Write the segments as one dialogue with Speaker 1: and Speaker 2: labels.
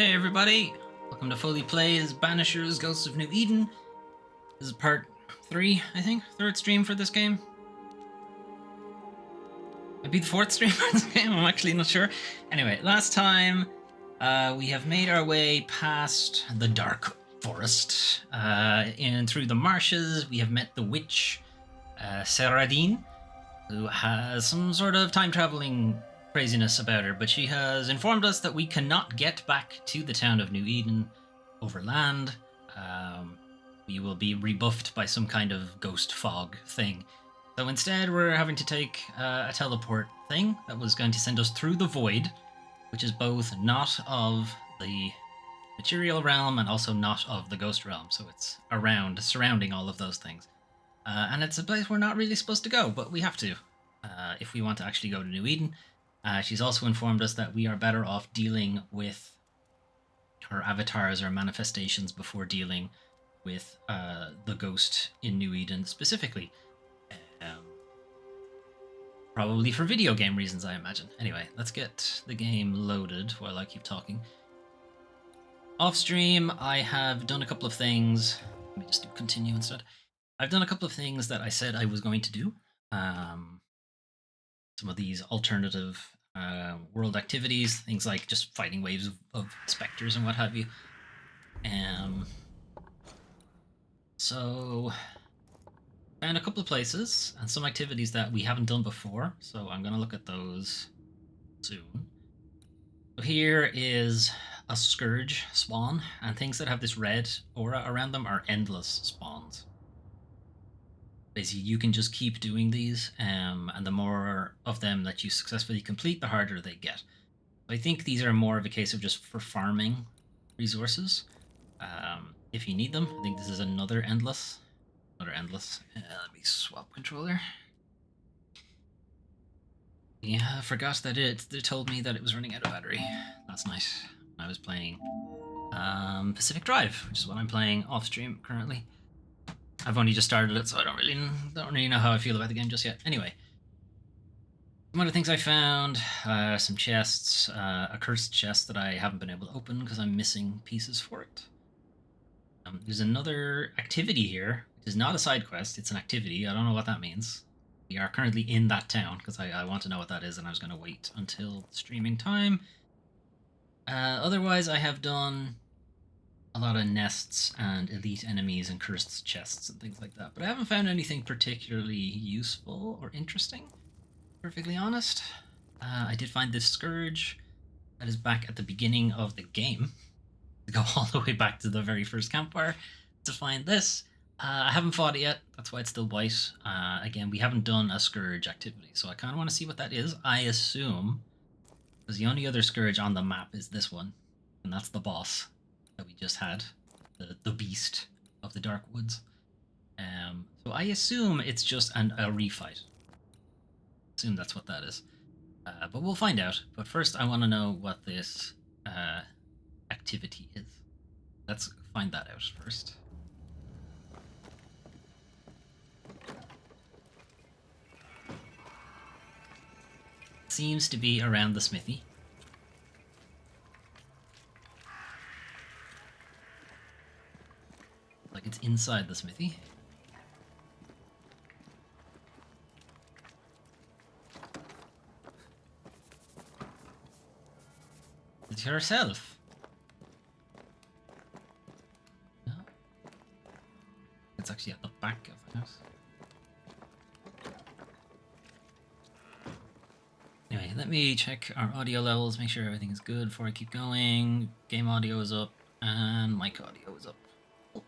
Speaker 1: Hey everybody! Welcome to Foley Plays Banishers Ghosts of New Eden. This is part 3, I think. Third stream for this game. Might be the fourth stream for this game, I'm actually not sure. Anyway, last time we have made our way past the Dark Forest. And through the marshes, we have met the witch, Saradine, who has some sort of time-traveling craziness about her, but she has informed us that we cannot get back to the town of New Eden over land. We will be rebuffed by some kind of ghost fog thing. So instead, we're having to take a teleport thing that was going to send us through the void, which is both not of the material realm and also not of the ghost realm. So it's surrounding all of those things. And it's a place we're not really supposed to go, but we have to if we want to actually go to New Eden. She's also informed us that we are better off dealing with her avatars or manifestations before dealing with the ghost in New Eden specifically. Probably for video game reasons, I imagine. Anyway, let's get the game loaded while I keep talking. Off stream, I have done a couple of things. Let me just do continue instead. I've done a couple of things that I said I was going to do. Some of these alternative world activities, things like just fighting waves of specters and what have you. So found a couple of places and some activities that we haven't done before, so I'm going to look at those soon. So here is a scourge spawn, and things that have this red aura around them are endless spawns. Basically, you can just keep doing these, and the more of them that you successfully complete, the harder they get. I think these are more of a case of just for farming resources. If you need them, I think this is another endless. Let me swap controller. Yeah, I forgot that it told me that it was running out of battery. That's nice. I was playing Pacific Drive, which is what I'm playing off stream currently. I've only just started it, so I don't really know how I feel about the game just yet. Anyway, some other things I found: some chests, a cursed chest that I haven't been able to open because I'm missing pieces for it. There's another activity here, which is not a side quest. It's an activity. I don't know what that means. We are currently in that town because I want to know what that is, and I was going to wait until streaming time. Otherwise, I have done a lot of nests and elite enemies and cursed chests and things like that, but I haven't found anything particularly useful or interesting, perfectly honest. I did find this scourge that is back at the beginning of the game. Go all the way back to the very first campfire to find this. I haven't fought it yet, that's why it's still white. Again, we haven't done a scourge activity, so I kind of want to see what that is. I assume, because the only other scourge on the map is this one, and that's the boss that we just had, the beast of the Dark Woods. So I assume it's just a refight. Assume that's what that is. But we'll find out. But first, I want to know what this activity is. Let's find that out first. Seems to be around the smithy. Like it's inside the smithy. It's herself. No. It's actually at the back of the house. Anyway, let me check our audio levels, make sure everything is good before I keep going. Game audio is up, and mic audio is up. Oh.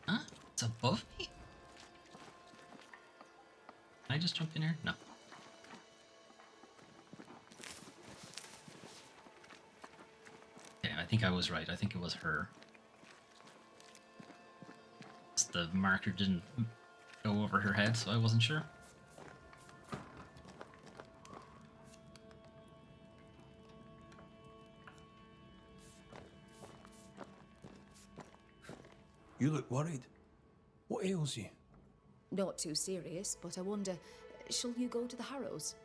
Speaker 1: Huh? It's above me? Can I just jump in here? No. I think I was right. I think it was her. The marker didn't go over her head, so I wasn't sure.
Speaker 2: You look worried. What ails you? Not too serious, but I wonder, shall you go to the Harrows?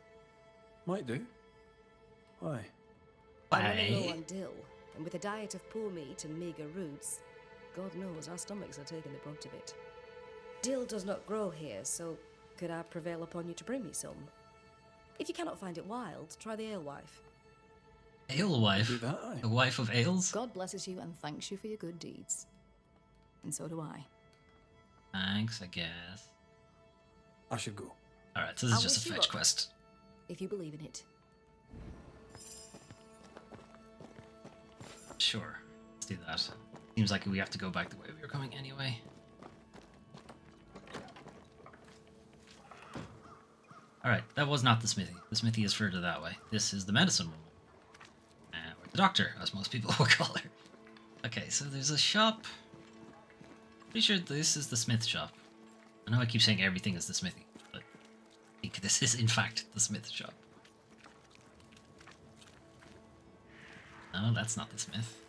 Speaker 3: Might do. Why?
Speaker 2: I'm running low
Speaker 1: Why?
Speaker 2: on dill, and with a diet of poor meat and meagre roots, God knows our stomachs are taking the brunt of it. Dill does not grow here, so could I prevail upon you to bring me some? If you cannot find it wild, try the alewife.
Speaker 1: Alewife?
Speaker 3: Do that, aye.
Speaker 1: The wife of ales?
Speaker 4: God blesses you and thanks you for your good deeds. And so do I.
Speaker 1: Thanks, I guess.
Speaker 3: I should go.
Speaker 1: Alright, so this is
Speaker 2: I'll
Speaker 1: just
Speaker 2: wish
Speaker 1: a
Speaker 2: you
Speaker 1: fetch
Speaker 2: luck.
Speaker 1: quest.
Speaker 2: If you believe in it.
Speaker 1: Sure, let's do that. Seems like we have to go back the way we were coming anyway. Alright, that was not the smithy. The smithy is further that way. This is the medicine woman. Or the doctor, as most people will call her. Okay, so there's a shop. Pretty sure this is the smith shop. I know I keep saying everything is the smithy, but I think this is in fact the smith shop. No, that's not the smith.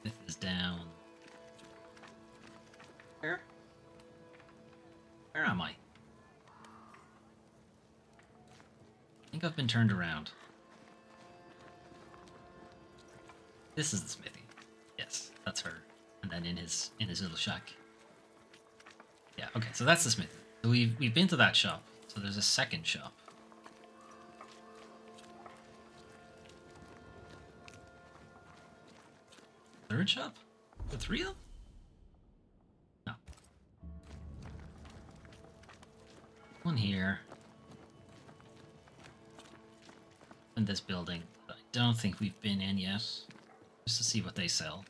Speaker 1: Smith is down. Where? Where am I? I think I've been turned around. This is the smithy. Yes, that's her. And then in his little shack. Yeah, okay, so that's the smithy. So we've been to that shop. So there's a second shop. Third shop? The three of them? No. One here. In this building. I don't think we've been in yet. Just to see what they sell.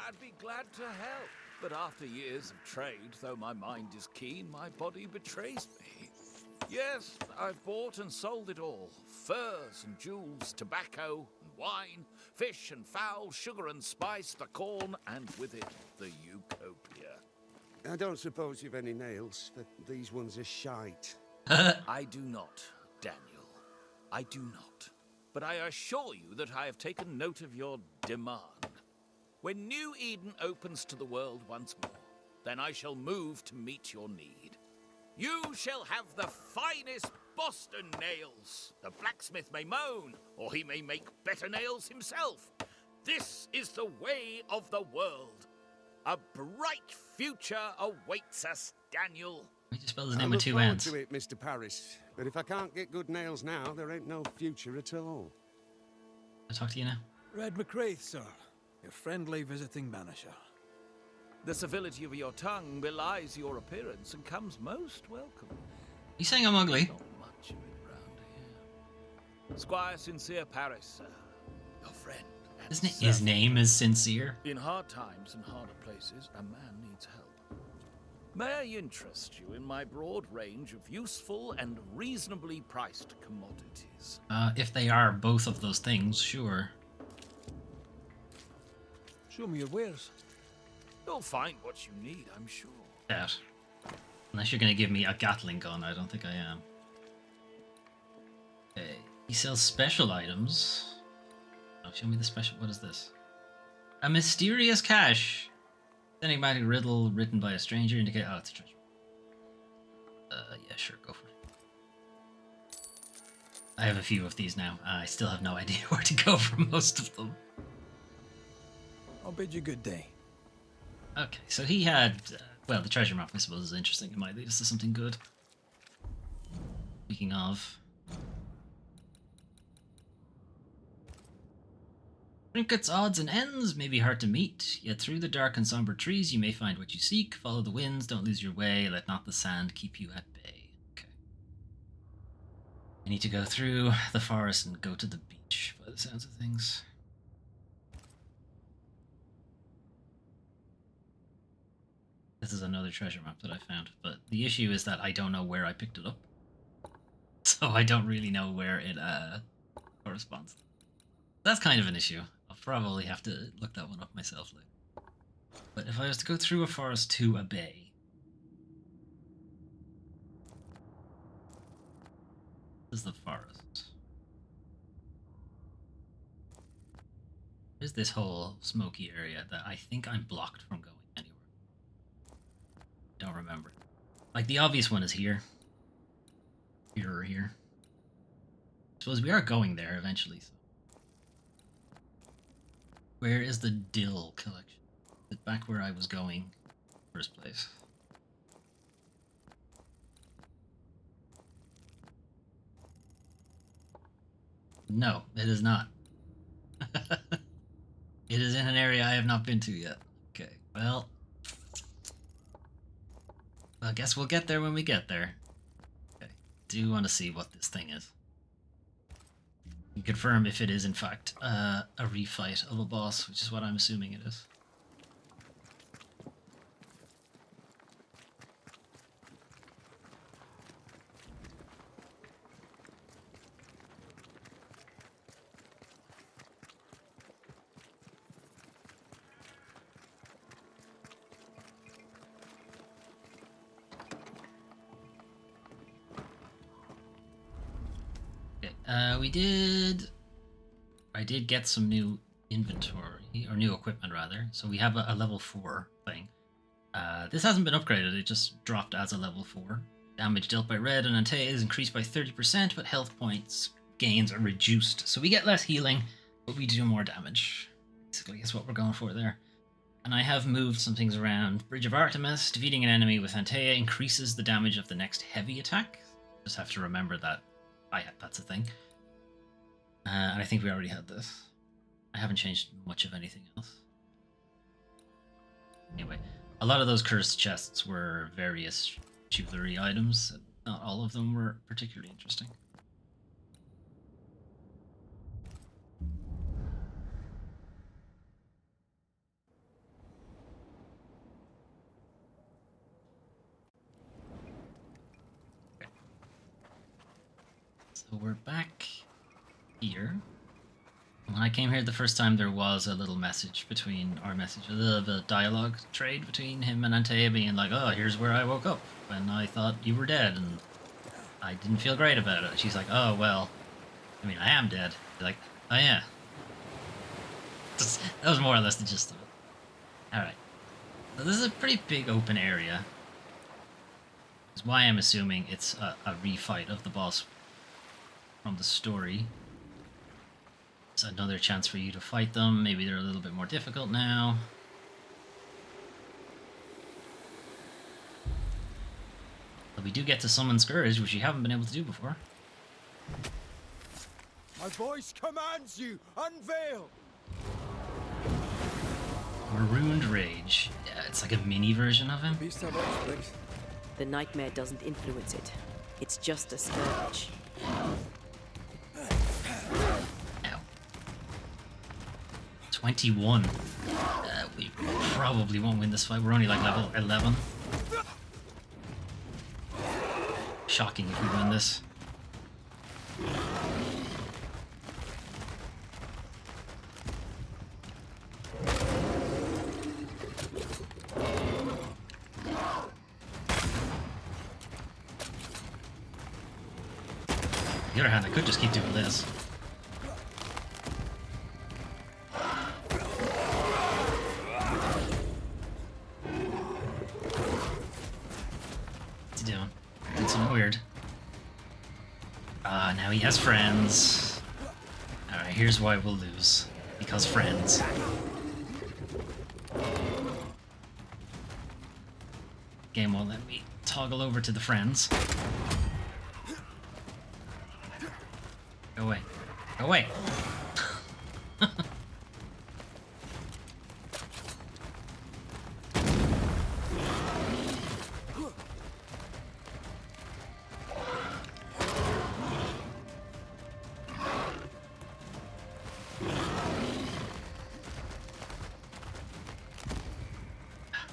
Speaker 5: I'd be glad to help, but after years of trade, though my mind is keen, my body betrays me. Yes, I've bought and sold it all. Furs and jewels, tobacco and wine, fish and fowl, sugar and spice, the corn, and with it, the utopia.
Speaker 6: I don't suppose you've any nails, but these ones are shite.
Speaker 5: I do not, Daniel. I do not. But I assure you that I have taken note of your demand. When New Eden opens to the world once more, then I shall move to meet your need. You shall have the finest Boston nails. The blacksmith may moan, or he may make better nails himself. This is the way of the world. A bright future awaits us, Daniel.
Speaker 1: We just spelled his
Speaker 6: I
Speaker 1: name
Speaker 6: look
Speaker 1: with two
Speaker 6: forward
Speaker 1: N's.
Speaker 6: to it, Mr. Paris. But if I can't get good nails now, there ain't no future at all.
Speaker 1: I talk to you now.
Speaker 3: Red McCraith, sir. Your friendly visiting banisher.
Speaker 5: The civility of your tongue belies your appearance and comes most welcome.
Speaker 1: You saying I'm ugly?
Speaker 5: Not much of it round here. Squire Sincere Paris, sir. Your friend. And
Speaker 1: His
Speaker 5: servant.
Speaker 1: name is Sincere.
Speaker 5: In hard times and harder places, a man needs help. May I interest you in my broad range of useful and reasonably priced commodities?
Speaker 1: If they are both of those things, sure.
Speaker 3: Show me your wares.
Speaker 5: You'll find what you need, I'm sure.
Speaker 1: Doubt. Unless you're gonna give me a Gatling gun, I don't think I am. Okay. He sells special items. Oh, show me the special. What is this? A mysterious cache. Enigmatic riddle written by a stranger indicate. Oh, it's a treasure. Yeah, sure, go for it. I have a few of these now. I still have no idea where to go for most of them.
Speaker 3: I'll bid you good day.
Speaker 1: Okay, so he had. Well, the treasure map, I suppose, is interesting. It might lead us to something good. Speaking of. Trinkets, odds, and ends may be hard to meet, yet through the dark and somber trees you may find what you seek. Follow the winds, don't lose your way, let not the sand keep you at bay. Okay. I need to go through the forest and go to the beach, by the sounds of things. This is another treasure map that I found, but the issue is that I don't know where I picked it up. So I don't really know where it corresponds. That's kind of an issue. I'll probably have to look that one up myself later. But if I was to go through a forest to a bay... This is the forest. There's this whole smoky area that I think I'm blocked from going anywhere. remember. Like, the obvious one is here. Here or here. I suppose we are going there eventually. So. Where is the Dill collection? Is it back where I was going in the first place? No, it is not. It is in an area I have not been to yet. Okay, well, I guess we'll get there when we get there. Okay, do want to see what this thing is. You confirm if it is in fact a refight of a boss, which is what I'm assuming it is. I did get some new inventory, or new equipment rather. So we have a level 4 thing. This hasn't been upgraded, it just dropped as a level 4. Damage dealt by Red and Antea is increased by 30%, but health points gains are reduced. So we get less healing, but we do more damage. Basically, is what we're going for there. And I have moved some things around. Bridge of Artemis, defeating an enemy with Antea increases the damage of the next heavy attack. Just have to remember that. That's a thing. And I think we already had this. I haven't changed much of anything else. Anyway, a lot of those cursed chests were various jewelry items. Not all of them were particularly interesting. Okay. So we're back here. When I came here the first time, there was a little message between our message, the dialogue trade between him and Antea being like, oh, here's where I woke up when I thought you were dead and I didn't feel great about it. She's like, oh, well, I mean, I am dead. You're like, oh, yeah. That was more or less the gist of it. Alright. So this is a pretty big open area. That's why I'm assuming it's a refight of the boss from the story. It's another chance for you to fight them. Maybe they're a little bit more difficult now. But we do get to summon Scourge, which you haven't been able to do before.
Speaker 3: My voice commands you! Unveil!
Speaker 1: Marooned Rage. Yeah, it's like a mini version of him.
Speaker 3: Beast of X,
Speaker 7: The nightmare doesn't influence it. It's just a scourge.
Speaker 1: Ow. 21. We probably won't win this fight. We're only like level 11. Shocking if we win this. On the other hand, I could just keep doing this. What's he doing? Did something weird. Now he has friends. Alright, here's why we'll lose. Because friends. Game won't let me toggle over to the friends. Go away. Go away!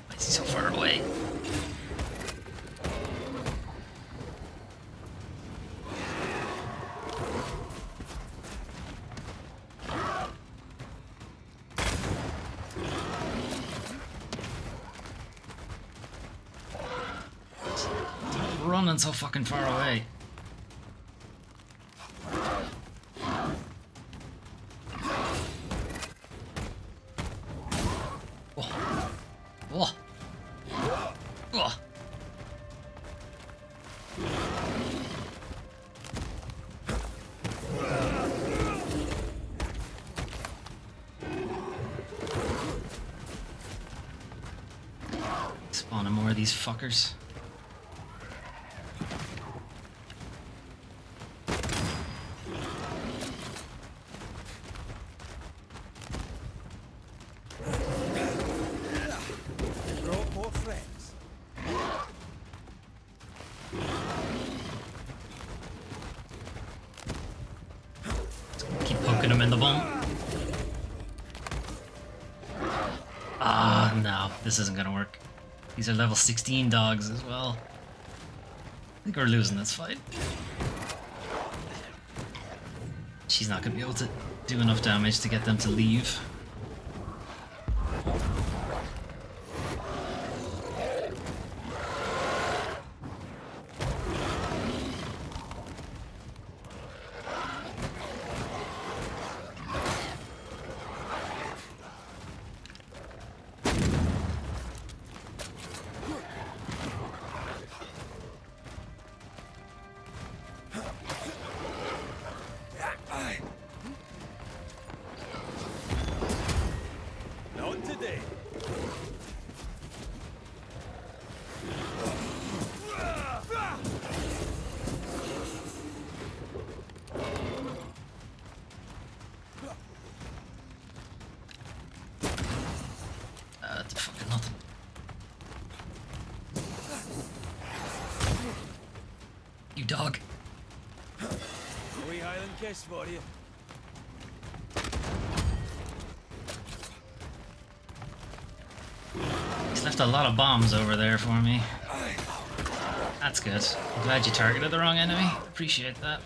Speaker 1: Why is he so far away? Running so fucking far away. Oh. Oh. Oh. Spawning more of these fuckers.
Speaker 3: Brought more friends.
Speaker 1: Keep poking him in the bum. Ah, no, this isn't gonna work. These are level 16 dogs as well. I think we're losing this fight. She's not gonna be able to do enough damage to get them to leave.
Speaker 3: Not today.
Speaker 1: That's fucking nothing. You dog.
Speaker 3: A wee Highland kiss for you.
Speaker 1: He's left a lot of bombs over there for me. That's good. I'm glad you targeted the wrong enemy. Appreciate that.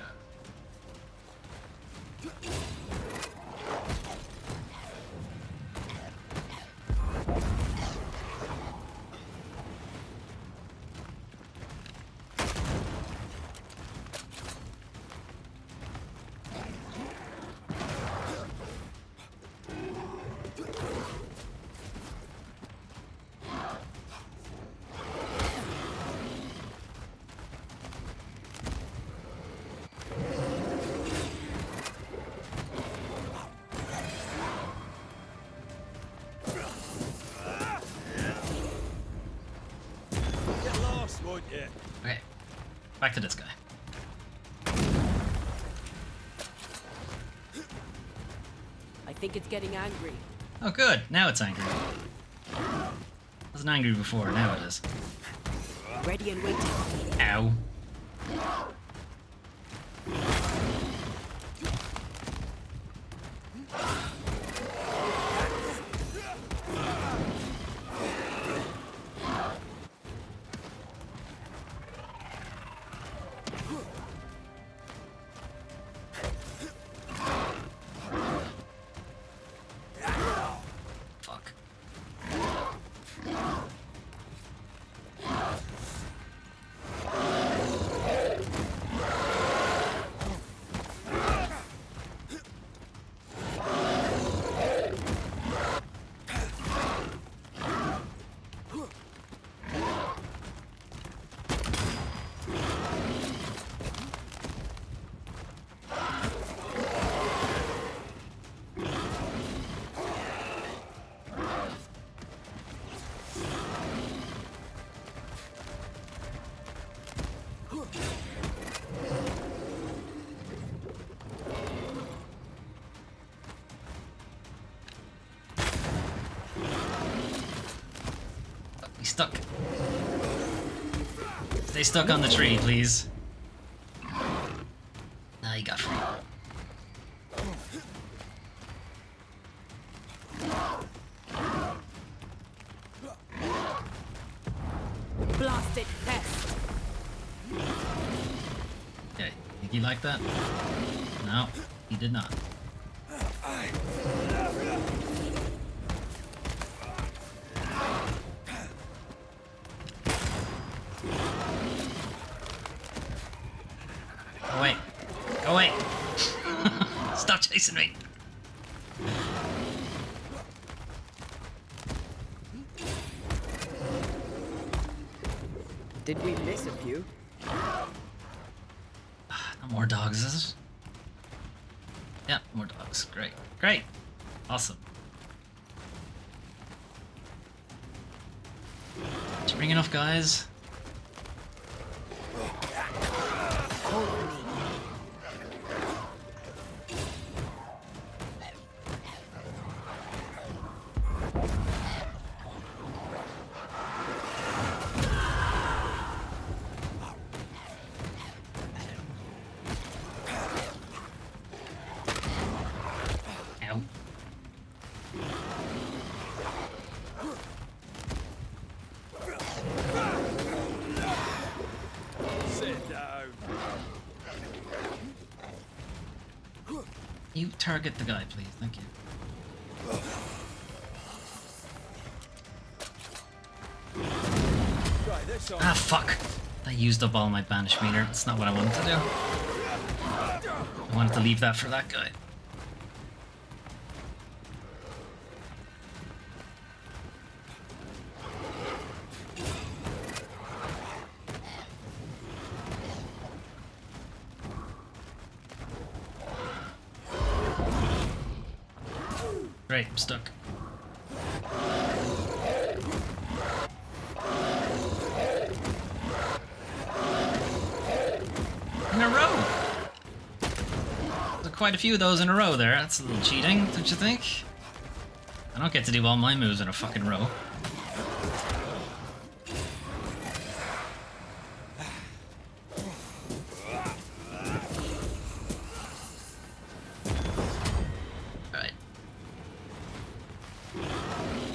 Speaker 3: Get lost, won't you?
Speaker 1: Okay, back to this guy.
Speaker 7: I think it's getting angry.
Speaker 1: Oh good, now it's angry. It wasn't angry before, now it is.
Speaker 7: Ready and waiting.
Speaker 1: Ow. Fuck. He's stuck. Stay stuck on the tree, please. Nah, he got free.
Speaker 7: Blasted pest!
Speaker 1: Okay, think he liked that? No, he did not. Go away. Go away. Stop chasing me.
Speaker 7: Did we miss a few?
Speaker 1: No more dogs, is it? Yeah, more dogs. Great. Great. Awesome. Did you bring enough guys? Ow.
Speaker 3: Sit down.
Speaker 1: You target the guy, please. Thank you.
Speaker 3: Right, this on.
Speaker 1: Ah, fuck. I used up all my banish meter. That's not what I wanted to do. I wanted to leave that for that guy. Right, I'm stuck. In a row! There's quite a few of those in a row there. That's a little cheating, don't you think? I don't get to do all my moves in a fucking row. Right.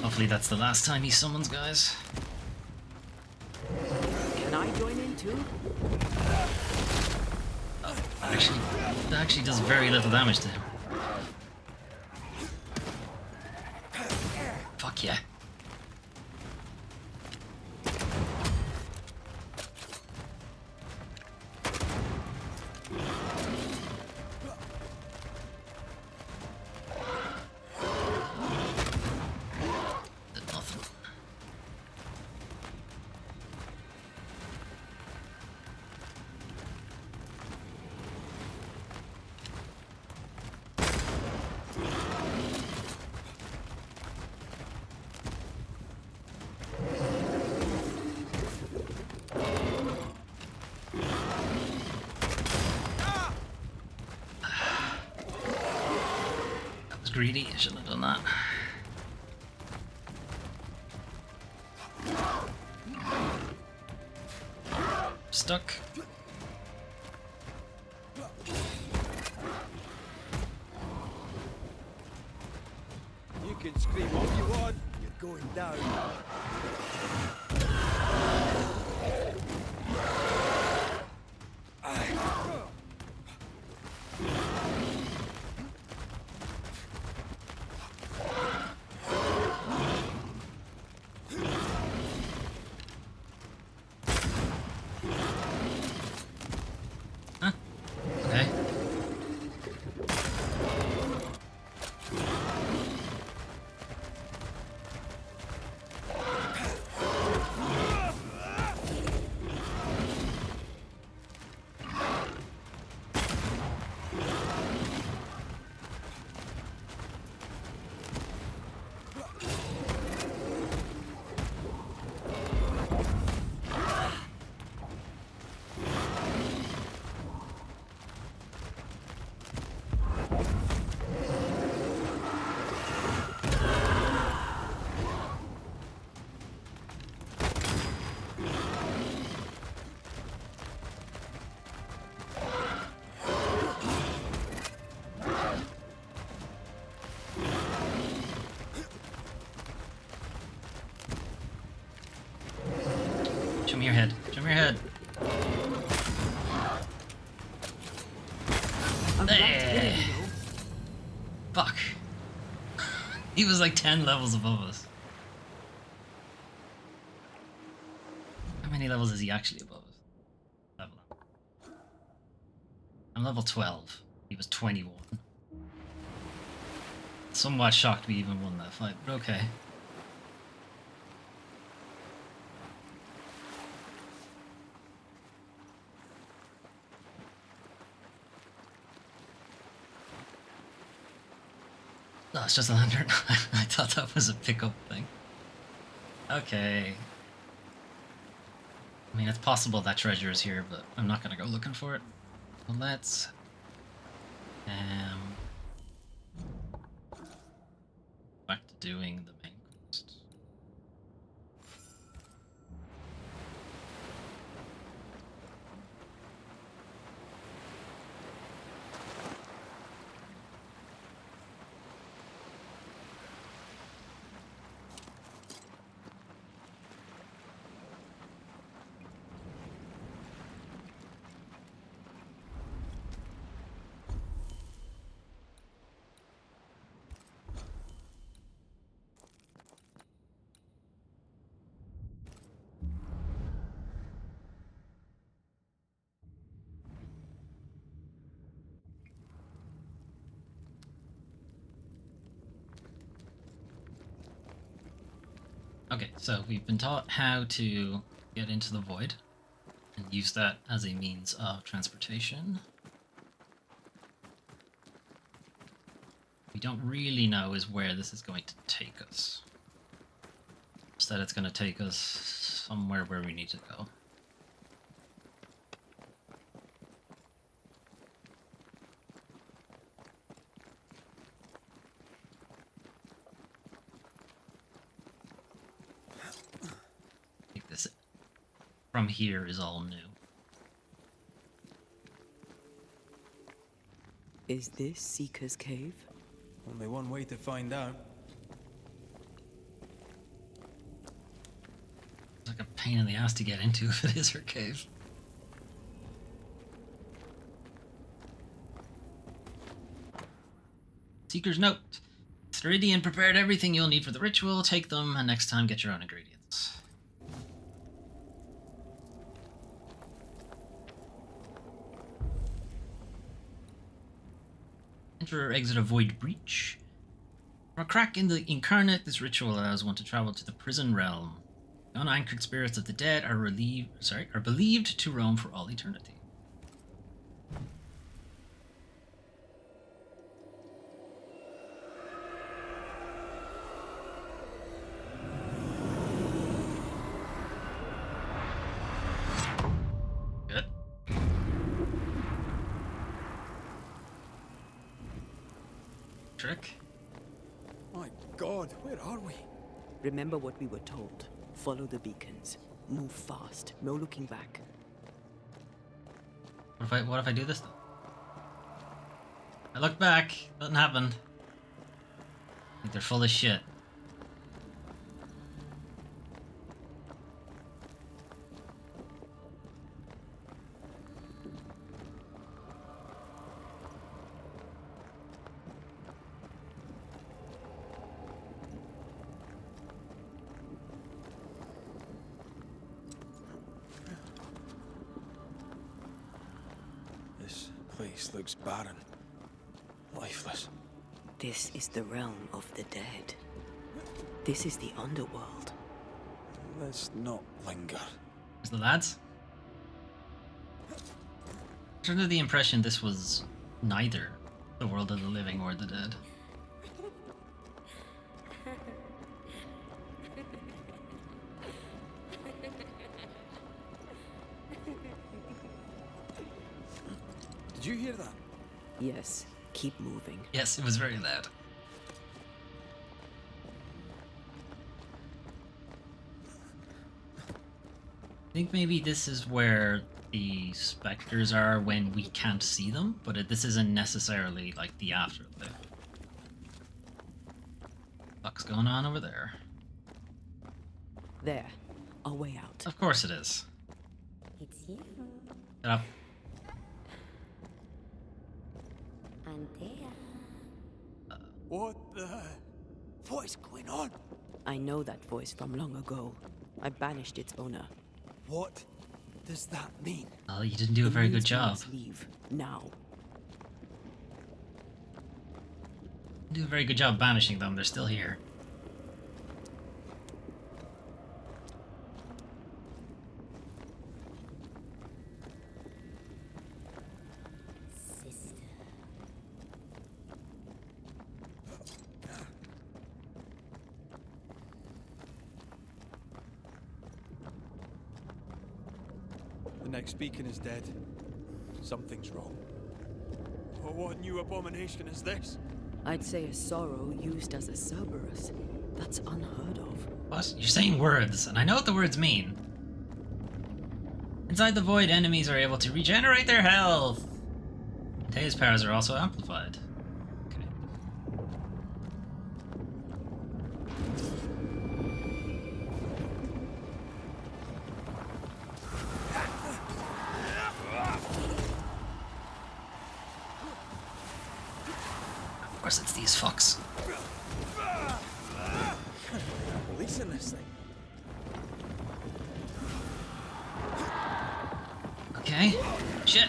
Speaker 1: Hopefully that's the last time he summons, guys.
Speaker 7: Can I join in too?
Speaker 1: That actually does very little damage to him. Fuck yeah. Did nothing. That was greedy, I shouldn't have done that. Stuck.
Speaker 3: You can scream all you want. You're going down.
Speaker 1: Huh? Okay. Show me your head. Show me your head.
Speaker 7: I'm glad to hear
Speaker 1: Eh.
Speaker 7: it, you know.
Speaker 1: Fuck. He was like 10 levels above us. How many levels is he actually above us? Level up. I'm level 12. He was 21. Somewhat shocked we even won that fight, but okay. No, it's just a lantern. I thought that was a pickup thing. Okay. mean, it's possible that treasure is here, but I'm not gonna go looking for it. So let's back to doing the main quest. Okay, so we've been taught how to get into the void and use that as a means of transportation. We don't really know is where this is going to take us. Just that it's going to take us somewhere where we need to go. I think this from here is all new.
Speaker 7: Is this Seeker's Cave?
Speaker 8: Only one way to find out.
Speaker 1: It's like a pain in the ass to get into if it is her cave. Seeker's note. Ceridian prepared everything you'll need for the ritual. Take them, and next time get your own ingredients. Enter or exit a void breach. From a crack in the incarnate, this ritual allows one to travel to the prison realm. The unanchored spirits of the dead are believed to roam for all eternity. Good. Trick.
Speaker 3: My God, where are we?
Speaker 7: Remember what we were told. Follow the beacons. Move fast. No looking back.
Speaker 1: What if I do this though? I look back, nothing happened. I think they're full of shit.
Speaker 8: This place looks barren. Lifeless.
Speaker 7: This is the realm of the dead. This is the underworld.
Speaker 8: Let's not linger.
Speaker 1: There's the lads. I was under the impression this was neither the world of the living or the dead.
Speaker 3: Did you hear that?
Speaker 7: Yes, keep moving.
Speaker 1: Yes, it was very loud. I think maybe this is where the specters are when we can't see them, but this isn't necessarily like the afterlife. What's going on over there?
Speaker 7: There, our way out.
Speaker 1: Of course it is.
Speaker 9: It's you.
Speaker 1: Shut up.
Speaker 9: And there.
Speaker 3: What the... What is going on?
Speaker 7: I know that voice from long ago. I banished its owner.
Speaker 3: What does that mean?
Speaker 1: Well, you didn't do a
Speaker 7: It
Speaker 1: very good
Speaker 7: means we
Speaker 1: job.
Speaker 7: must leave now.
Speaker 1: You do a very good job banishing them. They're still here.
Speaker 9: Sister.
Speaker 8: next beacon is dead. Something's wrong.
Speaker 3: Oh, what new abomination is this?
Speaker 7: I'd say a sorrow used as a Cerberus. That's unheard of.
Speaker 1: What? You're saying words, and I know what the words mean. Inside the void, enemies are able to regenerate their health. Tea's powers are also amplified. Okay. Of course it's these fucks.
Speaker 8: Releasing this thing.
Speaker 1: Okay. Shit.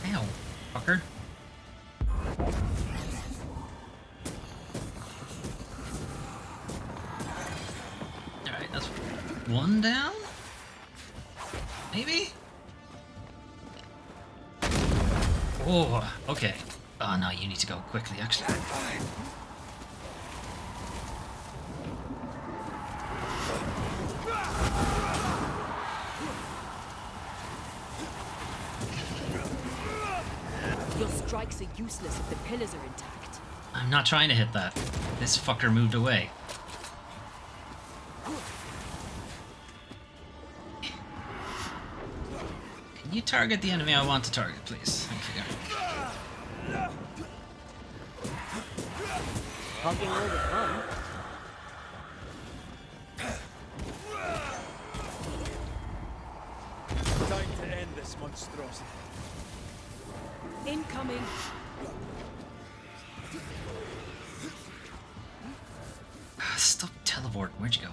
Speaker 1: Ow, fucker. Alright, that's one down? Maybe? Oh, okay. Oh no, you need to go quickly, actually.
Speaker 7: Your strikes are useless if the pillars are intact.
Speaker 1: I'm not trying to hit that. This fucker moved away. Can you target the enemy I want to target, please? Thank you.
Speaker 7: Hogging all the fun.
Speaker 3: Time to end this monstrosity.
Speaker 7: Incoming.
Speaker 1: Stop teleporting. Where'd you go?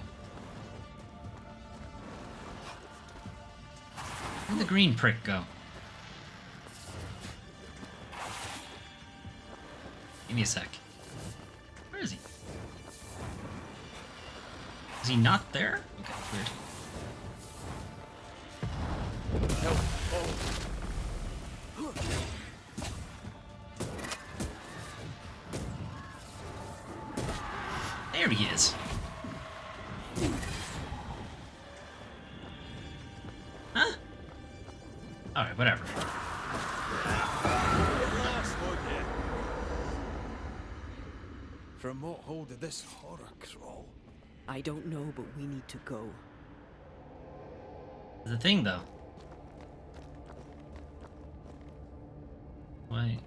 Speaker 1: Where'd the green prick go? Give me a sec. Where is he? Is he not there? Okay, weird. There he is. Huh? Alright, whatever.
Speaker 3: Last one here.
Speaker 8: From what hole did this horror crawl?
Speaker 7: I don't know, but we need to go.
Speaker 1: The thing, though. Why?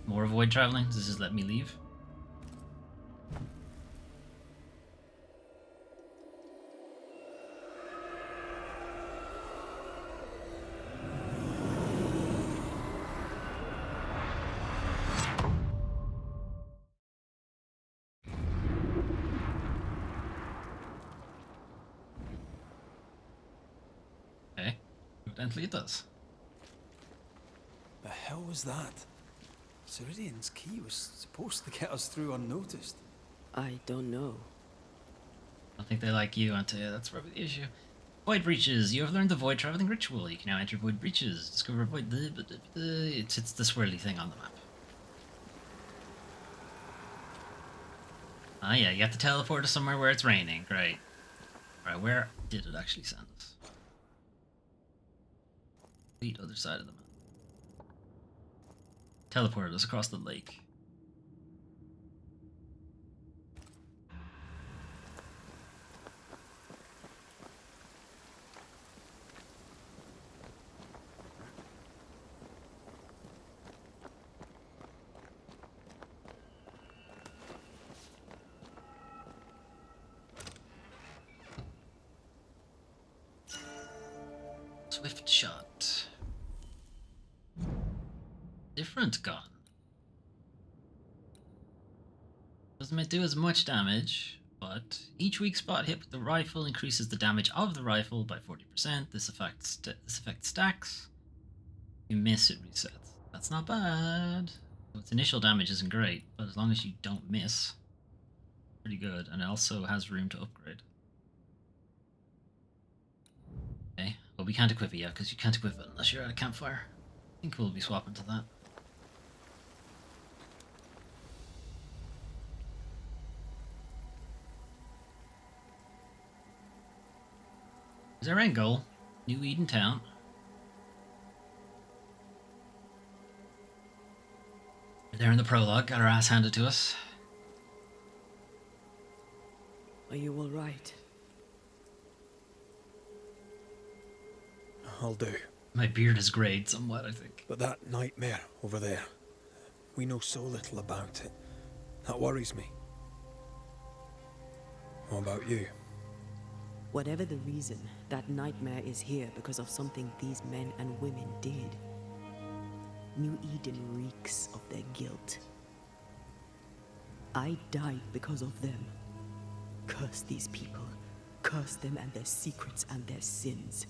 Speaker 1: More void traveling? Does this just let me leave? Okay. Evidently it does.
Speaker 8: The hell was that? Ceridian's key was supposed to get us through unnoticed.
Speaker 7: I don't know.
Speaker 1: I don't think they like you, Antea. That's probably the issue. Void breaches. You have learned the void traveling ritual. You can now enter void breaches. Discover void. It's the swirly thing on the map. Ah, yeah. You have to teleport to somewhere where it's raining. Great. Right, where did it actually send us? The other side of the map. Teleported us across the lake. Swift shot. Different gun. Doesn't do as much damage, but each weak spot hit with the rifle increases the damage of the rifle by 40%. This effect stacks. You miss, it resets. That's not bad. So its initial damage isn't great, but as long as you don't miss, pretty good. And it also has room to upgrade. Okay, we can't equip it yet, because you can't equip it unless you're at a campfire. I think we'll be swapping to that. Is our end goal? New Eden Town. We're there in the prologue, got our ass handed to us.
Speaker 7: Are you all right?
Speaker 10: I'll do.
Speaker 1: My beard is grayed somewhat, I think.
Speaker 10: But that nightmare over there, we know so little about it. That worries me. What about you?
Speaker 7: Whatever the reason, that nightmare is here because of something these men and women did. New Eden reeks of their guilt. I died because of them. Curse these people. Curse them and their secrets and their sins.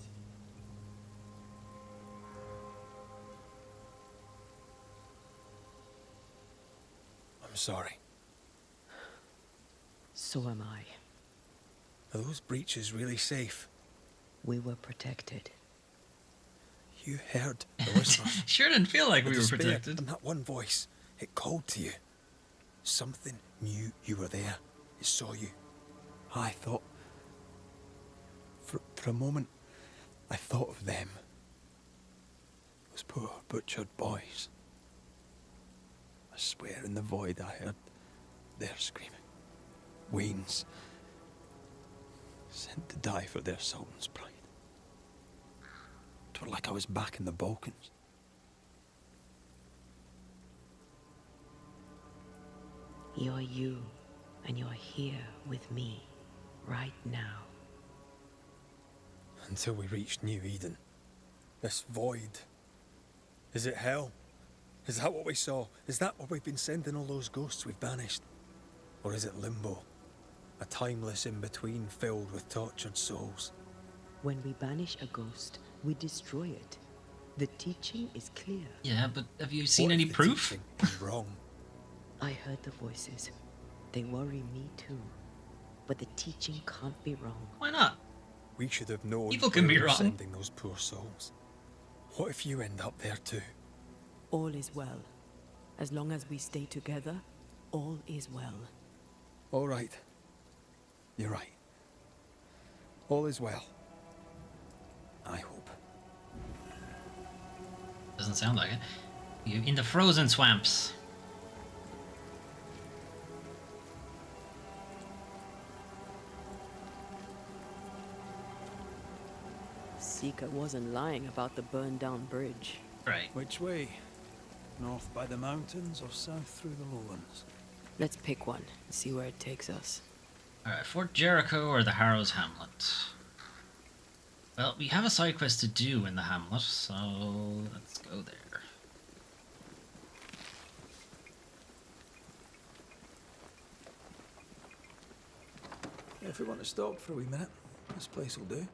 Speaker 10: I'm sorry.
Speaker 7: So am I.
Speaker 10: Are those breaches really safe?
Speaker 7: We were protected.
Speaker 10: You heard the whispers.
Speaker 1: Sure didn't feel like
Speaker 10: The
Speaker 1: we were
Speaker 10: despair,
Speaker 1: protected.
Speaker 10: And that one voice, it called to you. Something knew you were there. It saw you. I thought... For a moment, I thought of them. Those poor butchered boys. I swear in the void I heard their screaming. Wains. Sent to die for their sultan's pride. It was like I was back in the Balkans.
Speaker 7: You're you, and you're here with me, right now.
Speaker 10: Until we reached New Eden. This void. Is it hell? Is that what we saw? Is that what we've been sending all those ghosts we've banished? Or is it limbo? A timeless in-between filled with tortured souls?
Speaker 7: When we banish a ghost, we destroy it. The teaching is clear.
Speaker 1: Yeah, but have you seen
Speaker 10: What
Speaker 1: any
Speaker 10: if the
Speaker 1: proof?
Speaker 10: teaching is wrong.
Speaker 7: I heard the voices. They worry me too. But the teaching can't be wrong.
Speaker 1: Why not?
Speaker 10: We should have known
Speaker 1: People can
Speaker 10: where
Speaker 1: be
Speaker 10: we were
Speaker 1: wrong.
Speaker 10: sending those poor souls. What if you end up there too?
Speaker 7: All is well. As long as we stay together, all is well.
Speaker 10: All right. You're right. All is well. I hope.
Speaker 1: Doesn't sound like it. You in the frozen swamps.
Speaker 7: Seeker wasn't lying about the burned down bridge.
Speaker 1: Right.
Speaker 8: Which way? North by the mountains or south through the lowlands?
Speaker 7: Let's pick one and see where it takes us.
Speaker 1: Alright, Fort Jericho or the Harrows Hamlet? Well, we have a side quest to do in the hamlet, so let's go there.
Speaker 8: If we want to stop for a wee minute, this place will do.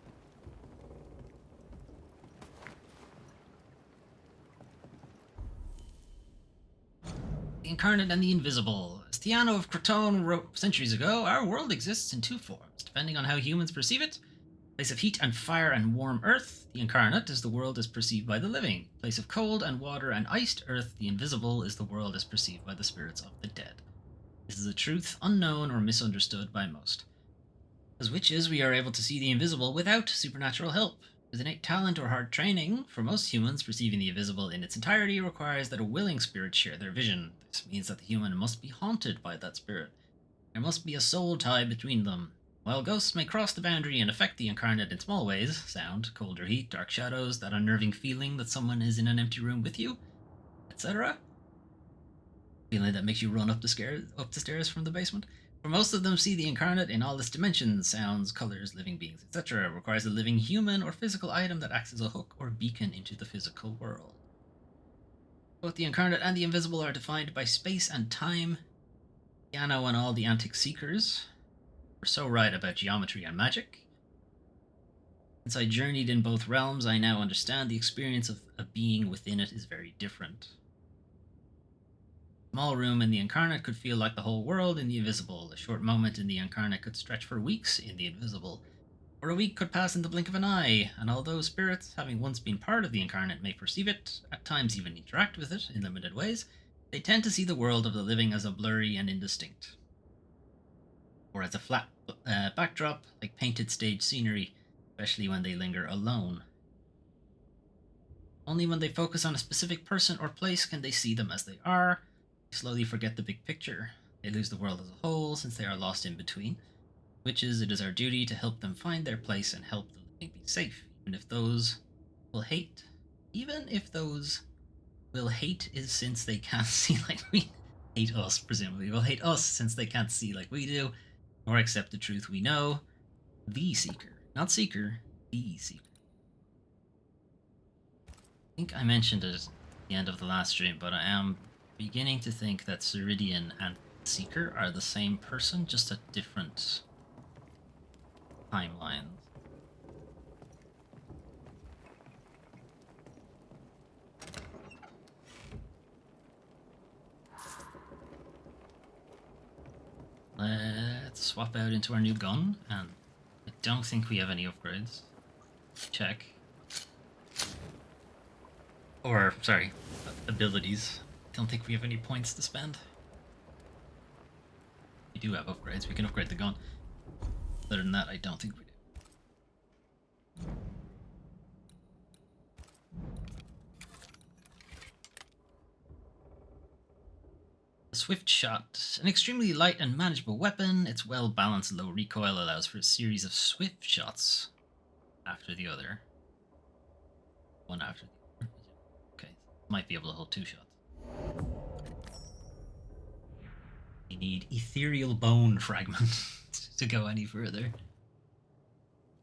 Speaker 1: The Incarnate and the Invisible. As Theano of Crotone wrote centuries ago, our world exists in two forms, depending on how humans perceive it. Place of heat and fire and warm earth, the Incarnate, is the world as perceived by the living. Place of cold and water and iced earth, the Invisible, is the world as perceived by the spirits of the dead. This is a truth unknown or misunderstood by most. As witches, we are able to see the invisible without supernatural help. With innate talent or hard training, for most humans, perceiving the invisible in its entirety requires that a willing spirit share their vision. This means that the human must be haunted by that spirit. There must be a soul tie between them. While ghosts may cross the boundary and affect the Incarnate in small ways, sound, cold or heat, dark shadows, that unnerving feeling that someone is in an empty room with you, etc. Feeling that makes you run up the stairs from the basement. For most of them, see the Incarnate in all its dimensions, sounds, colors, living beings, etc. Requires a living human or physical item that acts as a hook or beacon into the physical world. Both the Incarnate and the Invisible are defined by space and time. Yano and all the antic seekers were so right about geometry and magic. Since I journeyed in both realms, I now understand the experience of a being within it is very different. A small room in the Incarnate could feel like the whole world in the Invisible. A short moment in the Incarnate could stretch for weeks in the Invisible. Or a week could pass in the blink of an eye, and although spirits, having once been part of the incarnate, may perceive it, at times even interact with it in limited ways, they tend to see the world of the living as a blurry and indistinct, or as a flat backdrop, like painted stage scenery, especially when they linger alone. Only when they focus on a specific person or place can they see them as they are. They slowly forget the big picture. They lose the world as a whole, since they are lost in between. Witches, it is our duty to help them find their place and help the living be safe, even if those will hate. Even if those will hate is since they can't see like we hate us, presumably. Will hate us since they can't see like we do, or accept the truth we know. The Seeker. Not Seeker, the Seeker. I think I mentioned it at the end of the last stream, but I am beginning to think that Ceridian and Seeker are the same person, just at different timelines. Let's swap out into our new gun, and I don't think we have any upgrades. Check. Or, sorry, abilities. Don't think we have any points to spend. We do have upgrades, we can upgrade the gun. Other than that, I don't think we do. A swift shot. An extremely light and manageable weapon. Its well-balanced low recoil allows for a series of swift shots after the other. One after the other. Okay, might be able to hold 2 shots. You need ethereal bone fragment to go any further.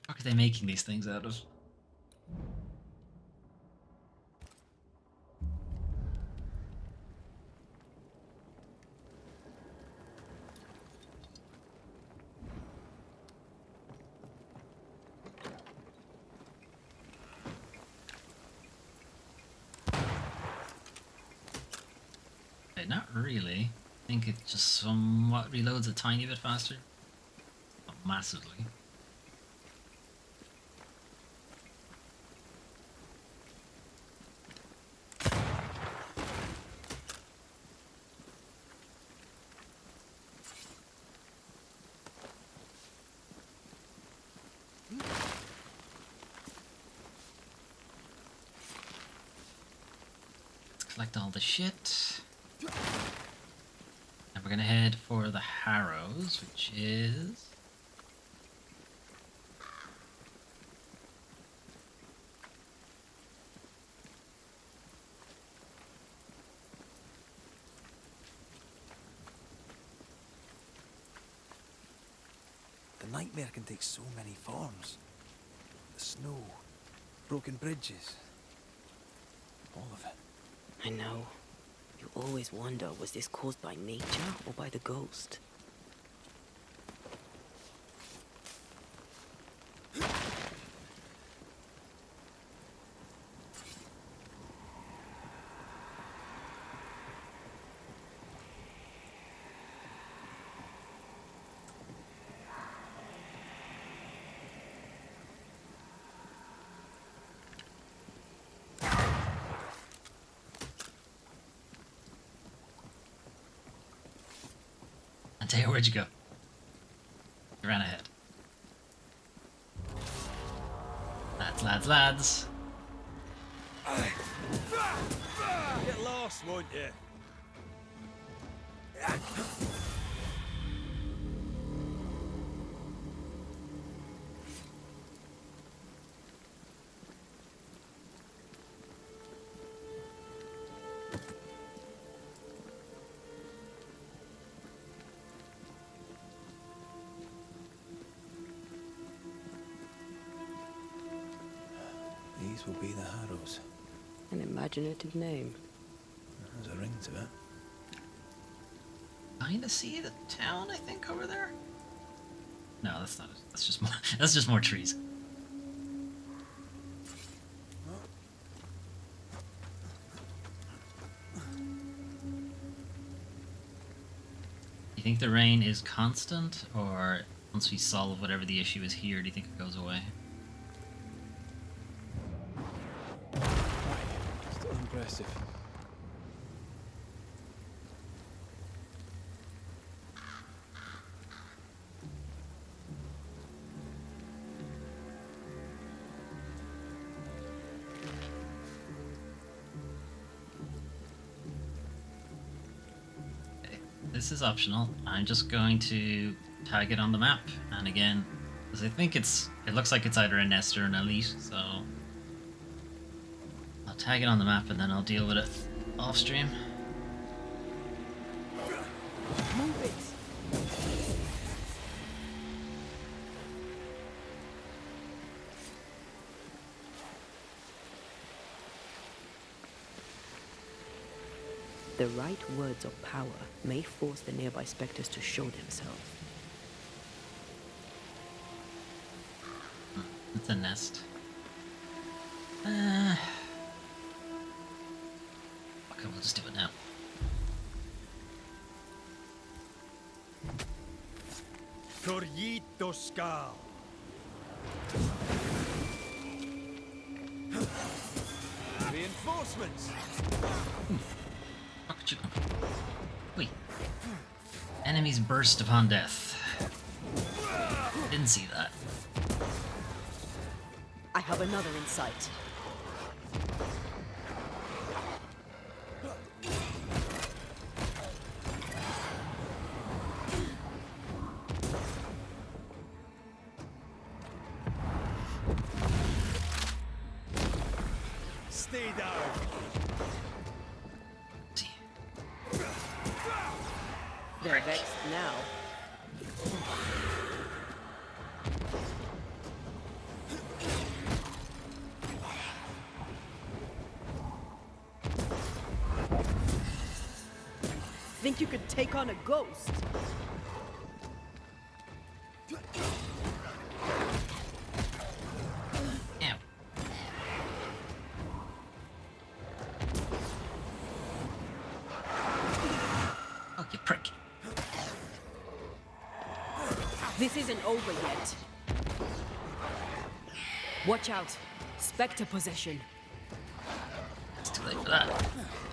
Speaker 1: What are they making these things out of? Okay, not really. I think it just somewhat reloads a tiny bit faster. Not massively. Let's collect all the shit. And we're gonna head for the Harrows, which is...
Speaker 8: The nightmare can take so many forms. The snow, broken bridges, all of it.
Speaker 7: I know. You always wonder, was this caused by nature or by the ghost?
Speaker 1: Antea, where'd you go? You ran ahead. Lads.
Speaker 3: Get lost, won't you?
Speaker 8: These will be the Harrows.
Speaker 7: An imaginative name.
Speaker 8: There's a ring to it.
Speaker 1: Kinda see the town, I think, over there? No, that's not it. That's just more that's just more trees. You think the rain is constant, or Once we solve whatever the issue is here, do you think it goes away?
Speaker 8: Still impressive.
Speaker 1: This is optional. I'm just going to tag it on the map, and again, because I think it looks like it's either a nest or an elite, so I'll tag it on the map and then I'll deal with it off stream.
Speaker 7: Move it. The right words of power may force the nearby specters to show themselves.
Speaker 1: It's a nest. Okay, we'll just do it now.
Speaker 3: Corrito Skal. Reinforcements.
Speaker 1: How could you? Wait. Enemies burst upon death. Didn't see that.
Speaker 7: I have another in sight.
Speaker 3: Stay down.
Speaker 1: See.
Speaker 7: They're vexed now. Think you could take on a ghost?
Speaker 1: Ew. Oh, you prick.
Speaker 7: This isn't over yet. Watch out. Spectre possession.
Speaker 1: It's too late for that.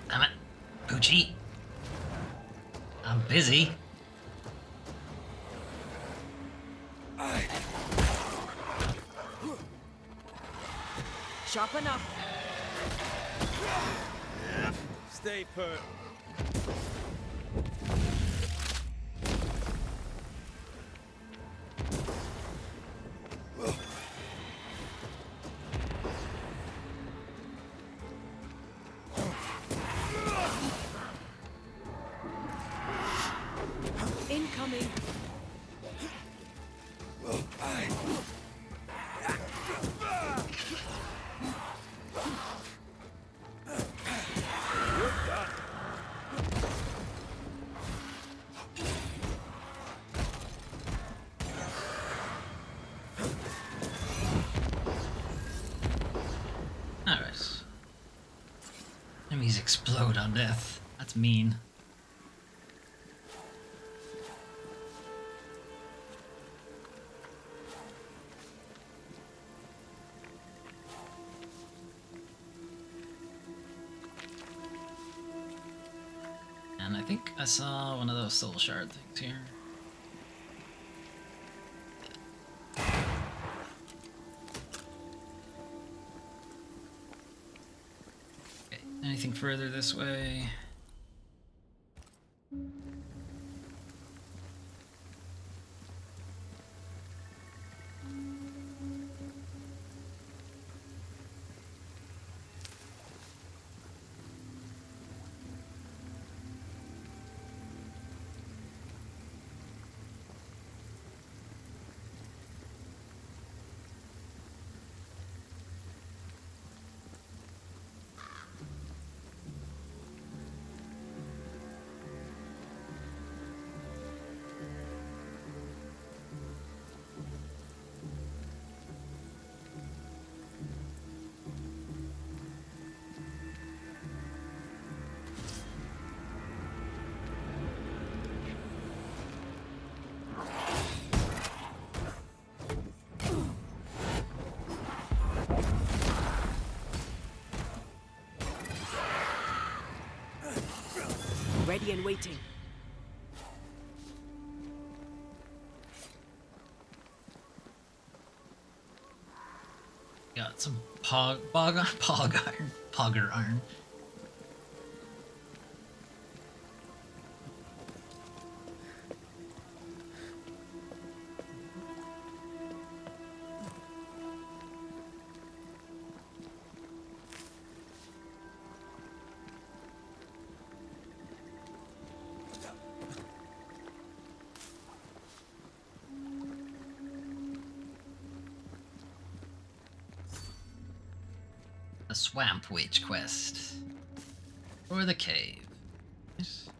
Speaker 1: Damn it. Poochie. I'm busy.
Speaker 7: Sharpen up.
Speaker 3: Stay put.
Speaker 7: Incoming.
Speaker 1: Alright. Enemies explode on death. That's mean. And I think I saw one of those soul shard things here. Okay, anything further this way?
Speaker 7: ready and waiting.
Speaker 1: Got some pogger iron. A swamp witch quest. Or the cave. Nice.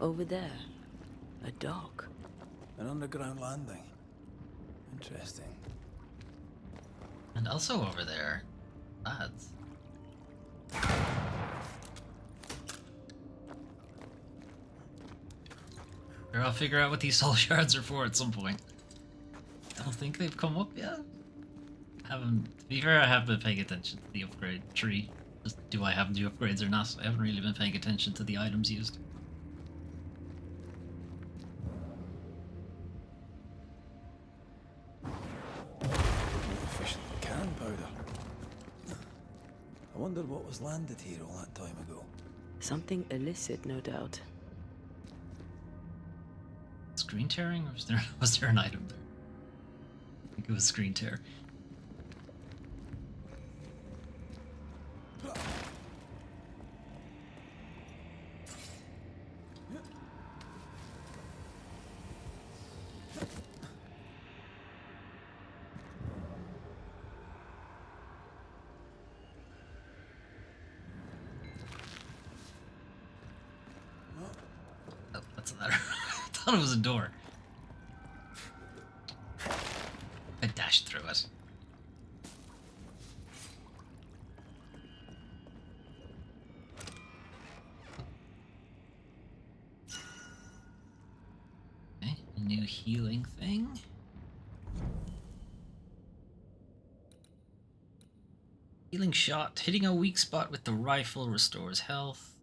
Speaker 7: Over there, a dock.
Speaker 8: An underground landing. Interesting.
Speaker 1: And also over there, lads. Sure, I'll figure out what these soul shards are for at some point. I don't think they've come up yet. To be fair, I have been paying attention to the upgrade tree. Just, do I have new upgrades or not? I haven't really been paying attention to the items used.
Speaker 8: Efficient cannon powder. I wonder what was landed here all that time ago.
Speaker 7: Something illicit, no doubt.
Speaker 1: Screen tearing, or was there an item there? I think it was screen tear. Oh, that's a ladder. I thought it was a door. I dashed through it. Okay, a new healing thing. Healing shot. Hitting a weak spot with the rifle restores health.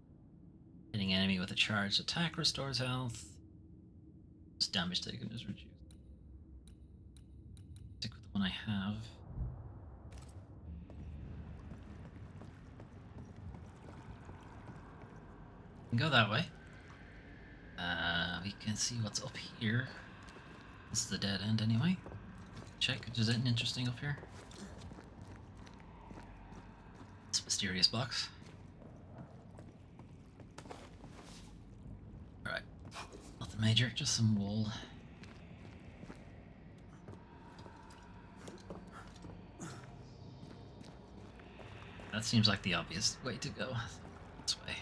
Speaker 1: Hitting enemy with a charged attack restores health. Just damage taken is reduced. Stick with the one I have. We can go that way. We can see what's up here. This is the dead end anyway. Check if there's anything interesting up here. It's a mysterious box. Alright. Nothing major, just some wool. That seems like the obvious way to go. This way.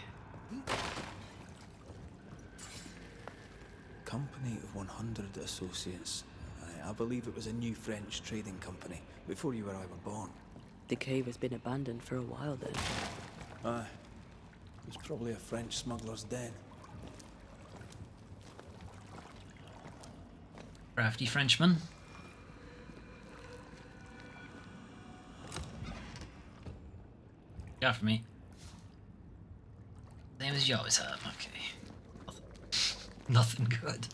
Speaker 8: Company of 100 Associates. I believe it was a new French trading company, before you or I were born.
Speaker 7: The cave has been abandoned for a while then.
Speaker 8: Aye. It was probably a French smuggler's den.
Speaker 1: Crafty Frenchman. Got for me. Same as you always have, okay. Nothing good.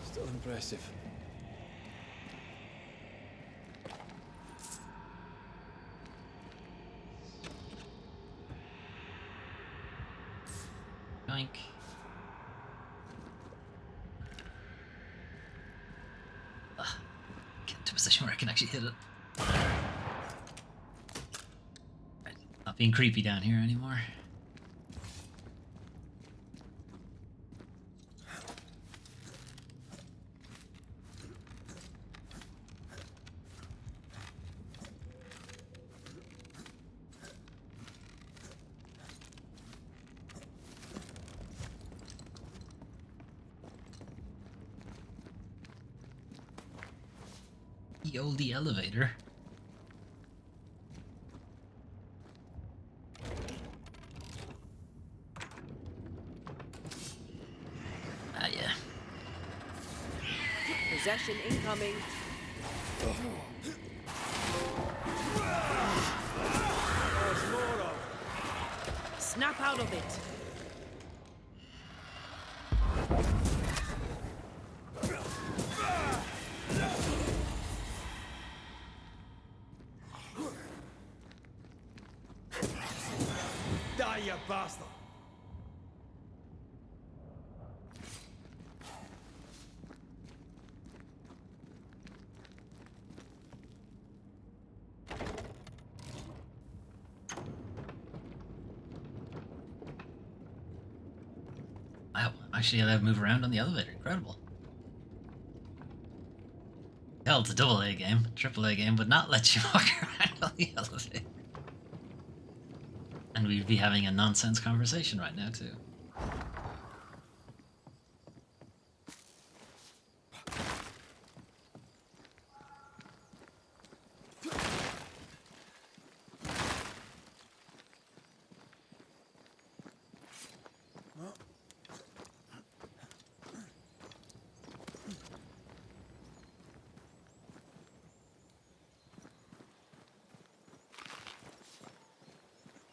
Speaker 8: Still impressive.
Speaker 1: Yoink. Get into a position where I can actually hit it. Right. Not being creepy down here anymore. The oldie elevator.
Speaker 7: Possession incoming.
Speaker 3: There's more of.
Speaker 7: Snap out of it.
Speaker 3: Die, you bastard!
Speaker 1: Wow, I'm actually allowed to move around on the elevator. Incredible. Hell, it's a AA game. AAA game would not let you walk around on the elevator. And we'd be having a nonsense conversation right now, too.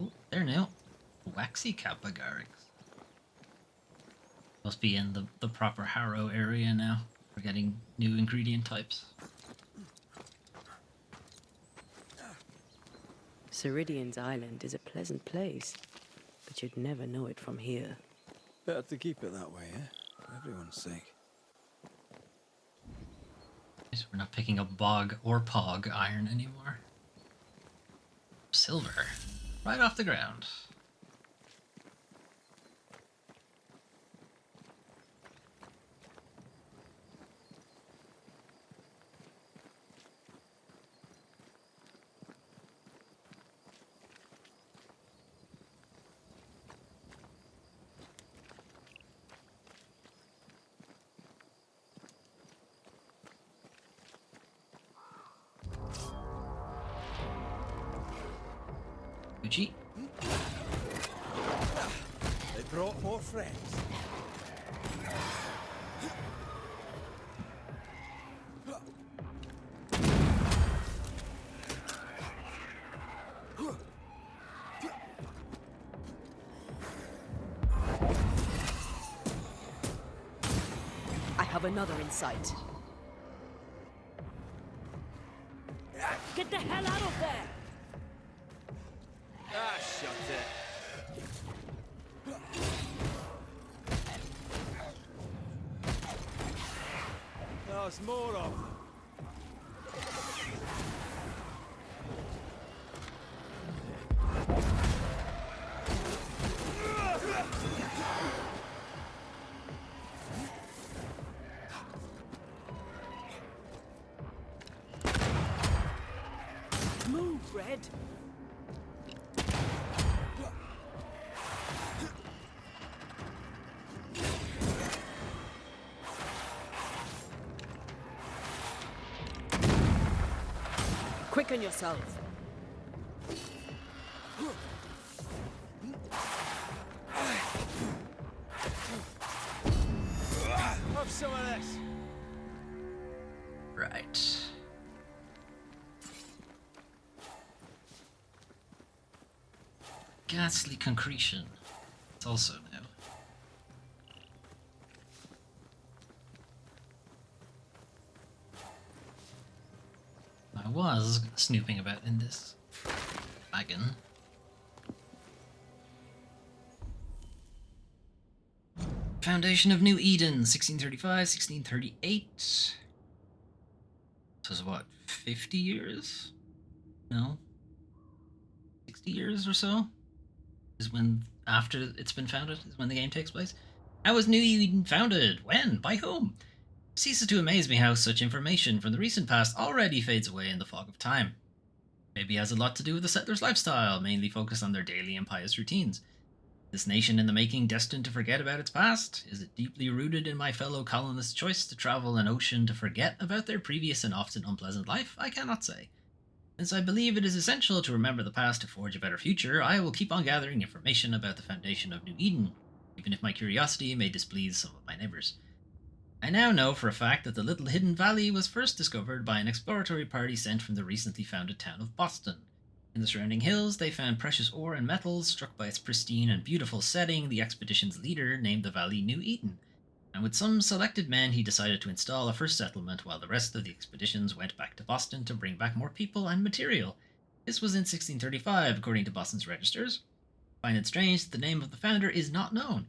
Speaker 1: Oh, there now. Waxy Kappa Garrix. Must be in the proper Harrow area now. We're getting new ingredient types.
Speaker 7: Ceridian's island is a pleasant place, but you'd never know it from here.
Speaker 8: Better to keep it that way, eh? For everyone's sake.
Speaker 1: Yes, we're not picking up bog or pog iron anymore. Silver. Right off the ground. Gucci.
Speaker 3: They brought more friends.
Speaker 7: I have another in sight. Get the hell out of there!
Speaker 3: Ah, shut it. There's more of them.
Speaker 7: Move, Red! Quicken yourself.
Speaker 3: Have some of this.
Speaker 1: Right. Ghastly concretion. It's also new. I was snooping about in this wagon. Foundation of New Eden, 1635, 1638. So it's what, 50 years? No? 60 years or so? Is when, after it's been founded, is when the game takes place. How was New Eden founded? When? By whom? It ceases to amaze me how such information from the recent past already fades away in the fog of time. Maybe it has a lot to do with the settlers' lifestyle, mainly focused on their daily and pious routines. This nation in the making destined to forget about its past? Is it deeply rooted in my fellow colonists' choice to travel an ocean to forget about their previous and often unpleasant life? I cannot say. Since I believe it is essential to remember the past to forge a better future, I will keep on gathering information about the foundation of New Eden, even if my curiosity may displease some of my neighbors. I now know for a fact that the little hidden valley was first discovered by an exploratory party sent from the recently founded town of Boston. In the surrounding hills, they found precious ore and metals. Struck by its pristine and beautiful setting, the expedition's leader named the valley New Eden. And with some selected men, he decided to install a first settlement while the rest of the expeditions went back to Boston to bring back more people and material. This was in 1635, according to Boston's registers. I find it strange that the name of the founder is not known.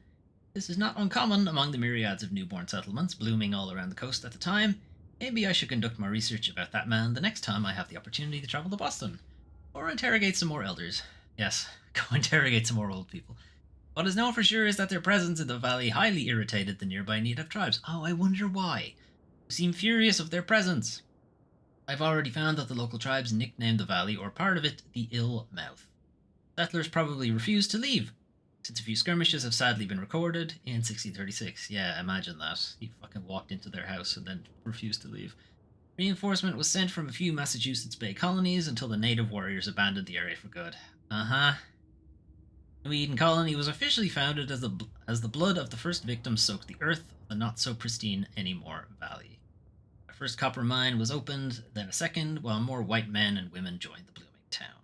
Speaker 1: This is not uncommon among the myriads of newborn settlements blooming all around the coast at the time. Maybe I should conduct more research about that man the next time I have the opportunity to travel to Boston. Or interrogate some more elders. Yes, go interrogate some more old people. What is known for sure is that their presence in the valley highly irritated the nearby native tribes. Oh, I wonder why. They seem furious of their presence. I've already found that the local tribes nicknamed the valley, or part of it, the Ill Mouth. Settlers probably refused to leave, since a few skirmishes have sadly been recorded in 1636. Yeah, imagine that. He fucking walked into their house and then refused to leave. Reinforcement was sent from a few Massachusetts Bay colonies until the native warriors abandoned the area for good. New Eden Colony was officially founded as the blood of the first victims soaked the earth of the not-so-pristine anymore valley. A first copper mine was opened, then a second, while more white men and women joined the blooming town.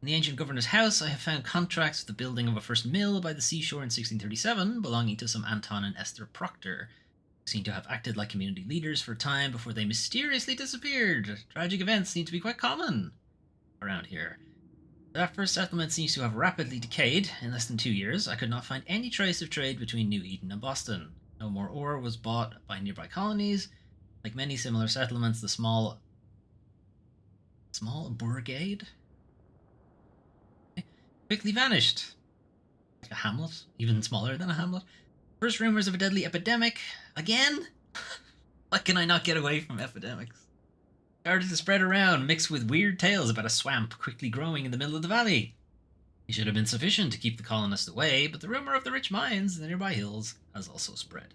Speaker 1: In the ancient governor's house, I have found contracts for the building of a first mill by the seashore in 1637, belonging to some Anton and Esther Proctor, who seem to have acted like community leaders for a time before they mysteriously disappeared. Tragic events seem to be quite common around here. That first settlement seems to have rapidly decayed. In less than 2 years, I could not find any trace of trade between New Eden and Boston. No more ore was bought by nearby colonies. Like many similar settlements, the small brigade quickly vanished. Like a hamlet, even smaller than a hamlet. First rumors of a deadly epidemic. Again? Why can I not get away from epidemics? Started to spread around, mixed with weird tales about a swamp quickly growing in the middle of the valley. It should have been sufficient to keep the colonists away, but the rumor of the rich mines in the nearby hills has also spread.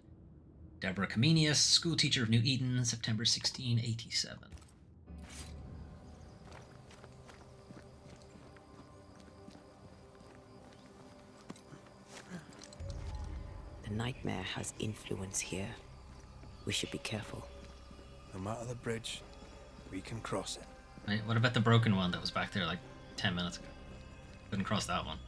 Speaker 1: Deborah Comenius, schoolteacher of New Eden, September 1687.
Speaker 7: The nightmare has influence here. We should be careful.
Speaker 8: No matter the bridge, we can cross it.
Speaker 1: Wait, what about the broken one that was back there like 10 minutes ago? Couldn't cross that one.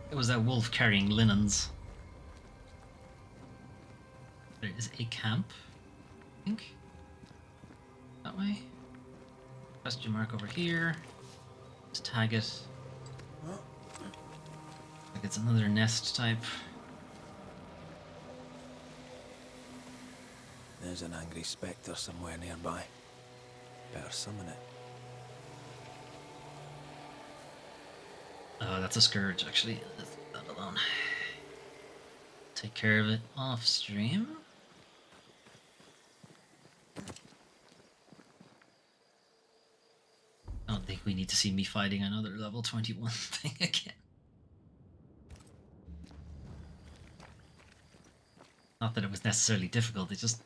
Speaker 1: It was that wolf carrying linens. There is a camp, I think. That way. Question mark over here. Let's tag it. Like it's another nest type.
Speaker 8: There's an angry spectre somewhere nearby. Better summon it.
Speaker 1: Oh, that's a scourge, actually. Let's leave that alone. Take care of it off stream. I don't think we need to see me fighting another level 21 thing again. Not that it was necessarily difficult, it just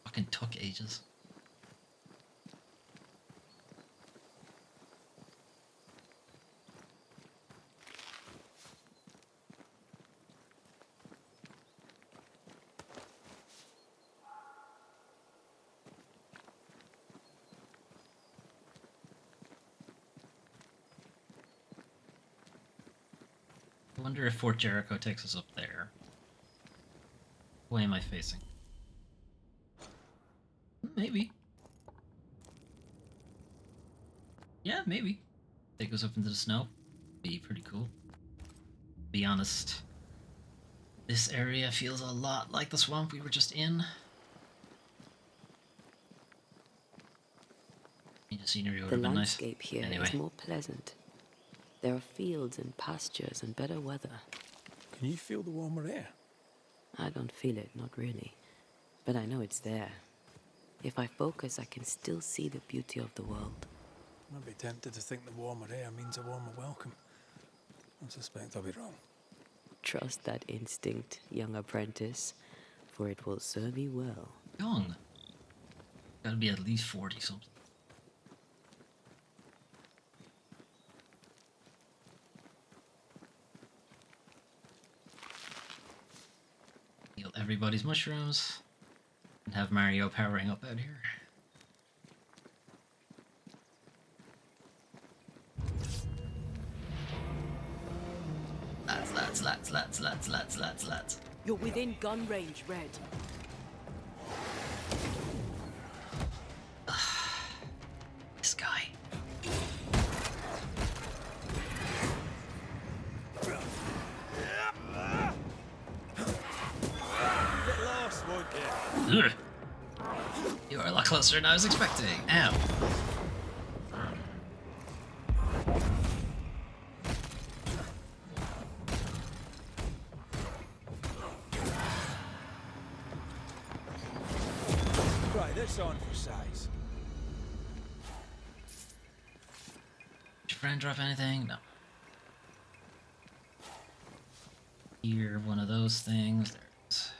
Speaker 1: fucking took ages. I wonder if Fort Jericho takes us up there. What way am I facing? Maybe. Yeah, maybe. Take us up into the snow. Be pretty cool. Be honest. This area feels a lot like the swamp we were just in. The scenery would
Speaker 7: The
Speaker 1: have been nice.
Speaker 7: landscape here
Speaker 1: Anyway.
Speaker 7: is more pleasant. There are fields and pastures and better weather.
Speaker 8: Can you feel the warmer air?
Speaker 7: I don't feel it, not really. But I know it's there. If I focus, I can still see the beauty of the world.
Speaker 8: I'd be tempted to think the warmer air means a warmer welcome. I suspect I'll be wrong.
Speaker 7: Trust that instinct, young apprentice, for it will serve you well.
Speaker 1: Young. Gotta be at least 40 something. Heal everybody's mushrooms. And have Mario powering up out here. Lads.
Speaker 7: You're within gun range, Red.
Speaker 1: This guy.
Speaker 3: Get lost, won't you?
Speaker 1: Ugh. You are a lot closer than I was expecting. Ow.
Speaker 8: Try this on for size.
Speaker 1: Did your friend drop anything? No. Here, one of those things. There it is.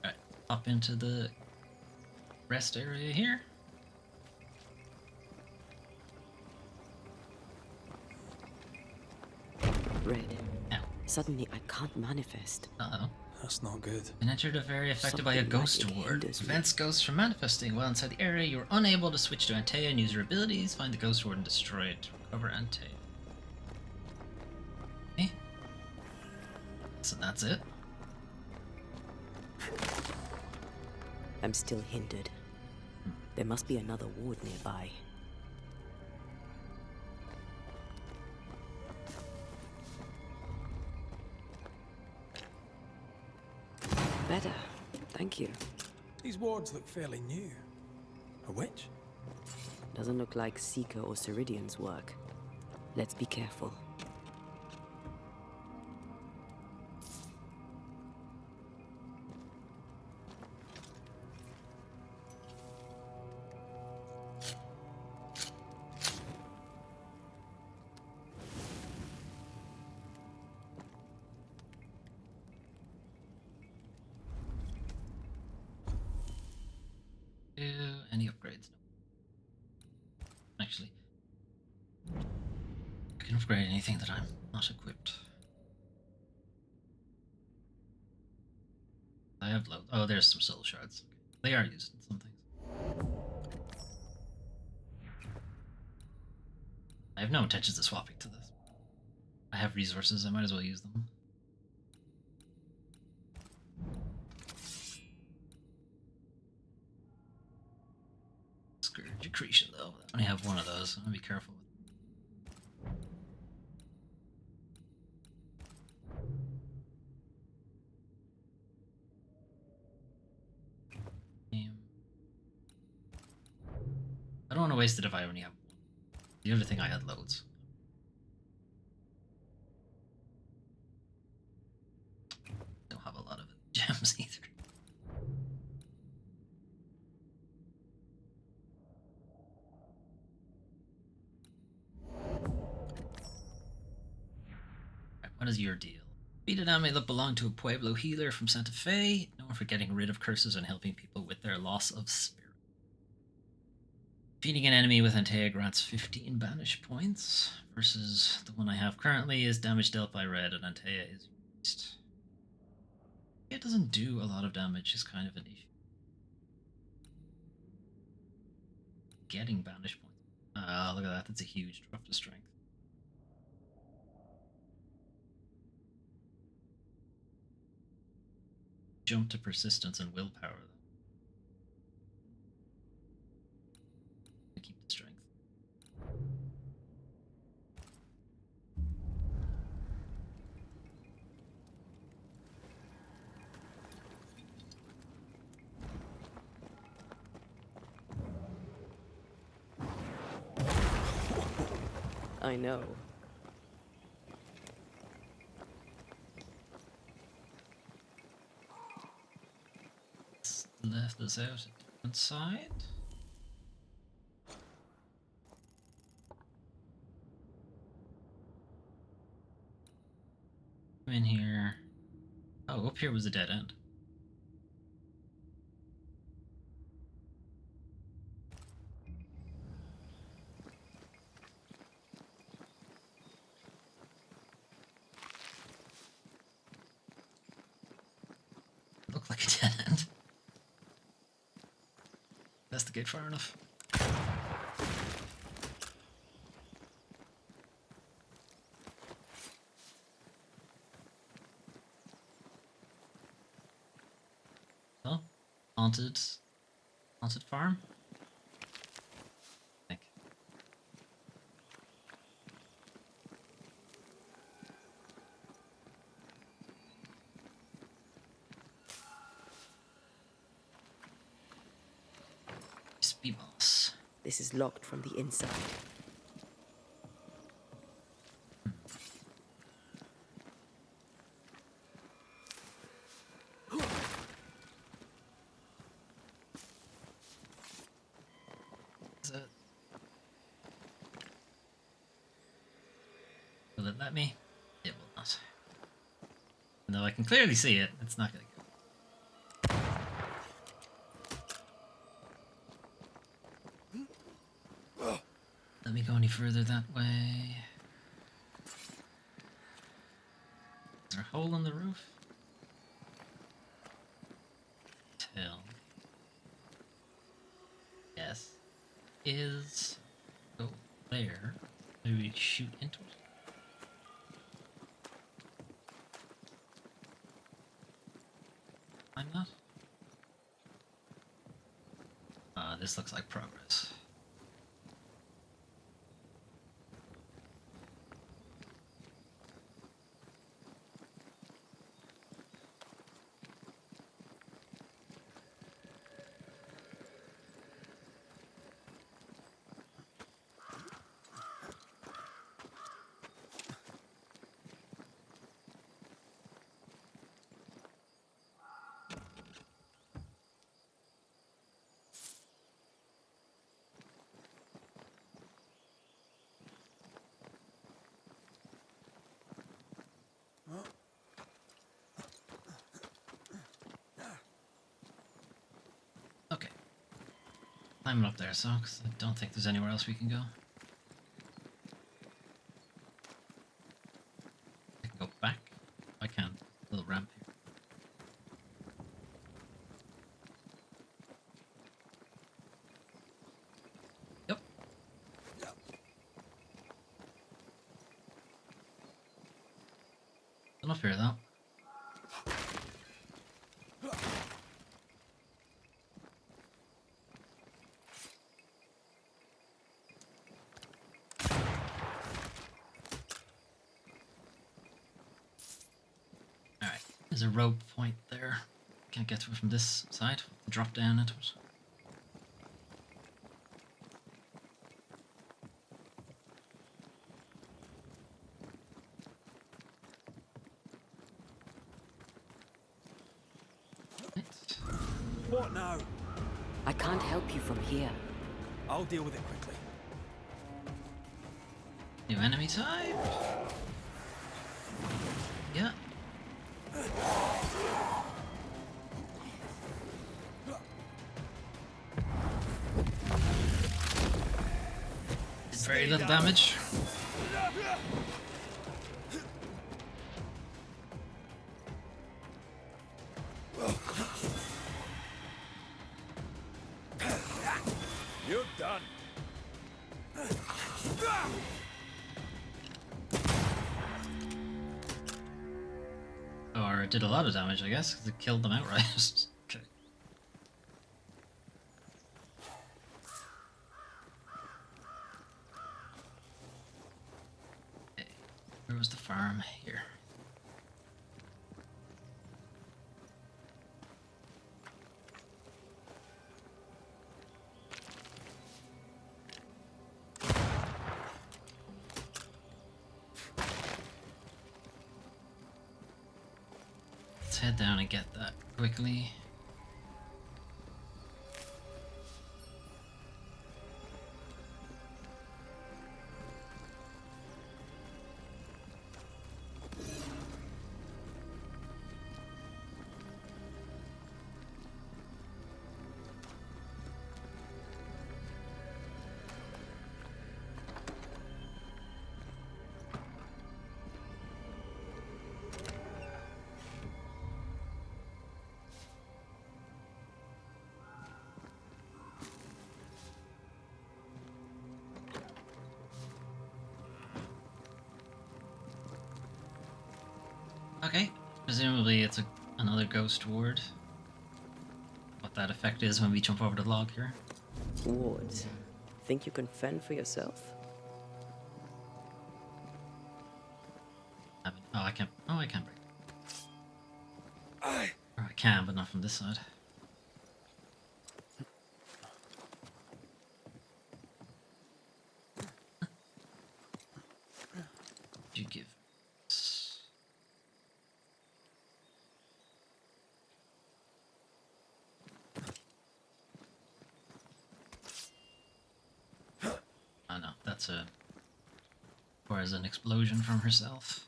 Speaker 1: Alright, up into the rest area here.
Speaker 7: Red.
Speaker 1: Ow.
Speaker 7: Suddenly I can't manifest.
Speaker 1: Uh-oh.
Speaker 8: That's not good.
Speaker 1: Been entered a very affected by a
Speaker 7: Something like
Speaker 1: ghost
Speaker 7: it
Speaker 1: ward.
Speaker 7: hinders me.
Speaker 1: Prevents ghosts from manifesting while inside the area. You're unable to switch to Antea and use your abilities. Find the ghost ward and destroy it to recover Antea. Okay. So that's it.
Speaker 7: I'm still hindered. There must be another ward nearby. Better. Thank you.
Speaker 8: These wards look fairly new. A witch?
Speaker 7: Doesn't look like Seeker or Ceridian's work. Let's be careful.
Speaker 1: Any upgrades? No. Actually, I can upgrade anything that I'm not equipped. I have loads. Oh, there's some soul shards. They are used in some things. I have no intentions of swapping to this. I have resources, I might as well use them. Scourge accretion though. I only have one of those, so I'm gonna be careful with I don't want to waste it if I only have one. The other thing I had loads. Don't have a lot of gems either. Right, what is your deal? Beat an enemy that belonged to a Pueblo healer from Santa Fe, known for getting rid of curses and helping people with their loss of spirit. Defeating an enemy with Antea grants 15 banish points, versus the one I have currently is damage dealt by red and Antea is increased. It doesn't do a lot of damage is kind of an issue. Getting banish points. Ah, look at that, that's a huge drop to strength. Jump to persistence and willpower though. Keep the strength.
Speaker 7: I know.
Speaker 1: It's a left us out a different side. Come in here. Oh, up here was a dead end. Looked like a dead end. Investigate far enough. Oh, haunted farm. I think. Speed boss.
Speaker 7: This is locked from the inside.
Speaker 1: Is it? Will it let me? It will not. Even though I can clearly see it, it's not gonna go. Let me go any further that way. Is there a hole in the roof? Till. Yes. Is. Go there. Maybe shoot into it. I'm not. This looks like progress. Okay. Climbing up there, so, because I don't think there's anywhere else we can go. I can go back. I can. Little ramp here. Yep. Enough here, though. Alright, there's a rope point there. Can't get to it from this side. Drop down into it. Right.
Speaker 8: What now?
Speaker 7: I can't help you from here.
Speaker 8: I'll deal with it quickly.
Speaker 1: New enemy type. Yeah. Did very little damage.
Speaker 5: You're done.
Speaker 1: Or it did a lot of damage, I guess, because it killed them outright. Okay. Okay. Where was the farm? Here. Let's head down and get that quickly. Okay. Presumably it's another ghost ward. What that effect is when we jump over the log here.
Speaker 7: Wards, think you can fend for yourself?
Speaker 1: Oh, I can't. Oh, I can break. Or I can, but not from this side. You give. Oh no, that's a. Or as an explosion from herself.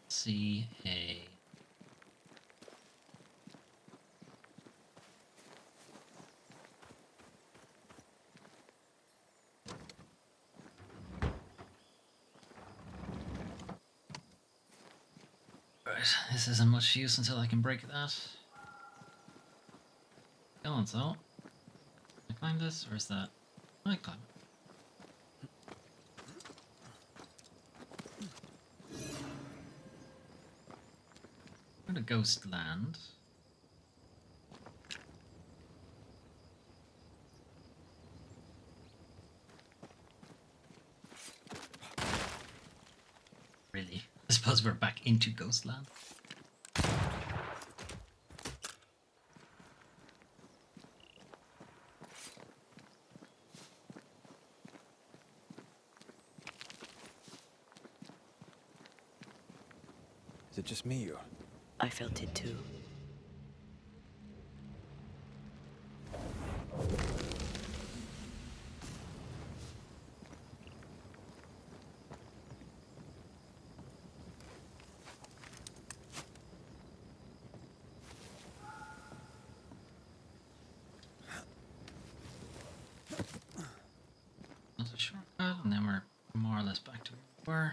Speaker 1: C-A. Right, this isn't much use until I can break that. Go on, so. Can I climb this, or is that... I climb it. Where the ghost land? Really? I suppose we're back into Ghostland.
Speaker 8: Is it just me, or?
Speaker 7: I felt it too.
Speaker 1: That's a shortcut, and then we're more or less back to where we were.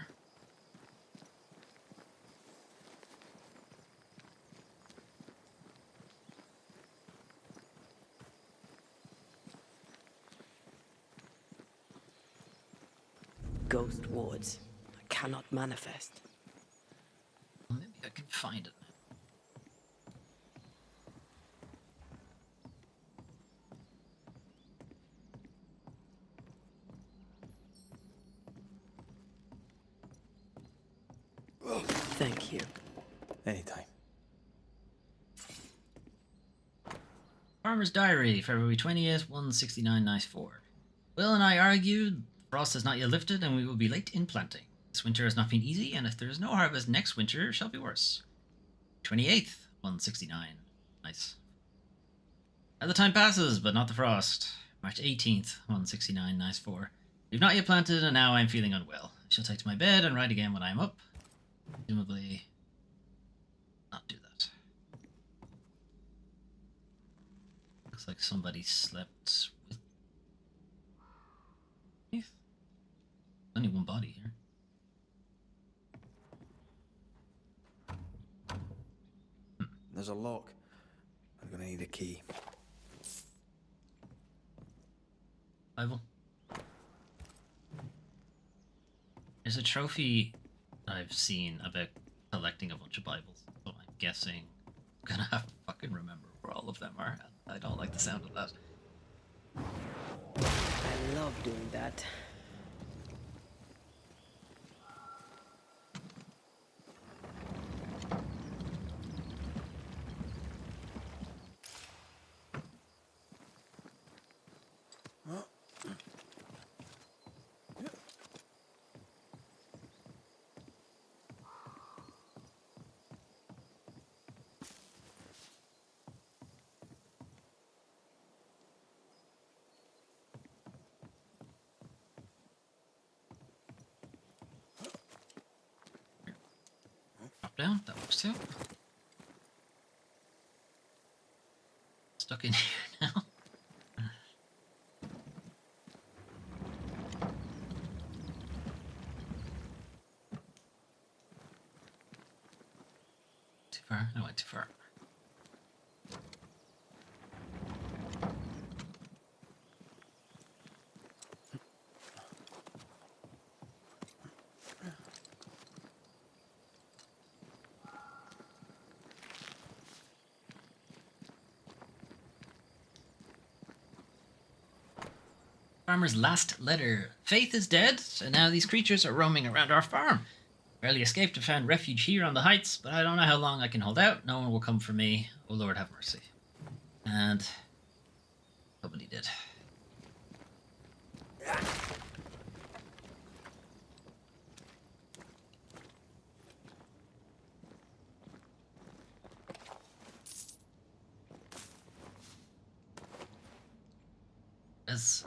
Speaker 7: Ghost wards. I cannot manifest.
Speaker 1: Maybe I can find it.
Speaker 7: Thank you.
Speaker 8: Anytime.
Speaker 1: Farmer's Diary, February 20th, 169.94. Will and I argued frost has not yet lifted and we will be late in planting. This winter has not been easy, and if there is no harvest next winter, it shall be worse. 28th, 169. Nice. As the time passes, but not the frost. March 18th, 169.94. We've not yet planted, and now I am feeling unwell. I shall take to my bed and write again when I am up. Presumably, not do that. Looks like somebody slept with me. Only one body here.
Speaker 8: There's a lock. I'm gonna need a key.
Speaker 1: Bible. There's a trophy I've seen about collecting a bunch of Bibles, so I'm guessing I'm gonna have to fucking remember where all of them are. I don't like the sound of that.
Speaker 7: I love doing that.
Speaker 1: Drop down, that works too. Stuck in here now. Too far? I went too far. farmer's last letter. Faith is dead, and now these creatures are roaming around our farm. Barely escaped and found refuge here on the heights, but I don't know how long I can hold out. No one will come for me. Oh Lord, have mercy. And nobody did. As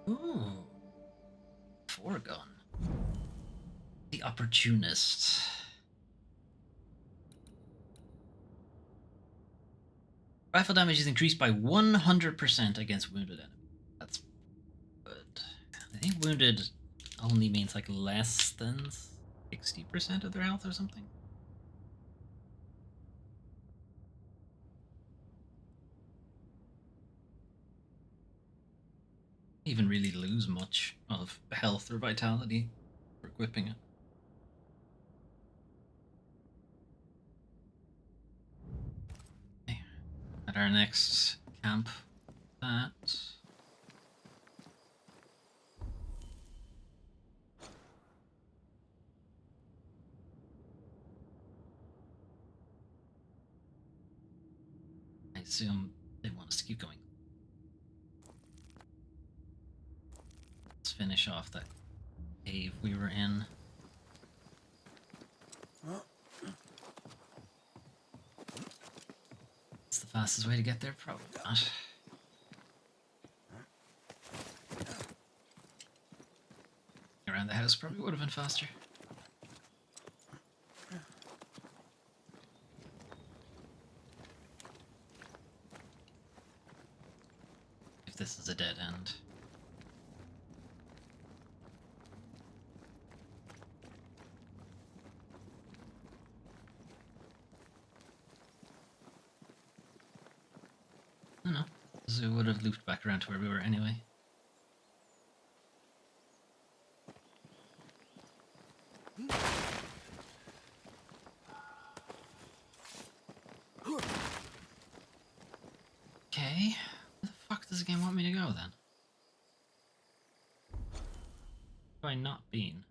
Speaker 1: ooh, foregun. The opportunist. Rifle damage is increased by 100% against wounded enemies. That's good. I think wounded only means like less than 60% of their health or something. Even really lose much of health or vitality for equipping it. Okay. At our next camp, that. I assume they want us to keep going. Let's finish off that cave we were in. It's the fastest way to get there? Probably not. Around the house probably would have been faster. If this is a dead end. I don't know. So we would have looped back around to where we were anyway. Okay. Where the fuck does the game want me to go then? Have I not been?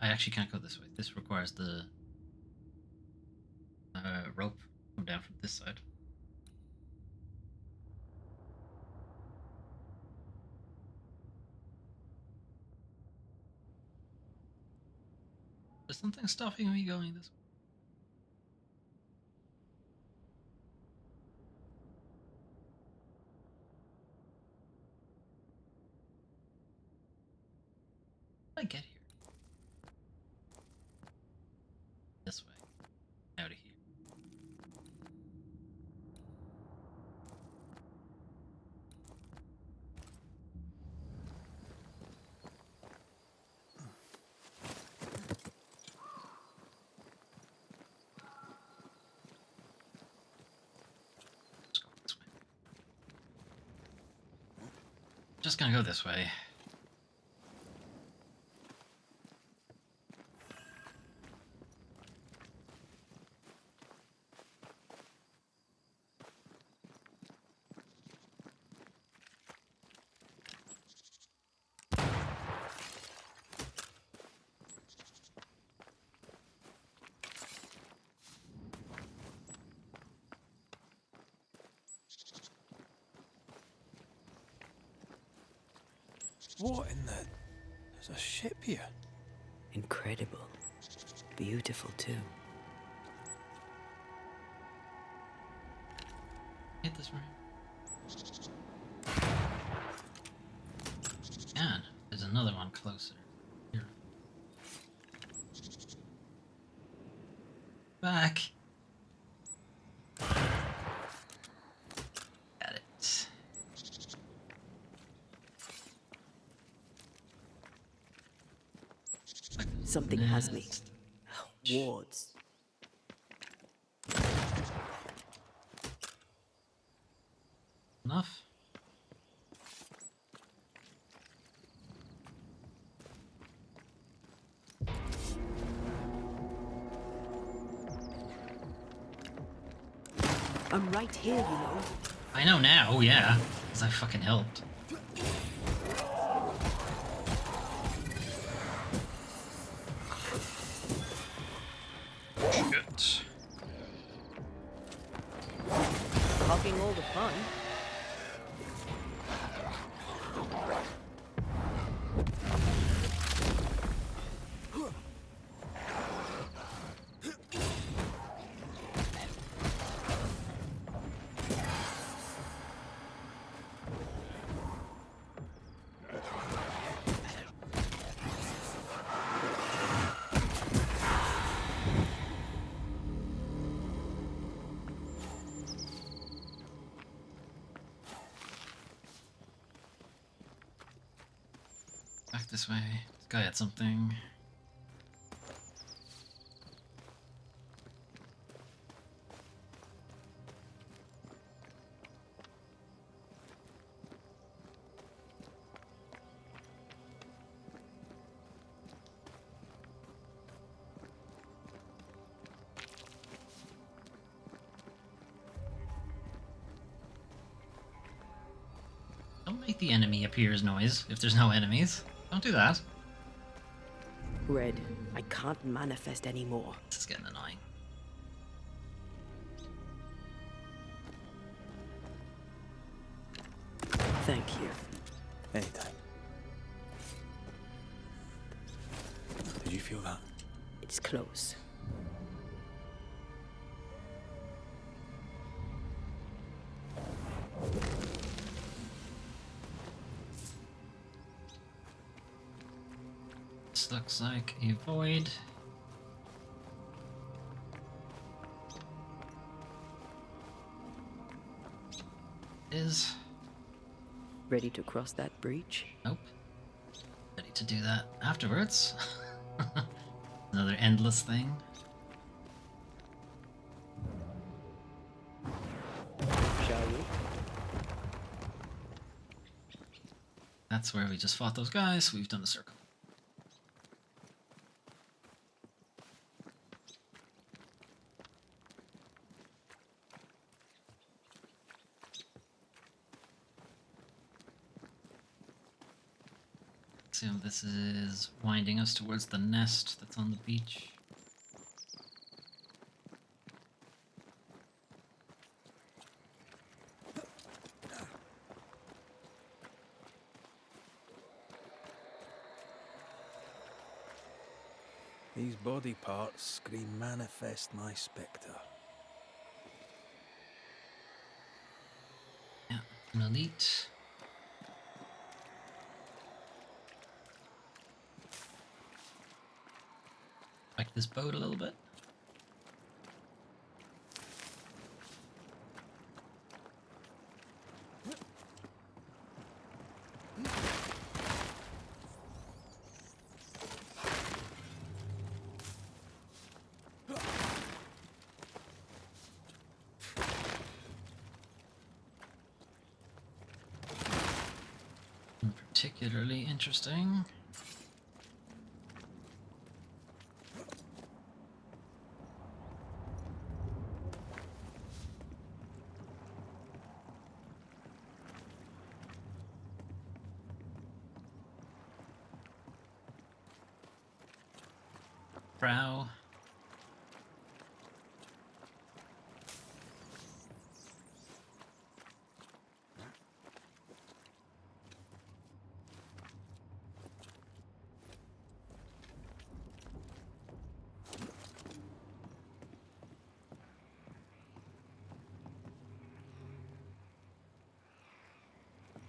Speaker 1: I actually can't go this way. This requires the rope come down from this side. There's something stopping me going this way. How did I get here? This way. Out of here. Let's go this way. Just gonna go this way.
Speaker 8: What in the... There's a ship here.
Speaker 7: Incredible. Beautiful, too.
Speaker 1: Hit this room. And there's another one closer. Here. Back.
Speaker 7: Something has me. Wards.
Speaker 1: Enough.
Speaker 7: I'm right here, you know.
Speaker 1: I know now, yeah. Because I fucking helped. Shit.
Speaker 7: Hogging all the fun.
Speaker 1: Back this way. This guy had something. Don't make the enemy appears noise if there's no enemies. Don't do that.
Speaker 7: Red, I can't manifest anymore.
Speaker 1: This is getting annoying.
Speaker 7: Thank you.
Speaker 10: Anytime. Did you feel that?
Speaker 7: It's close.
Speaker 1: This looks like a void. Is.
Speaker 7: Ready to cross that breach?
Speaker 1: Nope. Ready to do that afterwards. Another endless thing.
Speaker 7: Shall we?
Speaker 1: That's where we just fought those guys, so we've done the circle. So this is winding us towards the nest that's on the beach.
Speaker 8: These body parts scream manifest my spectre.
Speaker 1: Yeah, an elite. Like this boat a little bit. Particularly interesting. Prow.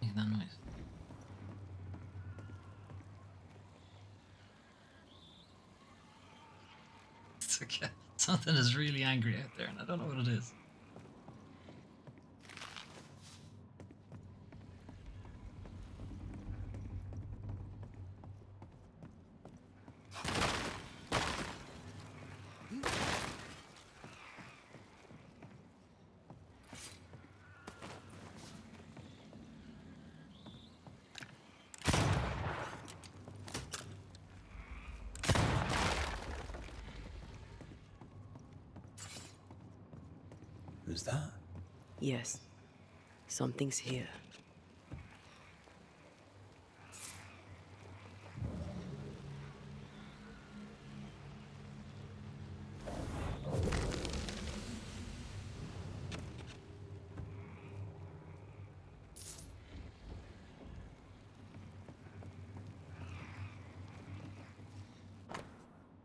Speaker 1: Hear that noise? It's okay. Something is really angry out there, and I don't know what it is.
Speaker 8: was that?
Speaker 7: Yes, something's here.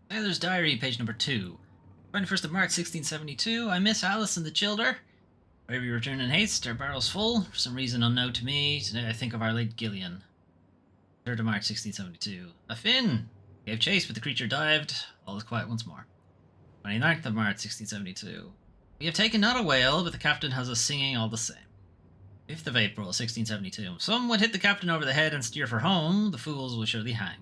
Speaker 1: Tyler's Diary, page number 2. 21st of March, 1672. I miss Alice and the Childer. Where we return in haste, our barrel's full. For some reason unknown to me, today I think of our late Gillian. 3rd of March, 1672. A Finn! Gave chase, but the creature dived. All is quiet once more. 29th of March, 1672. We have taken not a whale, but the captain has us singing all the same. 5th of April, 1672. Some would hit the captain over the head and steer for home. The fools will surely hang.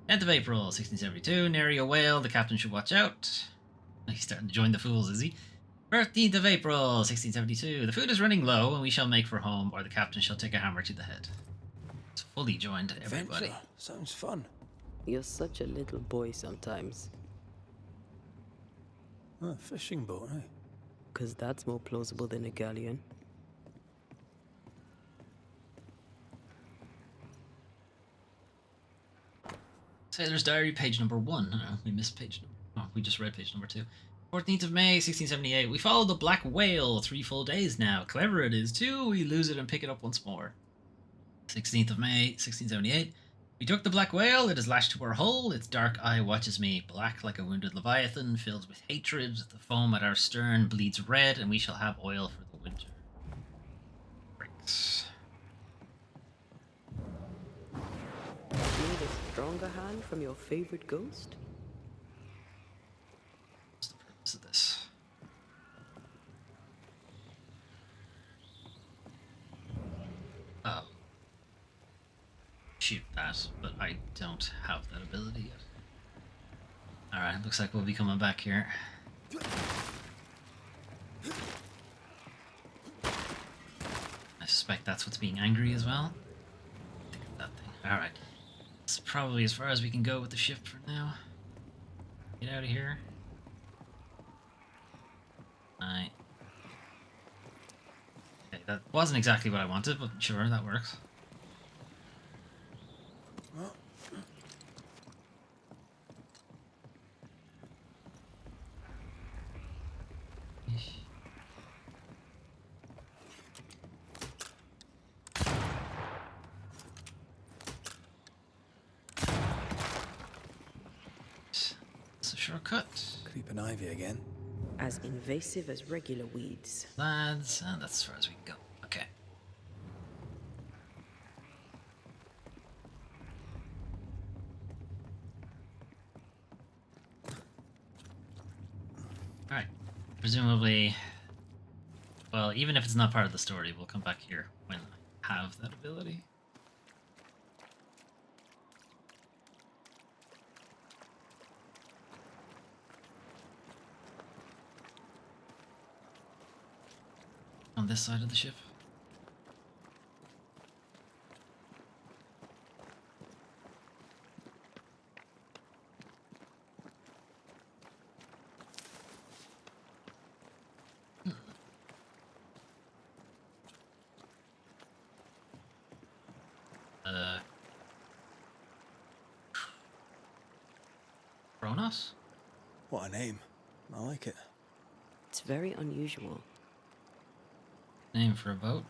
Speaker 1: 10th of April, 1672. Nary a whale, the captain should watch out. He's starting to join the fools, is he? 13th of April, 1672. The food is running low, and we shall make for home, or the captain shall take a hammer to the head. It's fully joined everybody.
Speaker 8: Adventure. Sounds fun.
Speaker 7: You're such a little boy sometimes.
Speaker 8: A fishing boat, eh?
Speaker 7: 'Cause that's more plausible than a galleon.
Speaker 1: Sailor's Diary, page number 1. Oh, we missed page number... Oh, we just read page number 2. 14th of May, 1678. We followed the black whale 3 full days now. Clever it is, too. We lose it and pick it up once more. 16th of May, 1678. We took the black whale. It is lashed to our hull. Its dark eye watches me, black like a wounded leviathan, filled with hatred. The foam at our stern bleeds red, and we shall have oil for the winter. Bricks.
Speaker 7: Need a stronger hand from your favorite ghost?
Speaker 1: What's the purpose of this? Oh. Shoot that, but I don't have that ability yet. Alright, looks like we'll be coming back here. I suspect that's what's being angry as well. Think of that thing. Alright. That's probably as far as we can go with the ship for now. Get out of here. Aye. Okay, that wasn't exactly what I wanted, but sure, that works. It's a shortcut.
Speaker 8: Creeping ivy again.
Speaker 7: As invasive as regular weeds.
Speaker 1: Lads, and that's as far as we can go. Okay. Alright. Presumably, well, even if it's not part of the story, we'll come back here when I have that ability. On this side of the ship. Kronos?
Speaker 8: What a name. I like it.
Speaker 7: It's very unusual.
Speaker 1: Name for a boat?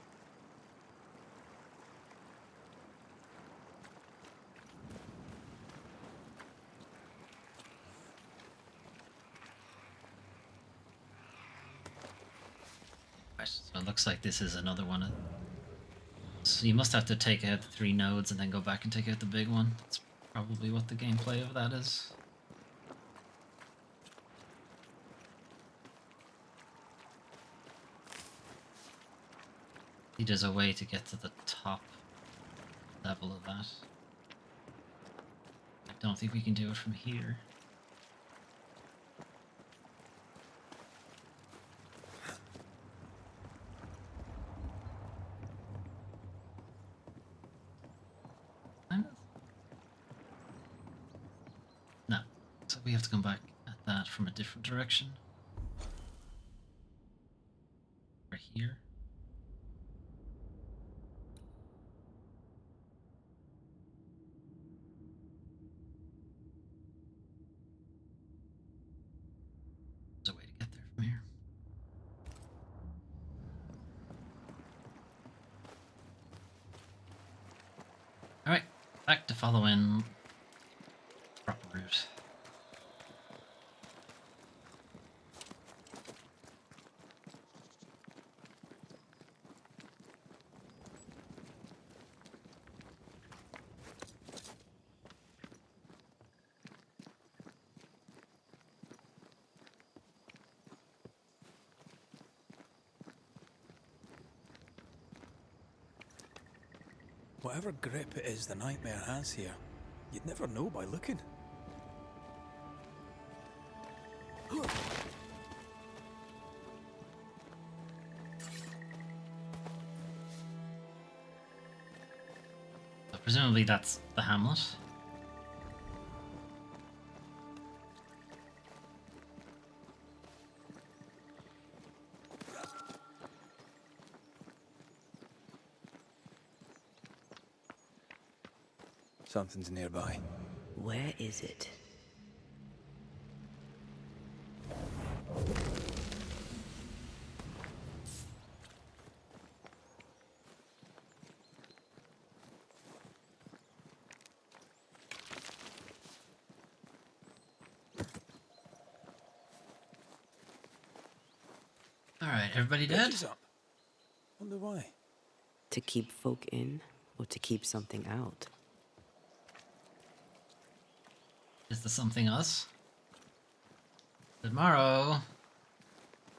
Speaker 1: Right, so it looks like this is another one. So you must have to take out the 3 nodes and then go back and take out the big one. That's probably what the gameplay of that is. There's a way to get to the top level of that. I don't think we can do it from here. No. So we have to come back at that from a different direction. here. There's a way to get there from here. Alright, back to following proper route.
Speaker 8: Whatever grip it is the nightmare has here, you'd never know by looking.
Speaker 1: So presumably that's the hamlet.
Speaker 8: Something's nearby.
Speaker 7: Where is it?
Speaker 1: Alright, everybody dead?
Speaker 8: Bridges up. Wonder why.
Speaker 7: To keep folk in, or to keep something out?
Speaker 1: Is there something else? Tomorrow.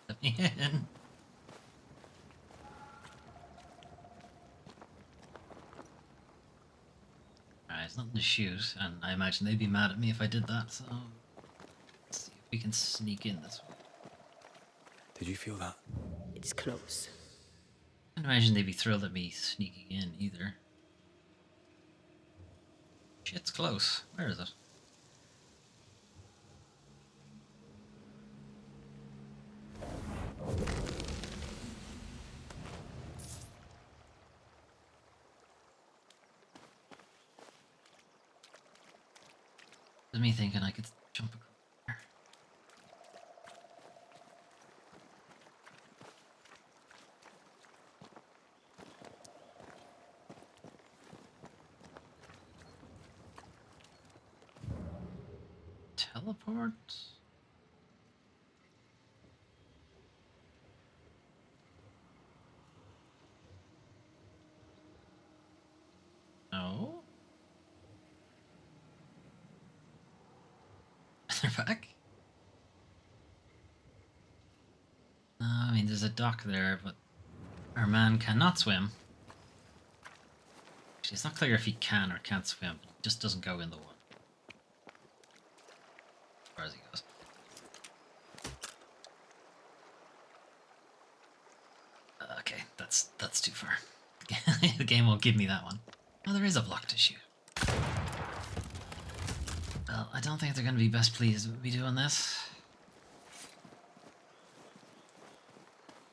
Speaker 1: Let me in. Alright, it's nothing to shoot, and I imagine they'd be mad at me if I did that, so let's see if we can sneak in this way.
Speaker 8: Did you feel that?
Speaker 7: It's close.
Speaker 1: I can't imagine they'd be thrilled at me sneaking in either. Shit's close. Where is it? Was me thinking I could jump across there. Teleport? No. They're back? No, I mean, there's a dock there, but our man cannot swim. Actually, it's not clear if he can or can't swim. He just doesn't go in the water. As far as he goes. Okay, that's too far. The game won't give me that one. Oh, there is a block to shoot. Well, I don't think they're going to be best pleased with me doing this.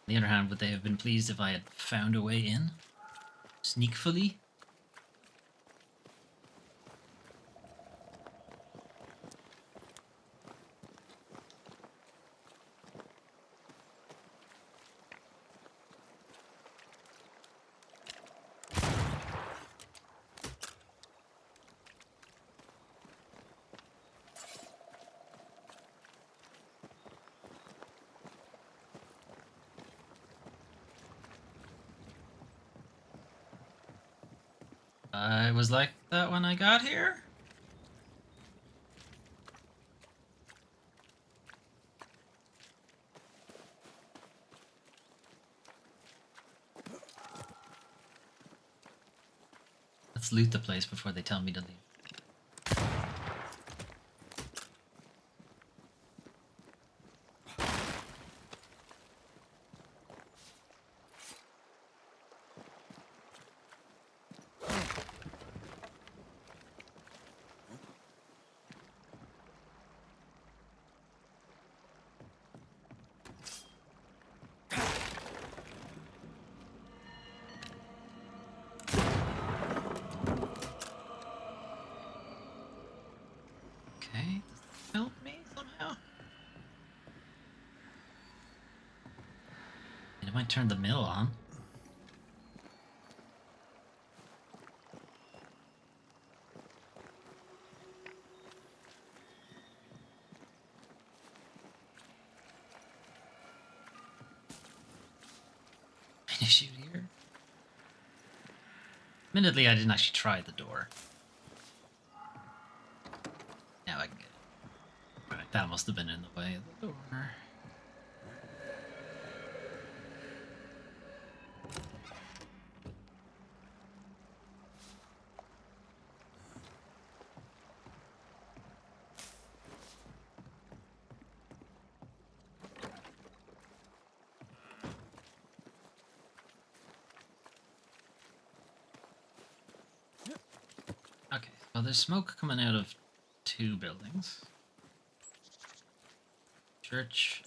Speaker 1: On the other hand, would they have been pleased if I had found a way in? Sneakfully? It was like that when I got here? Let's loot the place before they tell me to leave. might turn the mill on. Shoot here. Admittedly, I didn't actually try the door. Now I can get it. Right, that must have been in the way of the door. Okay, so there's smoke coming out of 2 buildings. Church,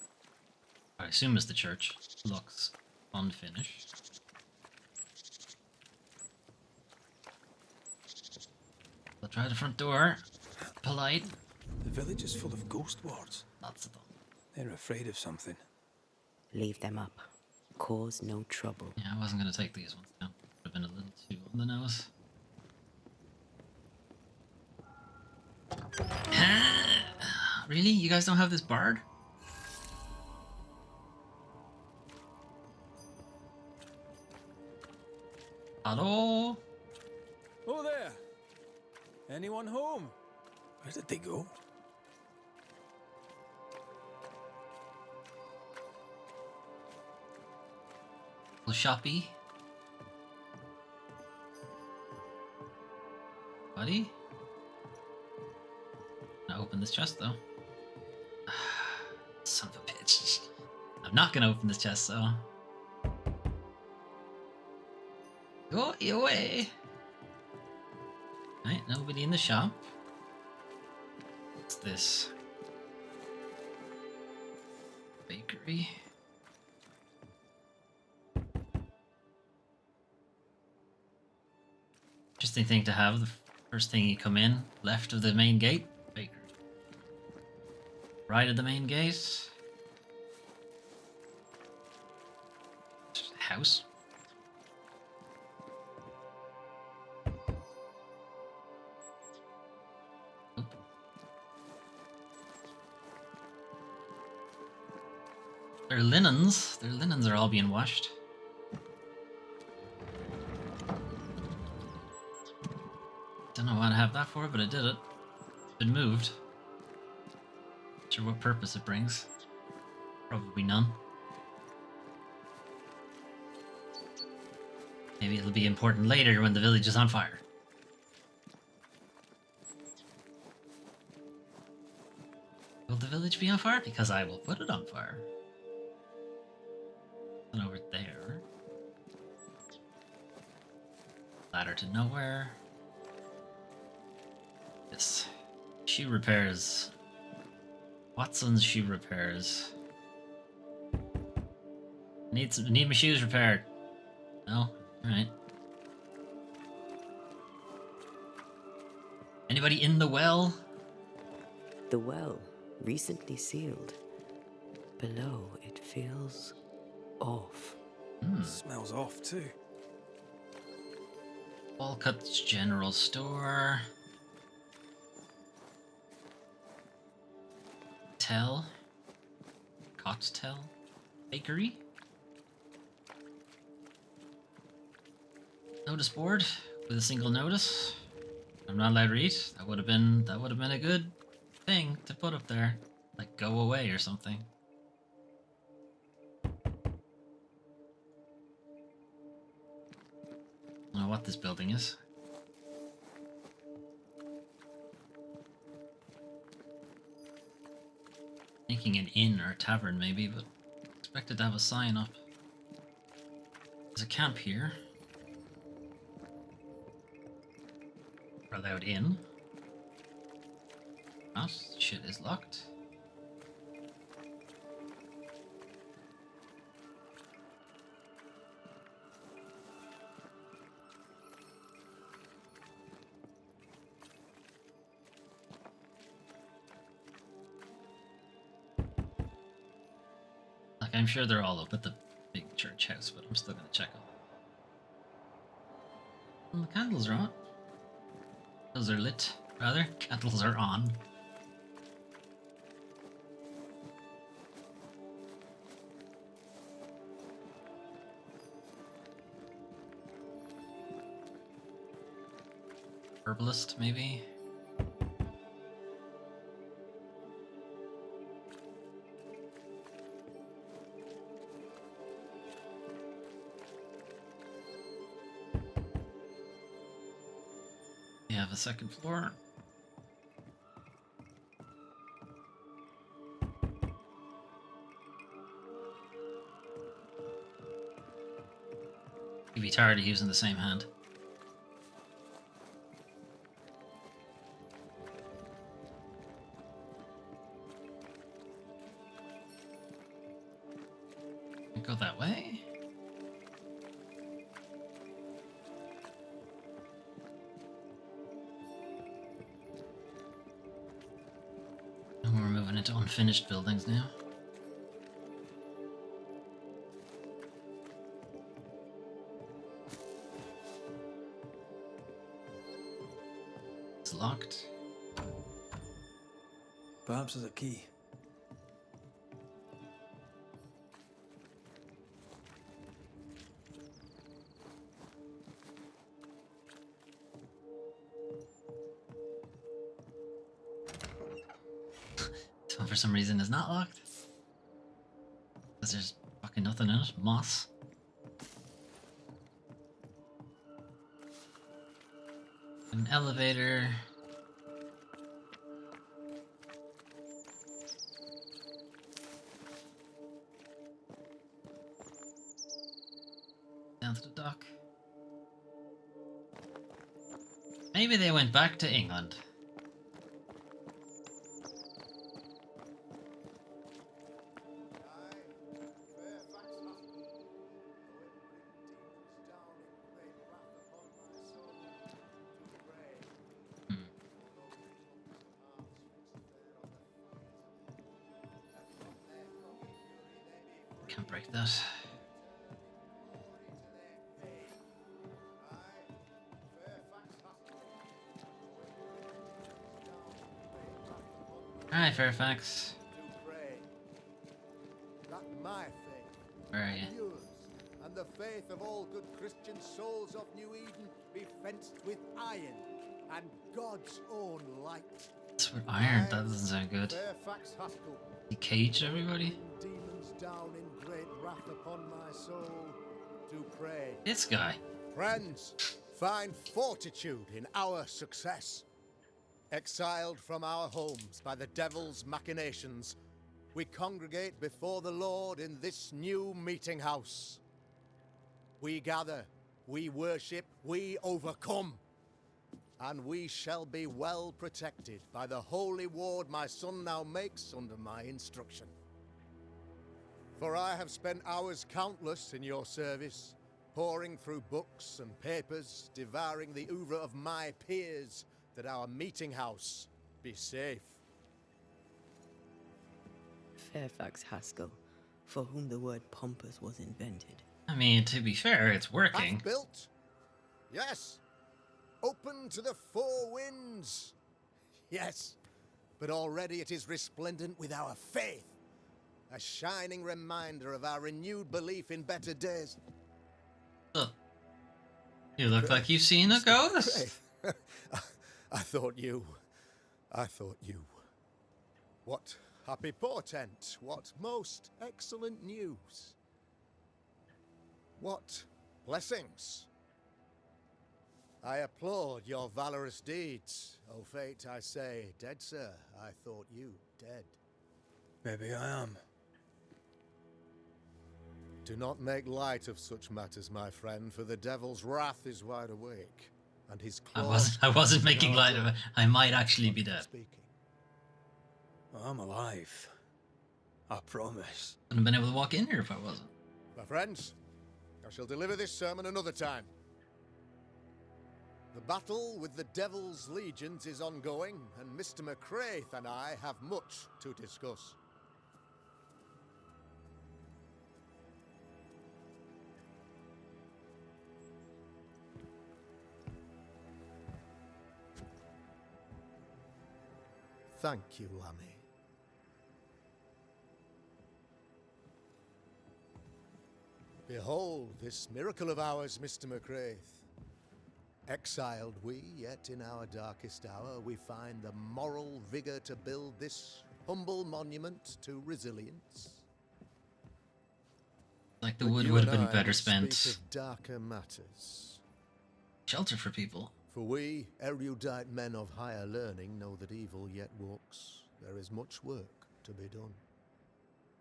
Speaker 1: I assume is the church, looks unfinished. I'll try the front door. Polite.
Speaker 8: The village is full of ghost wards.
Speaker 1: Lots of them.
Speaker 8: They're afraid of something.
Speaker 7: Leave them up. Cause no trouble.
Speaker 1: Yeah, I wasn't going to take these ones down. Would have been a little too on the nose. Really? You guys don't have this bard? Hello?
Speaker 8: Oh there! Anyone home? Where did they go?
Speaker 1: Little shoppy? Buddy? Gonna open this chest though. Son of a bitch. I'm not gonna open this chest though. Go your way. Right, nobody in the shop. What's this? Bakery. Interesting thing to have. The first thing you come in, left of the main gate, bakery. Right of the main gate. House. Oop. Their linens are all being washed. Don't know what I have that for, but I did it. It's been moved. Not sure what purpose it brings. Probably none. Maybe it'll be important later when the village is on fire. Will the village be on fire? Because I will put it on fire. And over there. Ladder to nowhere. This. Shoe repairs. Watson's shoe repairs. Need my shoes repaired. No? Alright. Anybody in the well?
Speaker 7: The well, recently sealed. Below, it feels off.
Speaker 8: Smells off too.
Speaker 1: Walcutt's General Store. Cocktail Bakery. Notice board with a single notice. I'm not allowed to read. That would have been a good thing to put up there. Like go away or something. I don't know what this building is. Thinking an inn or a tavern maybe, but expected to have a sign up. There's a camp here. We're allowed in. Not. Shit is locked. Like, I'm sure they're all up at the big church house, but I'm still gonna check on. Well, the candles are on. Those are lit, rather. Candles are on. Herbalist, maybe? We have a second floor. You'd be tired of using the same hand. Go that way. And we're moving into unfinished buildings now. It's locked.
Speaker 8: Perhaps there's a key.
Speaker 1: So for some reason it's not locked. Because there's fucking nothing in it. Moss. An elevator. Down to the dock. Maybe they went back to England. Can't break that. Alright, Fairfax.
Speaker 3: That my faith,
Speaker 1: Where are you?
Speaker 3: yours, and the faith of all good Christian souls of New Eden be fenced with iron and God's own light.
Speaker 1: That's with iron. That doesn't sound good.
Speaker 3: Fairfax Haskell,
Speaker 1: He caged everybody.
Speaker 3: demons down in great wrath upon my soul, do pray.
Speaker 1: This guy.
Speaker 3: Friends, find fortitude in our success. Exiled from our homes by the devil's machinations, we congregate before the Lord in this new meeting house. We gather, we worship, we overcome. And we shall be well protected by the holy ward my son now makes under my instruction. For I have spent hours countless in your service, poring through books and papers, devouring the oeuvre of my peers, that our meeting house be safe.
Speaker 7: Fairfax Haskell, for whom the word pompous was invented.
Speaker 1: I mean, to be fair, it's working.
Speaker 3: Half built? Yes. Open to the four winds? Yes. But already it is resplendent with our faith. A shining reminder of our renewed belief in better days.
Speaker 1: Oh. You look like you've seen a ghost.
Speaker 3: I thought you. What happy portent, what most excellent news. What blessings. I applaud your valorous deeds. O fate, I say, dead sir, I thought you dead.
Speaker 10: Maybe I am.
Speaker 3: Do not make light of such matters, my friend, for the devil's wrath is wide awake, and his claws...
Speaker 1: I wasn't making light of it. I might actually be dead.
Speaker 3: Speaking.
Speaker 10: I'm alive. I promise.
Speaker 1: Wouldn't have been able to walk in here if I wasn't.
Speaker 3: My friends, I shall deliver this sermon another time. The battle with the devil's legions is ongoing, and Mr. McCraith and I have much to discuss. Thank you, Lammy. Behold this miracle of ours, Mr. McCraith. Exiled we, yet in our darkest hour we find the moral vigour to build this humble monument to resilience.
Speaker 1: Like the
Speaker 3: But
Speaker 1: wood
Speaker 3: you
Speaker 1: would have
Speaker 3: and
Speaker 1: been
Speaker 3: I
Speaker 1: better
Speaker 3: must speak
Speaker 1: spent.
Speaker 3: of darker matters.
Speaker 1: Shelter for people.
Speaker 3: For we, erudite men of higher learning, know that evil yet walks. There is much work to be done.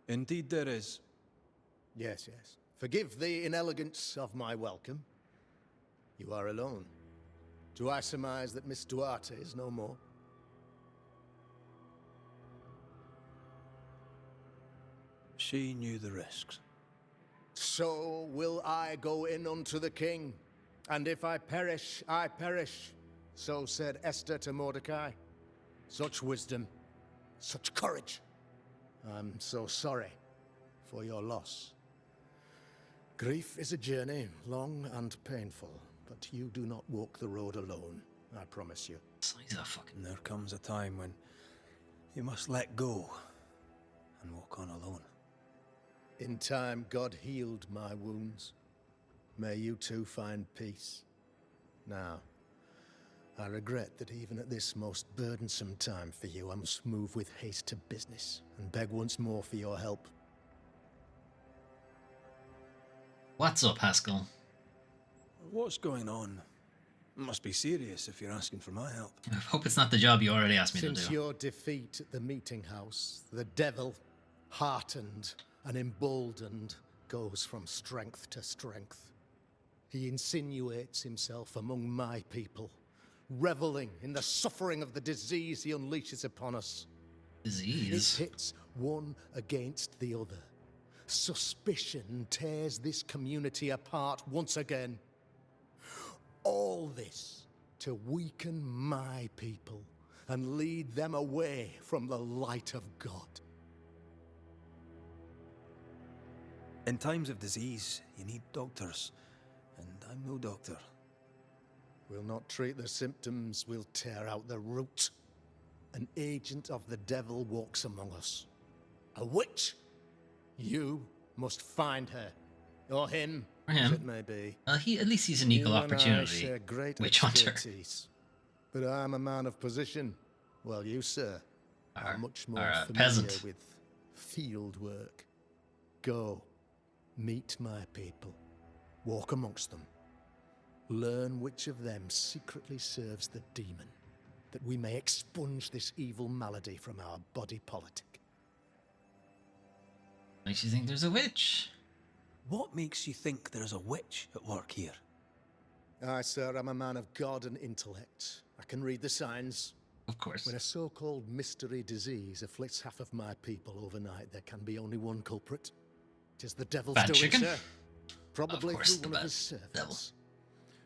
Speaker 10: Indeed there is.
Speaker 3: Yes, yes. Forgive the inelegance of my welcome. You are alone. Do I surmise that Miss Duarte is no more?
Speaker 10: She knew the risks.
Speaker 3: So will I go in unto the king. And if I perish, I perish. So said Esther to Mordecai. Such wisdom, such courage. I'm so sorry for your loss. Grief is a journey, long and painful, but you do not walk the road alone, I promise you.
Speaker 1: He's a fucking...
Speaker 10: There comes a time when you must let go and walk on alone.
Speaker 3: In time, God healed my wounds. May you too find peace. Now, I regret that even at this most burdensome time for you, I must move with haste to business and beg once more for your help.
Speaker 1: What's up, Haskell?
Speaker 10: What's going on? It must be serious if you're asking for my help.
Speaker 1: I hope it's not the job you already asked me
Speaker 3: Since
Speaker 1: to do.
Speaker 3: your defeat at the meeting house, the devil, heartened and emboldened, goes from strength to strength. He insinuates himself among my people, reveling in the suffering of the disease he unleashes upon us.
Speaker 1: Disease?
Speaker 3: It pits one against the other. Suspicion tears this community apart once again. All this to weaken my people and lead them away from the light of God.
Speaker 10: In times of disease, you need doctors, and I'm no doctor.
Speaker 3: We'll not treat the symptoms, we'll tear out the root. An agent of the devil walks among us. A witch! You must find her. Or him,
Speaker 1: Or
Speaker 3: as
Speaker 1: him.
Speaker 3: it may be.
Speaker 1: At least he's an equal
Speaker 3: You and I
Speaker 1: opportunity.
Speaker 3: share great
Speaker 1: Witch hunter.
Speaker 3: expertise. But I'm a man of position. Well, you, sir, are much more familiar
Speaker 1: peasant.
Speaker 3: with field work. Go, meet my people. Walk amongst them. Learn which of them secretly serves the demon, that we may expunge this evil malady from our body politic.
Speaker 1: Makes you think there's a witch.
Speaker 10: What makes you think there's a witch at work here?
Speaker 3: Aye, sir, I'm a man of God and intellect. I can read the signs.
Speaker 1: Of course.
Speaker 3: When a so-called mystery disease afflicts half of my people overnight, there can be only one culprit. It is the devil's
Speaker 1: Bad
Speaker 3: doing,
Speaker 1: chicken?
Speaker 3: sir. Probably
Speaker 1: Of course,
Speaker 3: through
Speaker 1: the
Speaker 3: one of
Speaker 1: bad
Speaker 3: his servants.
Speaker 1: devil.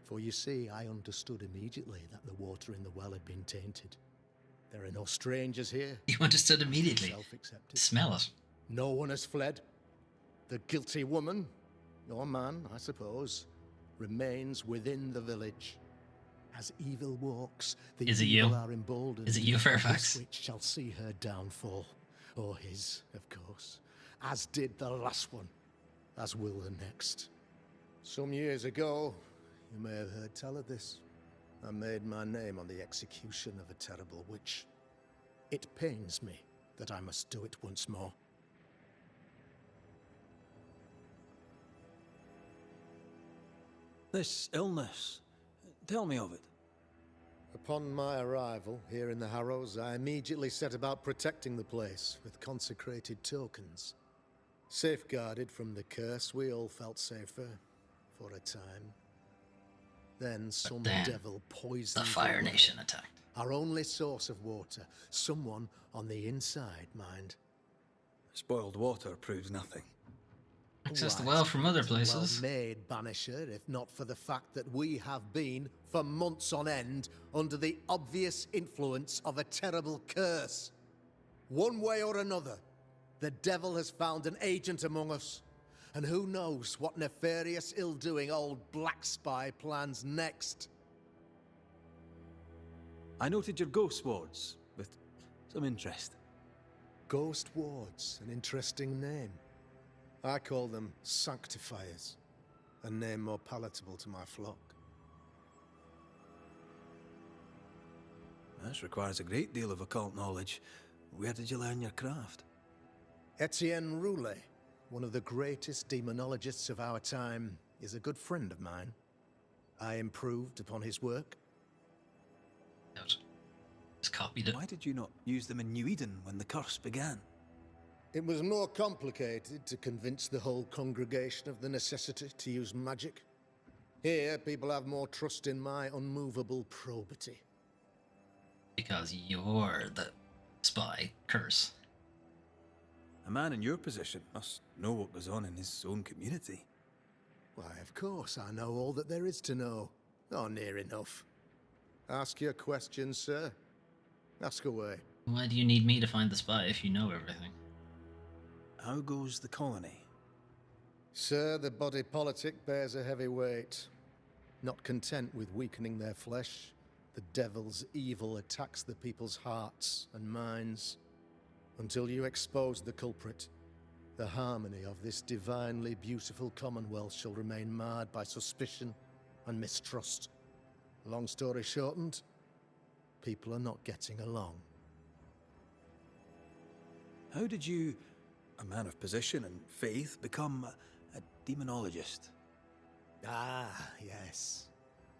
Speaker 3: For you see, I understood immediately that the water in the well had been tainted. There are no strangers here.
Speaker 1: You understood immediately.
Speaker 3: Self-accepted.
Speaker 1: Smell it.
Speaker 3: No one has fled. The guilty woman, or man, I suppose, remains within the village. As evil walks, the
Speaker 1: Is it
Speaker 3: evil
Speaker 1: you?
Speaker 3: are emboldened.
Speaker 1: Is it you, Fairfax?
Speaker 3: This witch shall see her downfall, or his, of course, as did the last one, as will the next. Some years ago, you may have heard tell of this. I made my name on the execution of a terrible witch. It pains me that I must do it once more.
Speaker 10: This illness, tell me of it.
Speaker 3: Upon my arrival here in the Harrows, I immediately set about protecting the place with consecrated tokens. Safeguarded from the curse, we all felt safer for a time. Then some
Speaker 1: then,
Speaker 3: devil poisoned
Speaker 1: The Fire
Speaker 3: well.
Speaker 1: Nation attacked.
Speaker 3: Our only source of water. Someone on the inside, mind.
Speaker 10: Spoiled water proves nothing.
Speaker 1: Access the
Speaker 3: Right.
Speaker 1: well from other places.
Speaker 3: Well made, Banisher, if not for the fact that we have been, for months on end, under the obvious influence of a terrible curse. One way or another, the devil has found an agent among us. And who knows what nefarious ill-doing old Black Spy plans next.
Speaker 10: I noted your ghost wards with
Speaker 8: Some interest.
Speaker 3: Ghost wards, an interesting name. I call them sanctifiers, a name more palatable to my flock.
Speaker 8: This requires a great deal of occult knowledge. Where did you learn your craft?
Speaker 3: Etienne Roulet, one of the greatest demonologists of our time, is a good friend of mine. I improved upon his work.
Speaker 1: Just copied it.
Speaker 8: Why did you not use them in New Eden when the curse began?
Speaker 3: It was more complicated to convince the whole congregation of the necessity to use magic. Here, people have more trust in my unmovable probity.
Speaker 1: Because you're the spy curse.
Speaker 8: A man in your position must know what goes on in his own community.
Speaker 3: Why, of course, I know all that there is to know. Or near enough. Ask your questions, sir. Ask away.
Speaker 1: Why do you need me to find the spy if you know everything?
Speaker 8: How goes the colony?
Speaker 3: Sir, the body politic bears a heavy weight. Not content with weakening their flesh, the devil's evil attacks the people's hearts and minds. Until you expose the culprit, the harmony of this divinely beautiful commonwealth shall remain marred by suspicion and mistrust. Long story shortened, people are not getting along.
Speaker 8: How did you, a man of position and faith, become a demonologist?
Speaker 3: Ah, yes.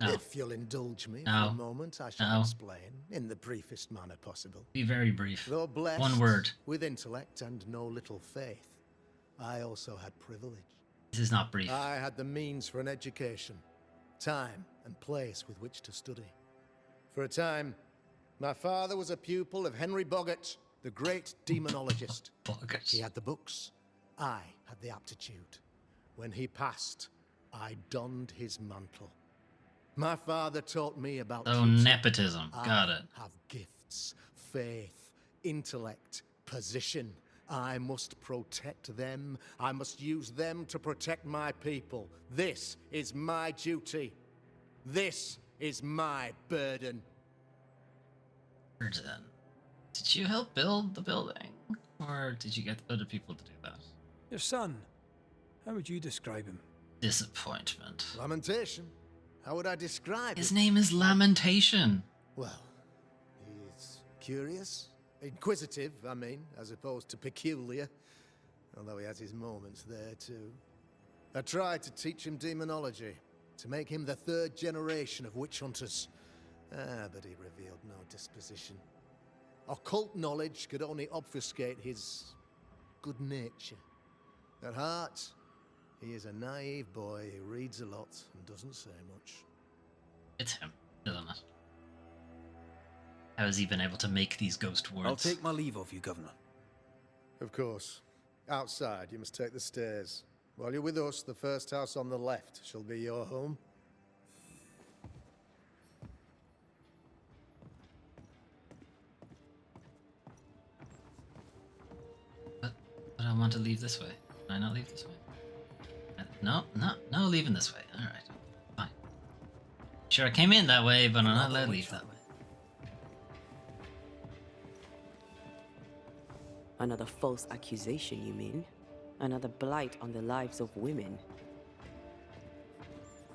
Speaker 1: No.
Speaker 3: If you'll indulge me
Speaker 1: No.
Speaker 3: for a moment, I shall
Speaker 1: No.
Speaker 3: explain in the briefest manner possible.
Speaker 1: Be very brief.
Speaker 3: Though blessed
Speaker 1: One word.
Speaker 3: with intellect and no little faith, I also had privilege.
Speaker 1: This is not brief.
Speaker 3: I had the means for an education, time and place with which to study. For a time, my father was a pupil of Henry Boggart, the great demonologist.
Speaker 1: Boggart.
Speaker 3: He had the books. I had the aptitude. When he passed, I donned his mantle. My father taught me about
Speaker 1: Oh,
Speaker 3: teaching.
Speaker 1: nepotism. Got
Speaker 3: I
Speaker 1: it.
Speaker 3: have gifts, faith, intellect, position. I must protect them. I must use them to protect my people. This is my duty. This is my burden.
Speaker 1: Burden. Did you help build the building? Or did you get other people to do that?
Speaker 8: Your son. How would you describe him?
Speaker 1: Disappointment.
Speaker 3: Lamentation. How would I describe
Speaker 1: His
Speaker 3: it?
Speaker 1: name is Lamentation.
Speaker 3: Well, he's curious, inquisitive, I mean, as opposed to peculiar. Although he has his moments there, too. I tried to teach him demonology, to make him the third generation of witch hunters. But he revealed no disposition. Occult knowledge could only obfuscate his good nature. At heart, he is a naive boy who reads a lot and doesn't say much.
Speaker 1: It's him, isn't it? How has he been able to make these ghost words?
Speaker 8: I'll take my leave of you, Governor.
Speaker 3: Of course. Outside, you must take the stairs. While you're with us, the first house on the left shall be your home.
Speaker 1: But I want to leave this way. Can I not leave this way? No leaving this way. Alright. Fine. Sure, I came in that way, but I'm not allowed to leave that way.
Speaker 7: Another false accusation, you mean? Another blight on the lives of women?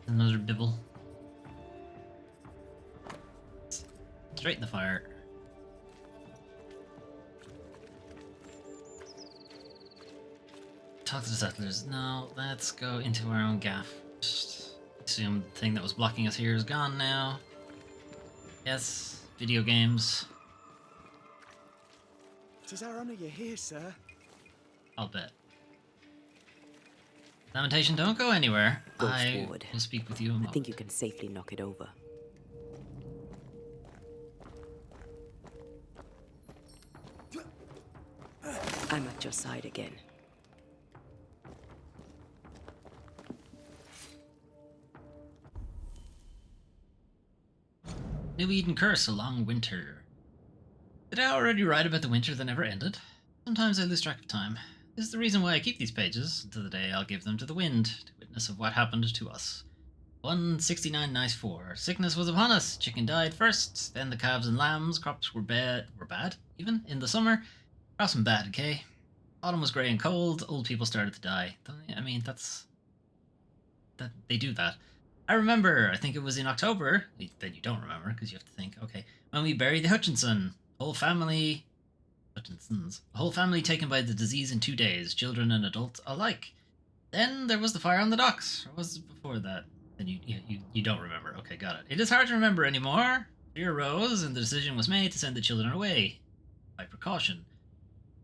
Speaker 1: Another bibble. Straight in the fire. Talk to the settlers. No, let's go into our own gaff. Just assume the thing that was blocking us here is gone now. Yes, video games.
Speaker 11: It is our honor you're here, sir.
Speaker 1: I'll bet. Lamentation, don't go anywhere.
Speaker 7: Go
Speaker 1: I
Speaker 7: forward.
Speaker 1: will speak with you a
Speaker 7: I
Speaker 1: moment.
Speaker 7: think you can safely knock it over. I'm at your side again.
Speaker 1: New Eden Curse, a long winter. Did I already write about the winter that never ended? Sometimes I lose track of time. This is the reason why I keep these pages, until the day I'll give them to the wind, to witness of what happened to us. 16994. Sickness was upon us. Chicken died first, then the calves and lambs. Crops were bad, even in the summer. Crops went bad, okay? Autumn was grey and cold. Old people started to die. I mean, that they do that. I remember, I think it was in October. Then you don't remember, because you have to think, okay, when we buried the Hutchinsons. A whole family taken by the disease in 2 days, children and adults alike. Then there was the fire on the docks. Or was it before that? Then you don't remember. Okay, got it. It is hard to remember anymore. Fear arose, and the decision was made to send the children away. By precaution.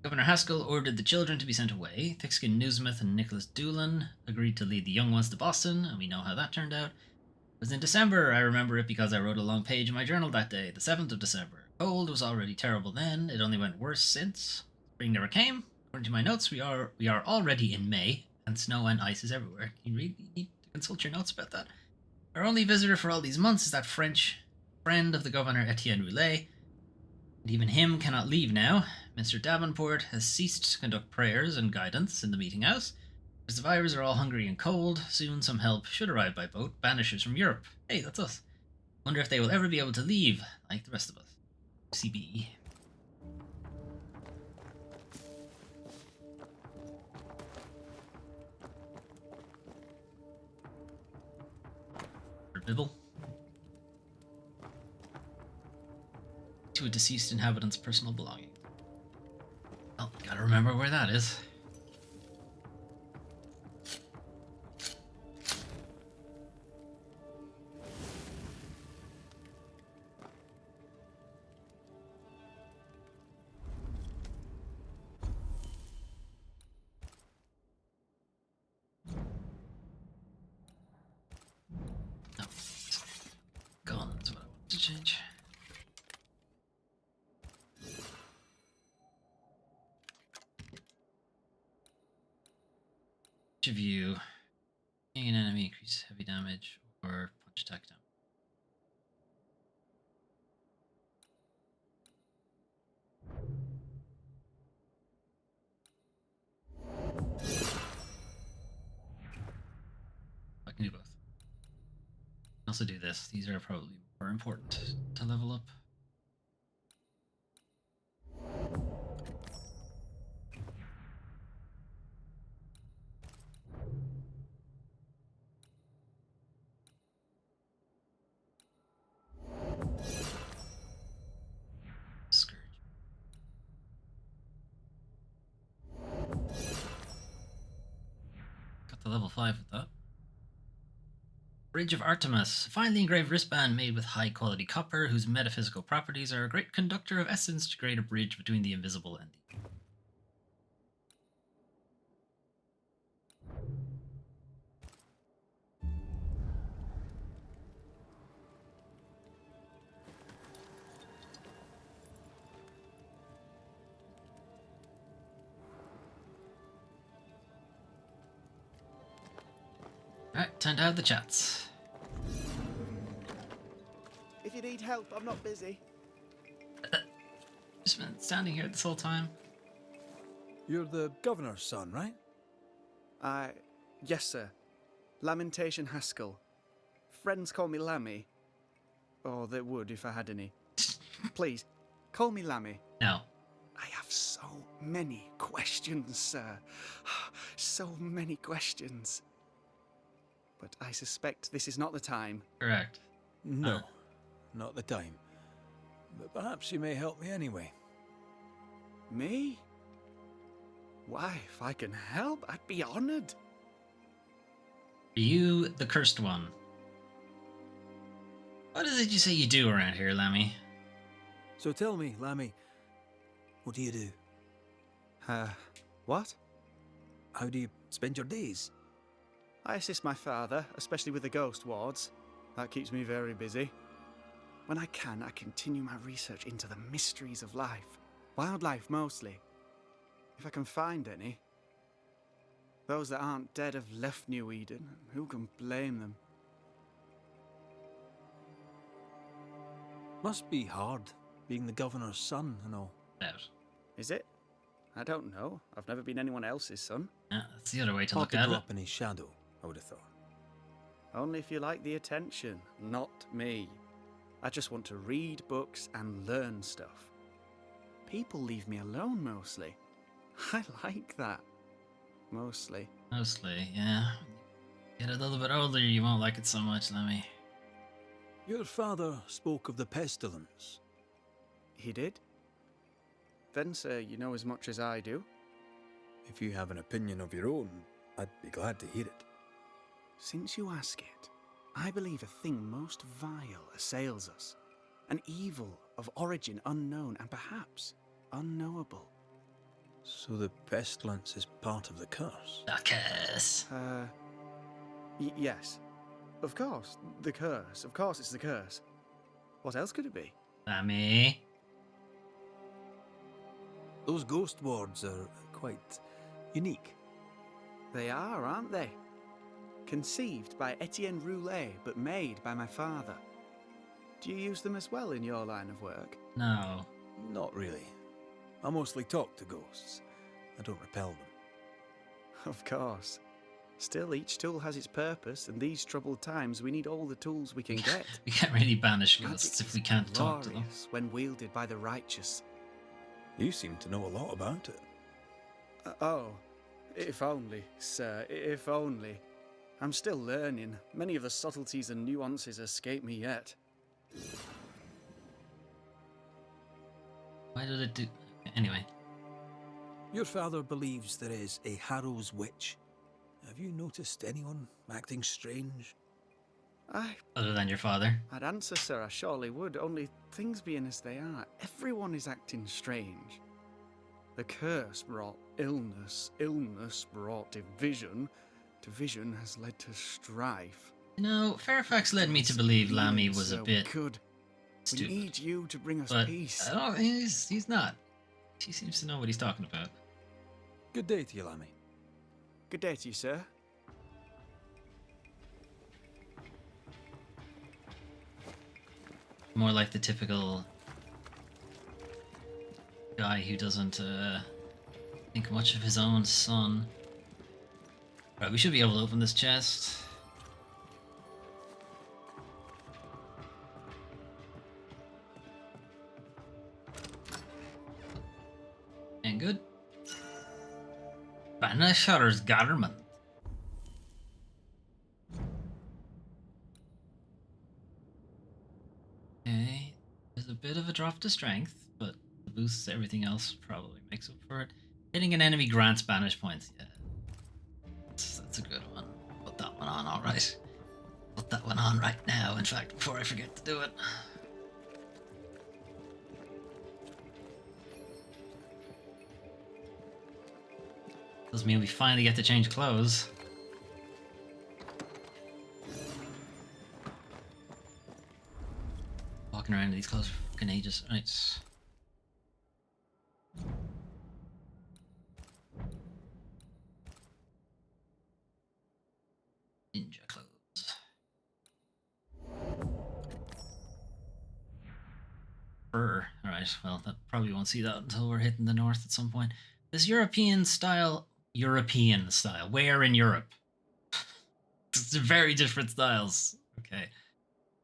Speaker 1: Governor Haskell ordered the children to be sent away. Thick-skinned Newsmith and Nicholas Doolan agreed to lead the young ones to Boston, and we know how that turned out. It was in December. I remember it because I wrote a long page in my journal that day, the 7th of December. Cold was already terrible then. It only went worse since. Spring never came. According to my notes, we are already in May, and snow and ice is everywhere. You really need to consult your notes about that. Our only visitor for all these months is that French friend of the governor, Etienne Roulet, and even him cannot leave now. Mr. Davenport has ceased to conduct prayers and guidance in the meeting house. The survivors are all hungry and cold. Soon some help should arrive by boat. Banishers from Europe. Hey, that's us. Wonder if they will ever be able to leave, like the rest of us. CB. Bibble. To a deceased inhabitant's personal belongings. Well, gotta remember where that is. Change. Each of you, hitting an enemy increases heavy damage or punch attack damage. I can do both. I can also do this. These are probably more important to level up. Scourge. Got to level 5 with that. Bridge of Artemis, a finely engraved wristband made with high-quality copper, whose metaphysical properties are a great conductor of essence to create a bridge between the invisible and the... Alright, time to have the chats.
Speaker 11: If you need help, I'm not busy.
Speaker 1: Just been standing here this whole time.
Speaker 8: You're the governor's son, right?
Speaker 11: Yes, sir. Lamentation Haskell. Friends call me Lammy. Or they would if I had any. Please, call me Lammy.
Speaker 1: No.
Speaker 11: I have so many questions, sir. So many questions. But I suspect this is not the time.
Speaker 1: Correct.
Speaker 8: No, not the time. But perhaps you may help me anyway.
Speaker 11: Me? Why, if I can help, I'd be honored.
Speaker 1: Are you the cursed one? What is it you say you do around here, Lammy?
Speaker 8: So tell me, Lammy, what do you do?
Speaker 11: What?
Speaker 8: How do you spend your days?
Speaker 11: I assist my father, especially with the ghost wards. That keeps me very busy. When I can, I continue my research into the mysteries of life. Wildlife, mostly. If I can find any. Those that aren't dead have left New Eden. Who can blame them?
Speaker 8: Must be hard, being the governor's son and all.
Speaker 1: Out.
Speaker 11: Is it? I don't know. I've never been anyone else's son.
Speaker 1: Yeah, that's the other way to
Speaker 8: Hard
Speaker 1: look
Speaker 8: to
Speaker 1: at
Speaker 8: grow
Speaker 1: it.
Speaker 8: up in his shadow, I would have thought.
Speaker 11: Only if you like the attention, not me. I just want to read books and learn stuff. People leave me alone mostly. I like that. Mostly.
Speaker 1: Mostly, yeah. Get a little bit older, you won't like it so much, Lemmy.
Speaker 8: Your father spoke of the pestilence.
Speaker 11: He did? Then, sir, you know as much as I do.
Speaker 10: If you have an opinion of your own, I'd be glad to hear it.
Speaker 11: Since you ask it, I believe a thing most vile assails us. An evil of origin unknown and perhaps unknowable.
Speaker 8: So the pestilence is part of the curse?
Speaker 1: A curse.
Speaker 11: Yes. Of course, the curse. Of course it's the curse. What else could it be?
Speaker 1: Lemmy.
Speaker 8: Those ghost wards are quite unique.
Speaker 11: They are, aren't they? Conceived by Etienne Roulet, but made by my father. Do you use them as well in your line of work?
Speaker 1: No.
Speaker 8: Not really. I mostly talk to ghosts. I don't repel them.
Speaker 11: Of course. Still, each tool has its purpose, and these troubled times we need all the tools we can get.
Speaker 1: We can't really banish ghosts if we can't talk to them.
Speaker 11: Glorious when wielded by the righteous.
Speaker 8: You seem to know a lot about it.
Speaker 11: Oh, if only, sir, if only. I'm still learning. Many of the subtleties and nuances escape me yet.
Speaker 1: Why did it do... Anyway.
Speaker 8: Your father believes there is a Harrow's witch. Have you noticed anyone acting strange?
Speaker 1: Other than your father?
Speaker 11: I'd answer, sir, I surely would, only things being as they are, everyone is acting strange. The curse brought illness, illness brought division, division has led to strife.
Speaker 1: You know, Fairfax led me to believe Lammy was a bit stupid.
Speaker 11: We need you to bring us
Speaker 1: but
Speaker 11: peace.
Speaker 1: I don't, he's not. He seems to know what he's talking about.
Speaker 8: Good day to you, Lammy.
Speaker 11: Good day to you, sir.
Speaker 1: More like the typical guy who doesn't think much of his own son. Right, we should be able to open this chest. And good. Banishers garment. Okay, there's a bit of a drop to strength, but the boosts everything else probably makes up for it. Hitting an enemy grants banish points. Yeah, that's a good one. Put that one on, alright. Put that one on right now, in fact, before I forget to do it. Does mean we finally get to change clothes. Walking around in these clothes for fucking ages. Right. Ninja clothes. Fur. Alright, well, that probably won't see that until we're hitting the north at some point. This European style. Where in Europe? It's very different styles. Okay.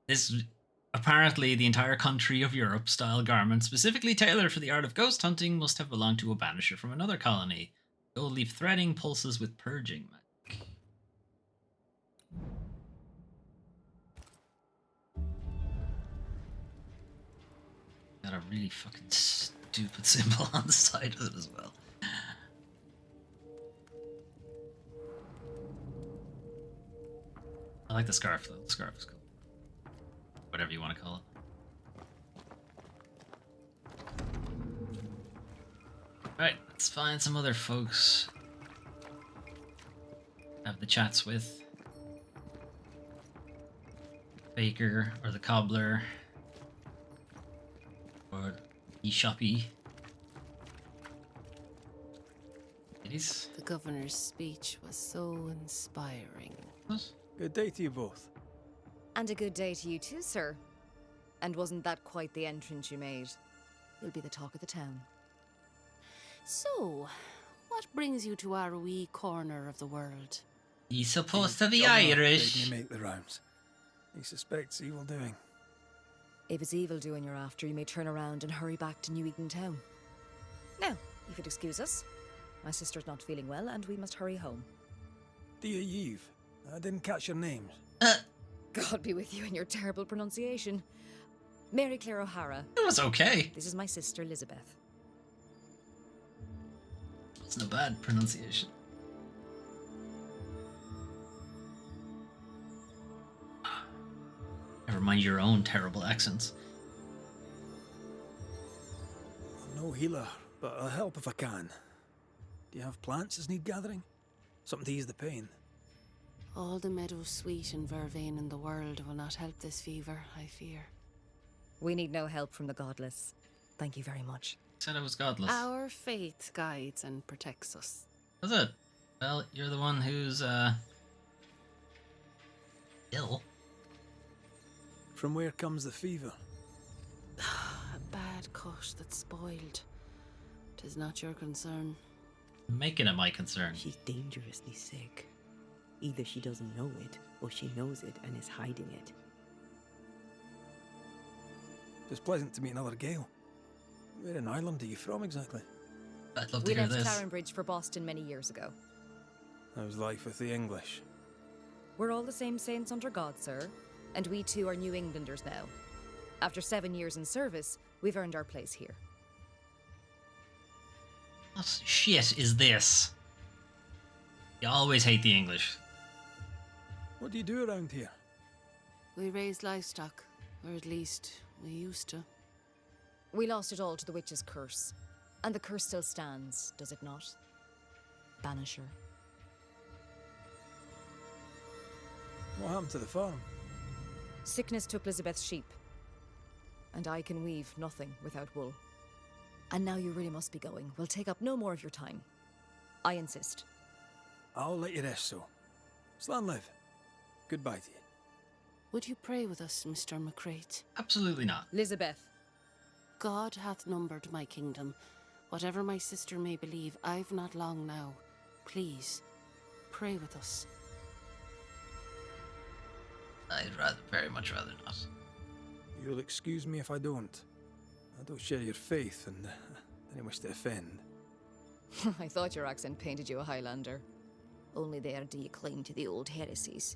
Speaker 1: This apparently the entire country of Europe style garment specifically tailored for the art of ghost hunting must have belonged to a banisher from another colony. Gold leaf threading pulses with purging magic. Got a really fucking stupid symbol on the side of it as well. I like the scarf though. The scarf is cool. Whatever you want to call it. Right, let's find some other folks. Have the chats with. Baker or the cobbler. Or the shoppy. Ladies.
Speaker 4: The governor's speech was so inspiring.
Speaker 1: What?
Speaker 8: Good day to you both.
Speaker 2: And a good day to you too, sir. And wasn't that quite the entrance you made? You'll be the talk of the town.
Speaker 4: So, what brings you to our wee corner of the world?
Speaker 1: He's supposed to be
Speaker 10: Governor
Speaker 1: Irish.
Speaker 10: bade me make the rounds. He suspects evil doing.
Speaker 2: If it's evil doing you're after, you may turn around and hurry back to New Eden town. Now, if you'd excuse us, my sister's not feeling well and we must hurry home.
Speaker 10: Dear Eve, I didn't catch your names.
Speaker 2: God be with you in your terrible pronunciation. Mary Claire O'Hara.
Speaker 1: It was okay.
Speaker 2: This is my sister, Elizabeth.
Speaker 1: It's not bad pronunciation. Never mind your own terrible accents.
Speaker 10: I'm no healer, but I'll help if I can. Do you have plants as need gathering? Something to ease the pain?
Speaker 12: All the meadow sweet and vervain in the world will not help this fever, I fear.
Speaker 2: We need no help from the godless. Thank you very much.
Speaker 1: Said I was godless.
Speaker 12: Our faith guides and protects us.
Speaker 1: Was it? Well, you're the one who's, ill.
Speaker 10: From where comes the fever?
Speaker 12: A bad cut that's spoiled. 'Tis not your concern.
Speaker 1: Making it my concern.
Speaker 7: She's dangerously sick. Either she doesn't know it, or she knows it and is hiding it.
Speaker 10: It's pleasant to meet another Gale. Where in Ireland are you from exactly?
Speaker 1: I'd love to
Speaker 2: We
Speaker 1: hear
Speaker 2: left
Speaker 1: this.
Speaker 2: Clarenbridge for Boston many years ago.
Speaker 10: How's life with the English?
Speaker 2: We're all the same saints under God, sir. And we too are New Englanders now. After 7 years in service, we've earned our place here.
Speaker 1: What shit is this? You always hate the English.
Speaker 10: What do you do around here?
Speaker 12: We raise livestock, or at least we used to.
Speaker 2: We lost it all to the witch's curse. And the curse still stands, does it not? Banisher.
Speaker 10: What happened to the farm?
Speaker 2: Sickness took Elizabeth's sheep. And I can weave nothing without wool. And now you really must be going. We'll take up no more of your time. I insist.
Speaker 10: I'll let you rest, so. Slan live. Goodbye to you.
Speaker 12: Would you pray with us, Mr. McCrate?
Speaker 1: Absolutely not.
Speaker 2: Elizabeth.
Speaker 12: God hath numbered my kingdom. Whatever my sister may believe, I've not long now. Please, pray with us.
Speaker 1: I'd very much rather not.
Speaker 10: You'll excuse me if I don't. I don't share your faith, and I didn't wish to offend.
Speaker 2: I thought your accent painted you a Highlander. Only there do you cling to the old heresies.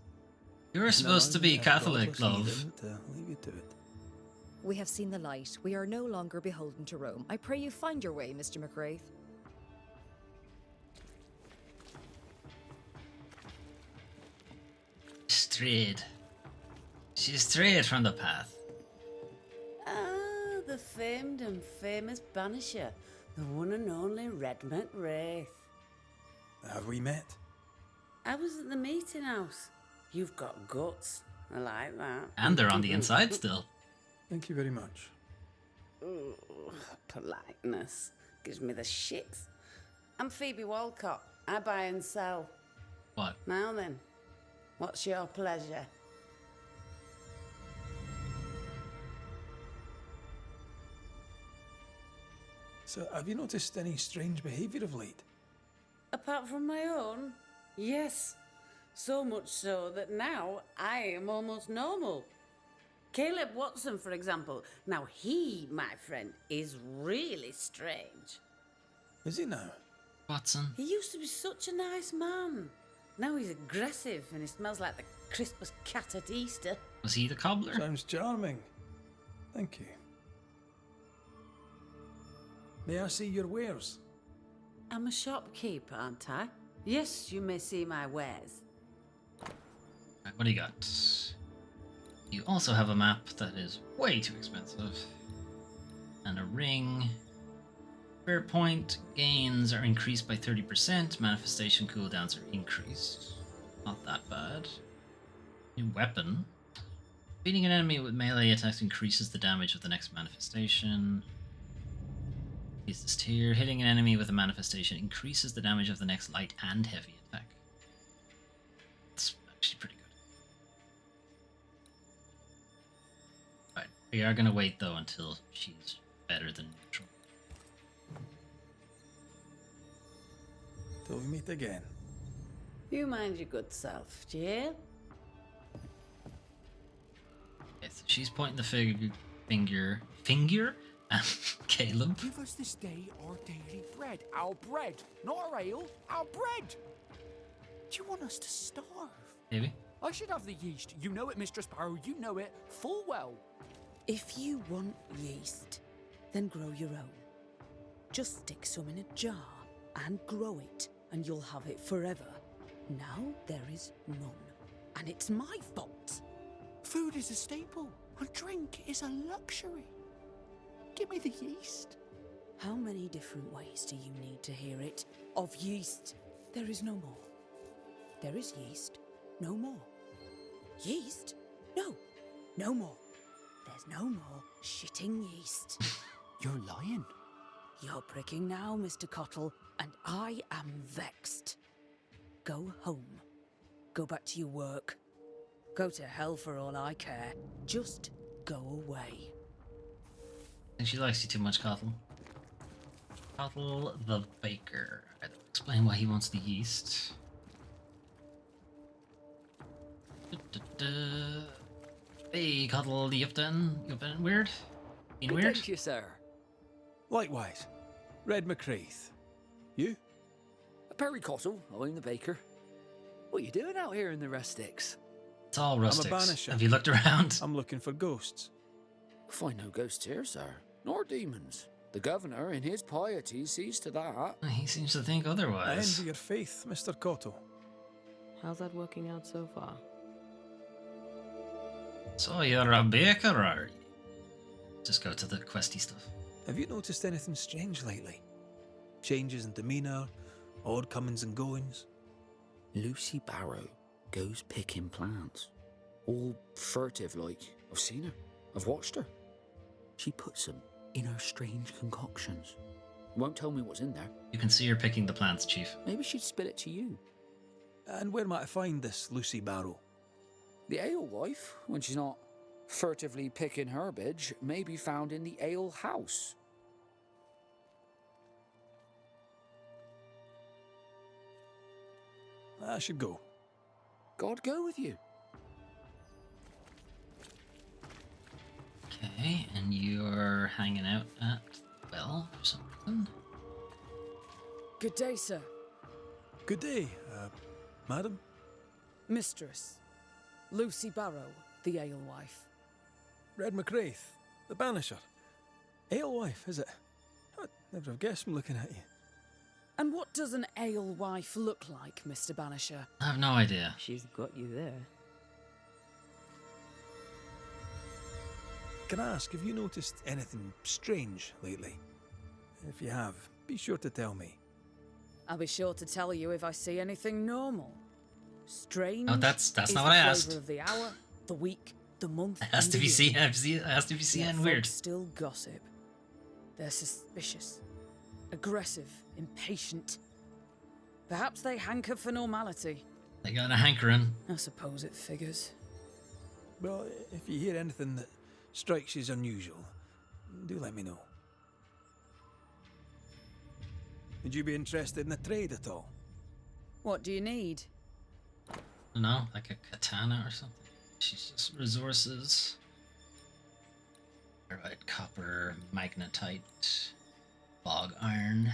Speaker 1: You're supposed to be Catholic, love.
Speaker 10: Leave you to it.
Speaker 2: We have seen the light. We are no longer beholden to Rome. I pray you find your way, Mr. McRae.
Speaker 1: Strayed. She strayed from the path.
Speaker 9: Ah, the famed and famous Banisher, the one and only Red McWraith.
Speaker 10: Have we met?
Speaker 9: I was at the meeting house. You've got guts. I like that.
Speaker 1: And they're on the inside still.
Speaker 10: Thank you very much.
Speaker 9: Ooh, politeness gives me the shits. I'm Phoebe Walcott. I buy and sell.
Speaker 1: What?
Speaker 9: Now then, what's your pleasure?
Speaker 10: So, have you noticed any strange behaviour of late?
Speaker 9: Apart from my own? Yes. So much so that now I am almost normal. Caleb Watson, for example. Now he, my friend, is really strange.
Speaker 10: Is he now?
Speaker 1: Watson.
Speaker 9: He used to be such a nice man. Now he's aggressive and he smells like the crispest cat at Easter.
Speaker 1: Was he the cobbler?
Speaker 10: Sounds charming. Thank you. May I see your wares?
Speaker 9: I'm a shopkeeper, aren't I? Yes, you may see my wares.
Speaker 1: Right, what do you got? You also have a map that is way too expensive. And a ring. Fair point gains are increased by 30%. Manifestation cooldowns are increased. Not that bad. New weapon. Beating an enemy with melee attacks increases the damage of the next manifestation. Use this tier. Hitting an enemy with a manifestation increases the damage of the next light and heavy attack. It's actually pretty good. Right, we are going to wait though until she's better than neutral.
Speaker 10: Till we meet again.
Speaker 9: You mind your good self, do you hear?
Speaker 1: Okay, so she's pointing the finger at Caleb.
Speaker 13: Give us this day our daily bread. Our bread, not our ale, our bread. Do you want us to starve?
Speaker 1: Maybe.
Speaker 13: I should have the yeast. You know it, Mistress Barrow. You know it full well.
Speaker 9: If you want yeast, then grow your own. Just stick some in a jar and grow it, and you'll have it forever. Now there is none, and it's my fault.
Speaker 13: Food is a staple, and drink is a luxury. Give me the yeast.
Speaker 9: How many different ways do you need to hear it? Of yeast, there is no more. There is yeast, no more. Yeast? No, no more. There's no more shitting yeast.
Speaker 13: You're lying.
Speaker 9: You're pricking now, Mr. Cottle, and I am vexed. Go home. Go back to your work. Go to hell for all I care. Just go away.
Speaker 1: I think she likes you too much, Cottle. Cottle the baker. I don't explain why he wants the yeast. Hey, Cottle, you've been weird? Been weird?
Speaker 13: Thank you, sir.
Speaker 8: Likewise. Red McCreath. You?
Speaker 13: Perry Cottle, I'm the baker. What are you doing out here in the rustics?
Speaker 1: It's all rustics.
Speaker 8: I'm a banisher.
Speaker 1: Have you looked around?
Speaker 8: I'm looking for ghosts.
Speaker 13: Find no ghosts here, sir. Nor demons. The governor, in his piety, sees to that.
Speaker 1: He seems to think
Speaker 8: I
Speaker 1: otherwise.
Speaker 8: envy your faith, Mr. Cottle.
Speaker 7: How's that working out so far?
Speaker 1: So you're a baker, are you? Just go to the questy stuff.
Speaker 8: Have you noticed anything strange lately? Changes in demeanour, odd comings and goings?
Speaker 13: Lucy Barrow goes picking plants. All furtive like. I've seen her. I've watched her. She puts them in her strange concoctions. Won't tell me what's in there.
Speaker 1: You can see her picking the plants, Chief.
Speaker 13: Maybe she'd spill it to you.
Speaker 8: And where might I find this Lucy Barrow?
Speaker 13: The alewife, when she's not furtively picking herbage, may be found in the ale house.
Speaker 8: I should go.
Speaker 13: God go with you.
Speaker 1: Okay, and you're hanging out at the well or something?
Speaker 9: Good day, sir.
Speaker 8: Good day, madam.
Speaker 9: Mistress. Lucy Barrow, the alewife.
Speaker 8: Red McCraith, the banisher. Alewife, is it? I'd never have guessed from looking at you.
Speaker 9: And what does an alewife look like, Mr. Banisher?
Speaker 1: I have no idea.
Speaker 7: She's got you there.
Speaker 8: Can I ask, have you noticed anything strange lately? If you have, be sure to tell me.
Speaker 9: I'll be sure to tell you if I see anything normal. Strange.
Speaker 1: Oh, that's
Speaker 9: is
Speaker 1: not
Speaker 9: the
Speaker 1: what I
Speaker 9: flavour
Speaker 1: asked.
Speaker 9: Of the hour, the week, the month.
Speaker 1: It has
Speaker 9: and
Speaker 1: to
Speaker 9: the
Speaker 1: be
Speaker 9: year.
Speaker 1: it has to be
Speaker 9: Yet
Speaker 1: and weird.
Speaker 9: folks still gossip. They're suspicious, aggressive, impatient. Perhaps they hanker for normality.
Speaker 1: They got a hankering.
Speaker 9: I suppose it figures.
Speaker 8: Well, if you hear anything that strikes you as unusual, do let me know. Would you be interested in a trade at all?
Speaker 9: What do you need?
Speaker 1: No, like a katana or something. She's just resources. Alright, copper, magnetite, bog iron.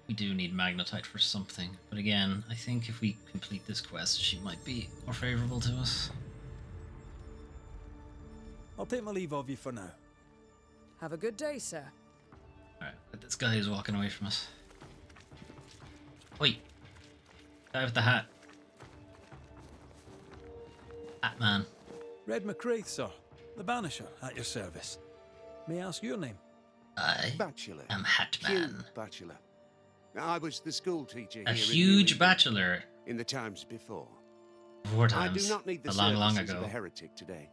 Speaker 1: We do need magnetite for something. But again, I think if we complete this quest, she might be more favorable to us.
Speaker 8: I'll take my leave of you for now.
Speaker 9: Have a good day, sir.
Speaker 1: Alright, but this guy is walking away from us. Wait. Guy with the hat. Hat man.
Speaker 8: Red McCraith, sir. The banisher, at your service. May I ask your name?
Speaker 1: I
Speaker 3: Bachelor.
Speaker 1: am Hat
Speaker 3: Hugh
Speaker 1: Man.
Speaker 3: Bachelor. I was the school teacher
Speaker 1: A
Speaker 3: here in
Speaker 1: huge
Speaker 3: New Eden
Speaker 1: bachelor.
Speaker 3: in the times before.
Speaker 1: Four
Speaker 3: I
Speaker 1: times.
Speaker 3: do not need the
Speaker 1: a long
Speaker 3: services
Speaker 1: ago.
Speaker 3: of a heretic today.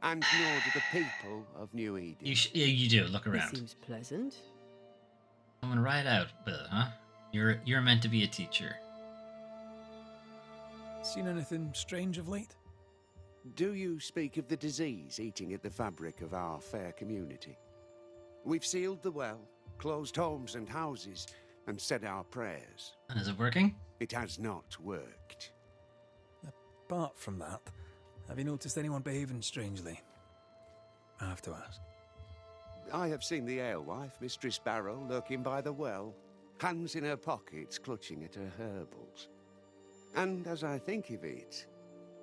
Speaker 3: And nor do the people of New Eden.
Speaker 1: Yeah, you do. Look
Speaker 7: He
Speaker 1: around.
Speaker 7: seems pleasant.
Speaker 1: Coming right out, but huh? You're meant to be a teacher.
Speaker 8: Seen anything strange of late?
Speaker 3: Do you speak of the disease eating at the fabric of our fair community? We've sealed the well, closed homes and houses, and said our prayers.
Speaker 1: And is it working?
Speaker 6: It has not worked.
Speaker 10: Apart from that, have you noticed anyone behaving strangely? I have to ask.
Speaker 6: I have seen the alewife, Mistress Barrow, lurking by the well, hands in her pockets, clutching at her herbals. And as I think of it,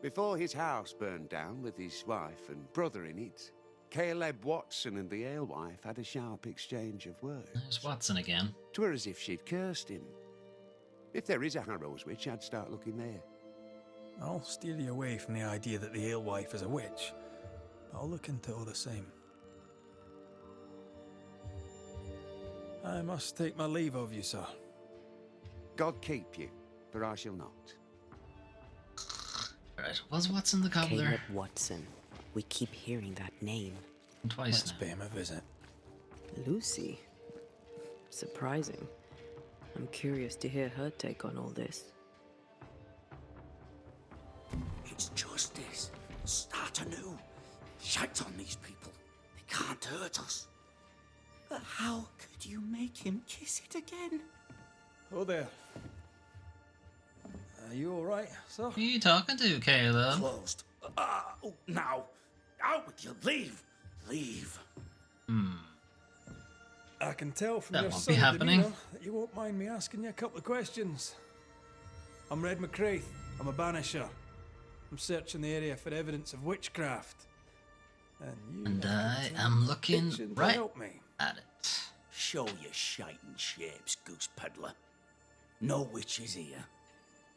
Speaker 6: before his house burned down with his wife and brother in it, Caleb Watson and the alewife had a sharp exchange of words.
Speaker 1: There's Watson again.
Speaker 6: 'Twere as if she'd cursed him. If there is a Harrow's witch, I'd start looking there.
Speaker 10: I'll steer you away from the idea that the alewife is a witch, but I'll look into it all the same. I must take my leave of you, sir.
Speaker 6: God keep you, for I shall not.
Speaker 1: Right, was Watson the cobbler?
Speaker 7: Caleb Watson. We keep hearing that name.
Speaker 1: Twice
Speaker 10: Let's
Speaker 1: now.
Speaker 10: pay him a visit.
Speaker 7: Lucy. Surprising. I'm curious to hear her take on all this.
Speaker 13: It's justice. Start anew. Shite on these people. They can't hurt us. But how could you make him kiss it again?
Speaker 10: Oh there. Are you alright, sir?
Speaker 1: Who are you talking to, Caleb?
Speaker 13: Closed. Now. Out with you. Leave. Leave.
Speaker 10: I can tell from
Speaker 1: That
Speaker 10: your
Speaker 1: won't be
Speaker 10: subtle
Speaker 1: happening.
Speaker 10: demeanour that you won't mind me asking you a couple of questions. I'm Red McCraith. I'm a banisher. I'm searching the area for evidence of witchcraft.
Speaker 1: And I am looking
Speaker 10: itching to
Speaker 1: right
Speaker 10: help me.
Speaker 1: at it.
Speaker 13: Show your shiting shapes, goose peddler. No witches here.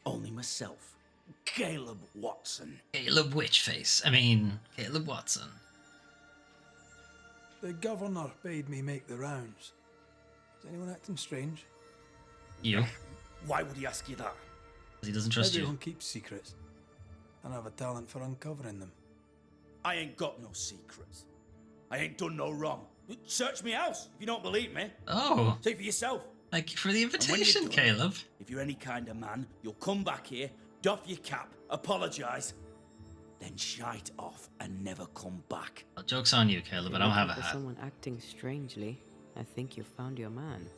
Speaker 13: Only myself, Caleb Watson.
Speaker 1: Caleb Witchface. I mean, Caleb Watson.
Speaker 10: The governor bade me make the rounds. Is anyone acting strange?
Speaker 1: You.
Speaker 13: Why would he ask you that?
Speaker 1: He doesn't trust
Speaker 10: Everyone
Speaker 1: you.
Speaker 10: keeps secrets, and I have a talent for uncovering them.
Speaker 14: I ain't got no secrets. I ain't done no wrong. Search me house if you don't believe me.
Speaker 1: Oh.
Speaker 14: See for yourself.
Speaker 1: Thank you for the
Speaker 14: And when you're
Speaker 1: invitation,
Speaker 14: done,
Speaker 1: Caleb.
Speaker 14: If you're any kind of man, you'll come back here, doff your cap, apologise, then shite off and never come back.
Speaker 1: Well, joke's on you, Caleb. I don't have a
Speaker 7: For
Speaker 1: hat.
Speaker 7: someone acting strangely, I think you found your man.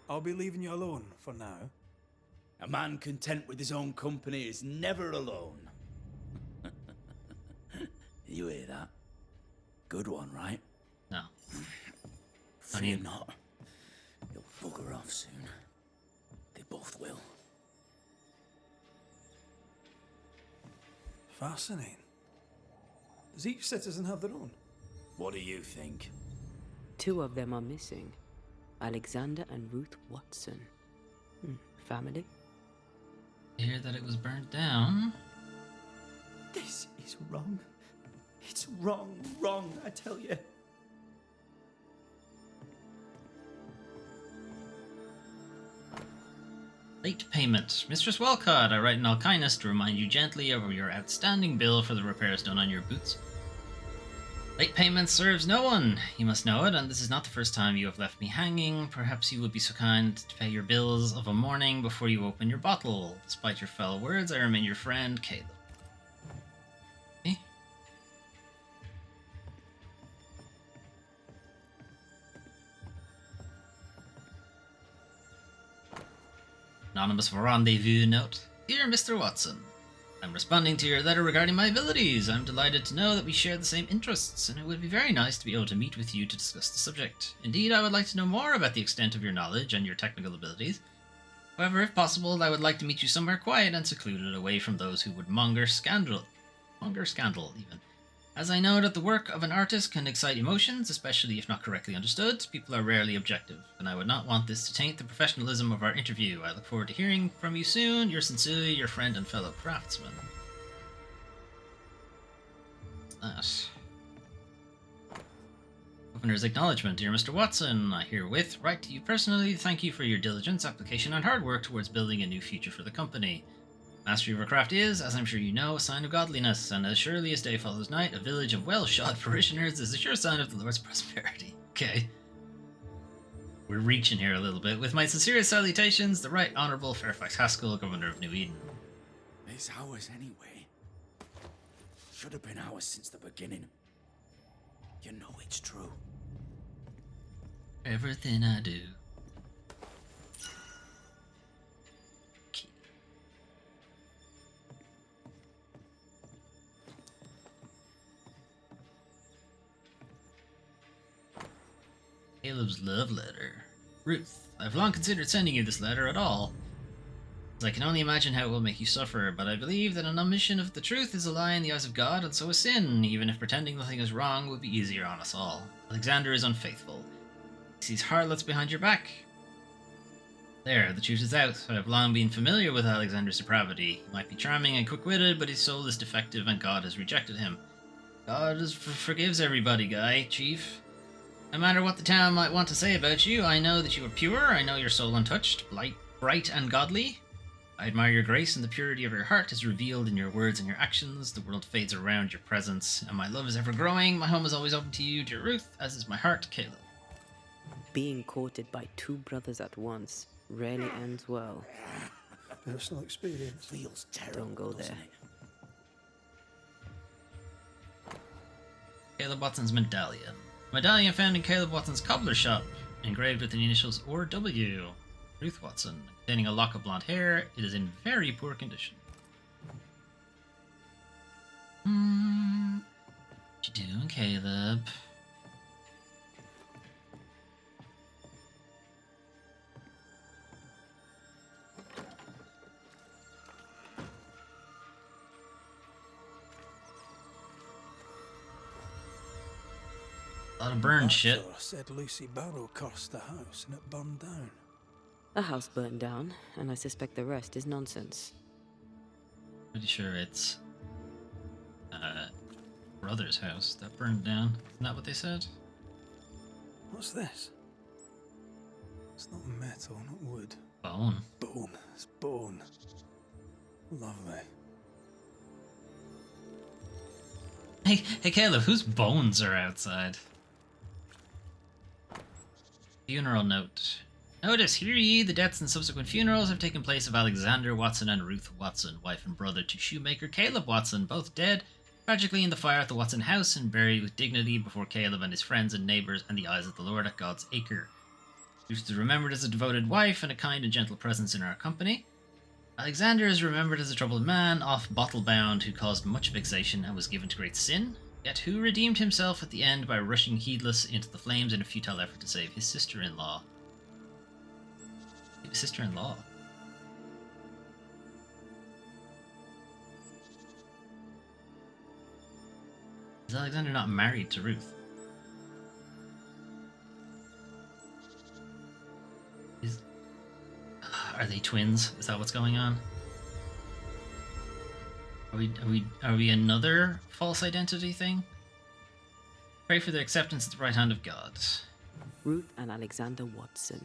Speaker 10: I'll be leaving you alone for now.
Speaker 14: A man content with his own company is never alone. You hear that? Good one, right?
Speaker 1: No.
Speaker 14: Fear not. You'll bugger off soon. They both will.
Speaker 10: Fascinating. Does each citizen have their own?
Speaker 14: What do you think?
Speaker 7: 2 of them are missing. Alexander and Ruth Watson. Family?
Speaker 1: Hear that it was burnt down.
Speaker 14: This is wrong. It's wrong, I tell you.
Speaker 1: Late payment. Mistress Walcott, I write in all kindness to remind you gently of your outstanding bill for the repairs done on your boots. Late payment serves no one. You must know it, and this is not the first time you have left me hanging. Perhaps you would be so kind to pay your bills of a morning before you open your bottle. Despite your foul words, I remain your friend, Caleb. Okay. Anonymous rendezvous note. Dear Mr. Watson, I'm responding to your letter regarding my abilities. I'm delighted to know that we share the same interests, and it would be very nice to be able to meet with you to discuss the subject. Indeed, I would like to know more about the extent of your knowledge and your technical abilities. However, if possible, I would like to meet you somewhere quiet and secluded, away from those who would monger scandal even. As I know that the work of an artist can excite emotions, especially if not correctly understood, people are rarely objective, and I would not want this to taint the professionalism of our interview. I look forward to hearing from you soon. Yours sincerely, your friend and fellow craftsman. What's that? Governor's acknowledgement. Dear Mr. Watson, I herewith write to you personally to thank you for your diligence, application, and hard work towards building a new future for the company. Mastery of our craft is, as I'm sure you know, a sign of godliness, and as surely as day follows night, a village of well-shod parishioners is a sure sign of the Lord's prosperity. Okay. We're reaching here a little bit. With my sincerest salutations, the Right Honourable Fairfax Haskell, Governor of New Eden.
Speaker 14: It's ours anyway. Should have been ours since the beginning. You know it's true.
Speaker 1: Everything I do. Caleb's love letter. Ruth, I've long considered sending you this letter at all, as I can only imagine how it will make you suffer, but I believe that an omission of the truth is a lie in the eyes of God, and so a sin, even if pretending nothing is wrong would be easier on us all. Alexander is unfaithful. He sees harlots behind your back. There, the truth is out. I have long been familiar with Alexander's depravity. He might be charming and quick-witted, but his soul is defective and God has rejected him. God forgives everybody, Guy, Chief. No matter what the town might want to say about you, I know that you are pure, I know your soul untouched, bright and godly. I admire your grace, and the purity of your heart is revealed in your words and your actions. The world fades around your presence, and my love is ever growing. My home is always open to you, dear Ruth, as is my heart, Caleb.
Speaker 7: Being courted by two brothers at once rarely ends well.
Speaker 10: Personal experience.
Speaker 14: Feels terrible.
Speaker 7: Don't go there.
Speaker 1: Caleb Watson's medallion. Medallion found in Caleb Watson's cobbler shop, engraved with the initials R.W. Ruth Watson, containing a lock of blonde hair. It is in very poor condition. What you doing, Caleb? A lot of burned shit.
Speaker 10: Said Lucy Barrow cursed the house and it burned down.
Speaker 7: The house burned down, and I suspect the rest is nonsense.
Speaker 1: Pretty sure it's brother's house that burned down. Isn't that what they said?
Speaker 10: What's this? It's not metal, not wood.
Speaker 1: Bone.
Speaker 10: Bone. It's bone. Lovely.
Speaker 1: Hey Caleb, whose bones are outside? Funeral note. Notice, hear ye, the deaths and subsequent funerals have taken place of Alexander Watson and Ruth Watson, wife and brother to shoemaker Caleb Watson, both dead tragically in the fire at the Watson house and buried with dignity before Caleb and his friends and neighbours and the eyes of the Lord at God's acre. Ruth is remembered as a devoted wife and a kind and gentle presence in our company. Alexander is remembered as a troubled man, oft bottle-bound, who caused much vexation and was given to great sin, yet who redeemed himself at the end by rushing heedless into the flames in a futile effort to save his sister-in-law. His sister-in-law? Is Alexander not married to Ruth? Are they twins? Is that what's going on? Are we another false identity thing? Pray for their acceptance at the right hand of God.
Speaker 7: Ruth and Alexander Watson,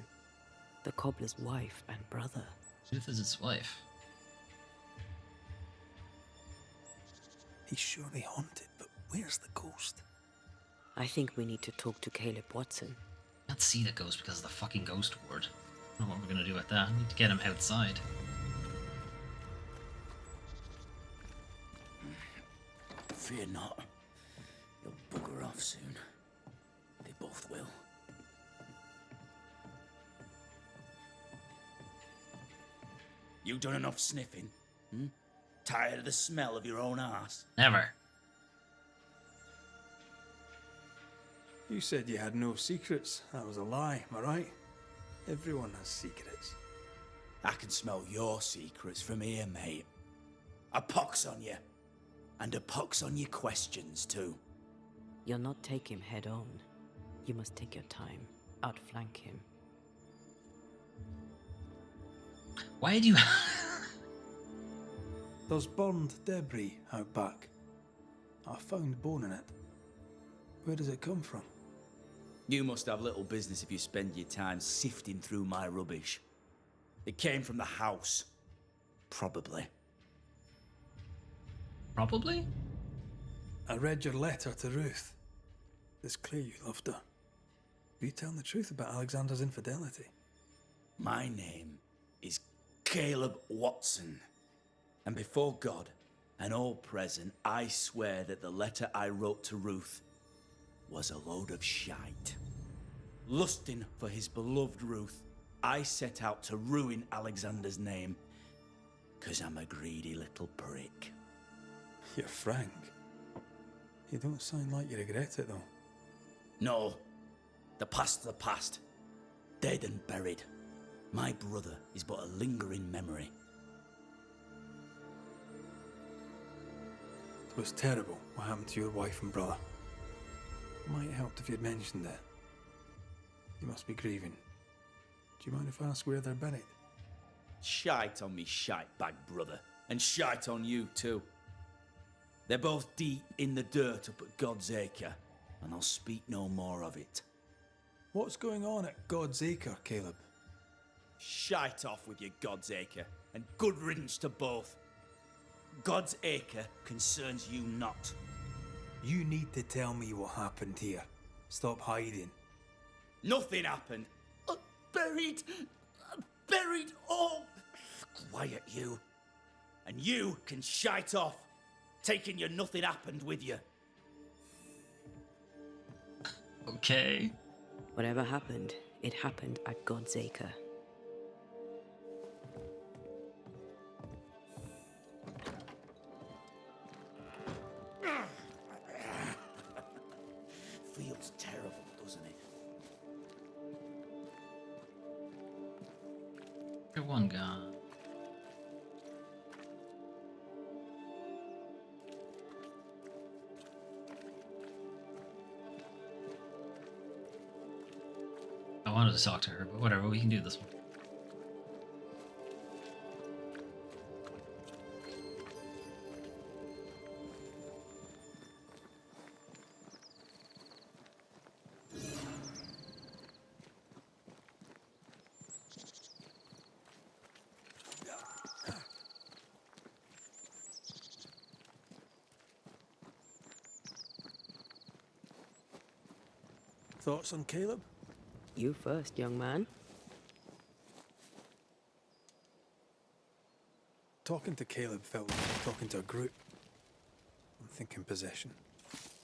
Speaker 7: the cobbler's wife and brother.
Speaker 1: Ruth is his wife.
Speaker 10: He's surely haunted, but where's the ghost?
Speaker 7: I think we need to talk to Caleb Watson.
Speaker 1: I can't see the ghost because of the fucking ghost ward. I don't know what we're gonna do with that. I need to get him outside.
Speaker 14: Fear not. You'll bugger off soon. They both will. You done enough sniffing? Tired of the smell of your own arse?
Speaker 1: Never.
Speaker 10: You said you had no secrets. That was a lie, am I right? Everyone has secrets.
Speaker 14: I can smell your secrets from here, mate. A pox on you. And a pox on your questions, too.
Speaker 7: You'll not take him head on. You must take your time. Outflank him.
Speaker 1: Why do you...
Speaker 10: There's burned debris out back. I found bone in it. Where does it come from?
Speaker 14: You must have little business if you spend your time sifting through my rubbish. It came from the house. Probably.
Speaker 1: Probably?
Speaker 10: I read your letter to Ruth. It's clear you loved her. Are you telling the truth about Alexander's infidelity?
Speaker 14: My name is Caleb Watson. And before God and all present, I swear that the letter I wrote to Ruth was a load of shite. Lusting for his beloved Ruth, I set out to ruin Alexander's name, 'cause I'm a greedy little prick.
Speaker 10: You're frank. You don't sound like you regret it, though.
Speaker 14: No, The past's the past. Dead and buried. My brother is but a lingering memory.
Speaker 10: It was terrible what happened to your wife and brother. Might have helped if you'd mentioned it. You must be grieving. Do you mind if I ask where they're buried?
Speaker 14: Shite on me shite-bag brother, and shite on you too. They're both deep in the dirt up at God's Acre, and I'll speak no more of it.
Speaker 10: What's going on at God's Acre, Caleb?
Speaker 14: Shite off with your God's Acre, and good riddance to both. God's Acre concerns you not.
Speaker 10: You need to tell me what happened here. Stop hiding.
Speaker 14: Nothing happened. Buried all. Quiet, you. And you can shite off, taking your nothing happened with you.
Speaker 1: Okay.
Speaker 7: Whatever happened, it happened at God's Acre.
Speaker 14: Feels terrible, doesn't it?
Speaker 1: Good one gone. I wanted to talk to her, but whatever, we can do this one.
Speaker 10: Thoughts on Caleb?
Speaker 7: You first, young man.
Speaker 10: Talking to Caleb felt like talking to a group. I'm thinking possession.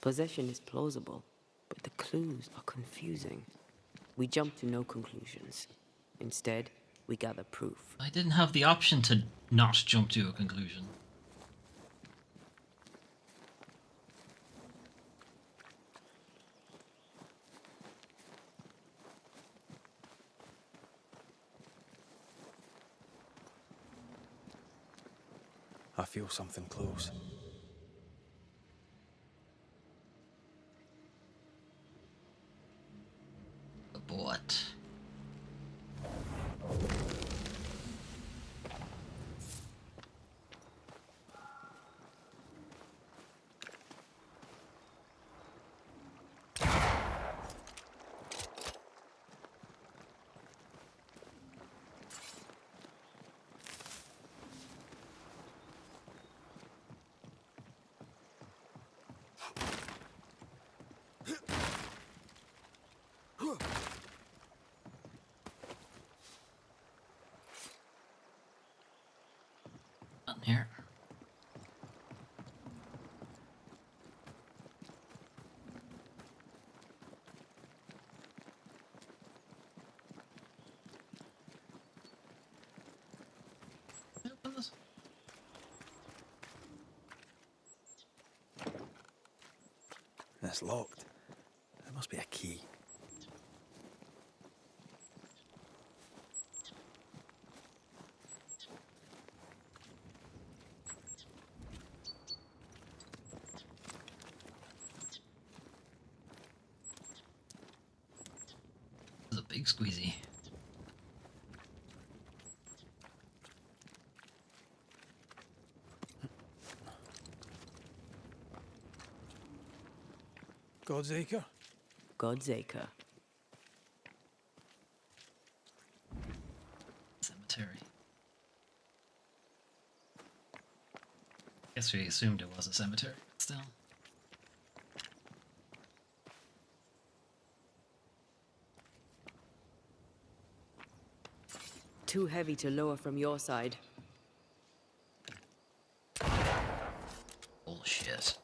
Speaker 7: Possession is plausible, but the clues are confusing. We jump to no conclusions. Instead, we gather proof.
Speaker 1: I didn't have the option to not jump to a conclusion.
Speaker 10: I feel something close.
Speaker 1: What? Nothing here. Open this.
Speaker 10: It's locked. There must be a key.
Speaker 1: This is a big squeezy.
Speaker 10: God's Acre?
Speaker 7: God's Acre.
Speaker 1: Cemetery. Guess we assumed it was a cemetery, but still.
Speaker 7: Too heavy to lower from your side.
Speaker 1: Bullshit.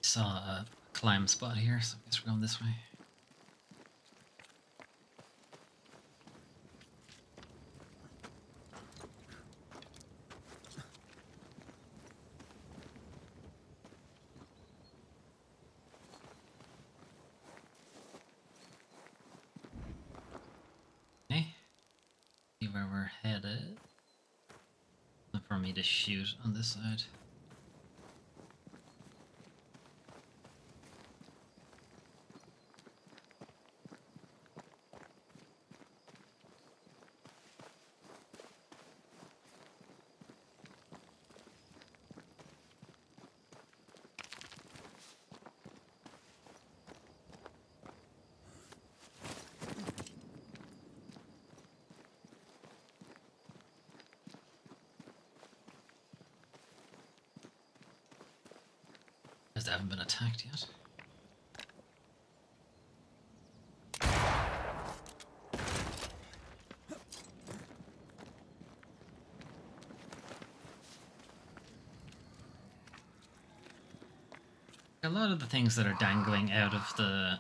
Speaker 1: Saw a climb spot here, so I guess we're going this way. where we're headed. For me to shoot on this side. Because they haven't been attacked yet. A lot of the things that are dangling out of the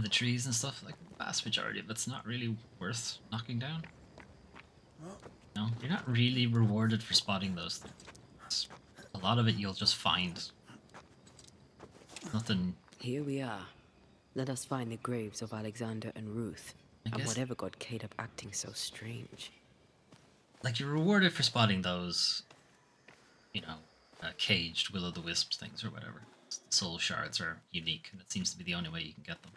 Speaker 1: trees and stuff, like the vast majority of it's not really worth knocking down. No, you're not really rewarded for spotting those things. A lot of it you'll just find. Nothing.
Speaker 7: Here we are. Let us find the graves of Alexander and Ruth, and whatever got Caleb acting so strange.
Speaker 1: Like, you're rewarded for spotting those, you know, caged will-o'-the-wisp things or whatever. Soul shards are unique, and it seems to be the only way you can get them.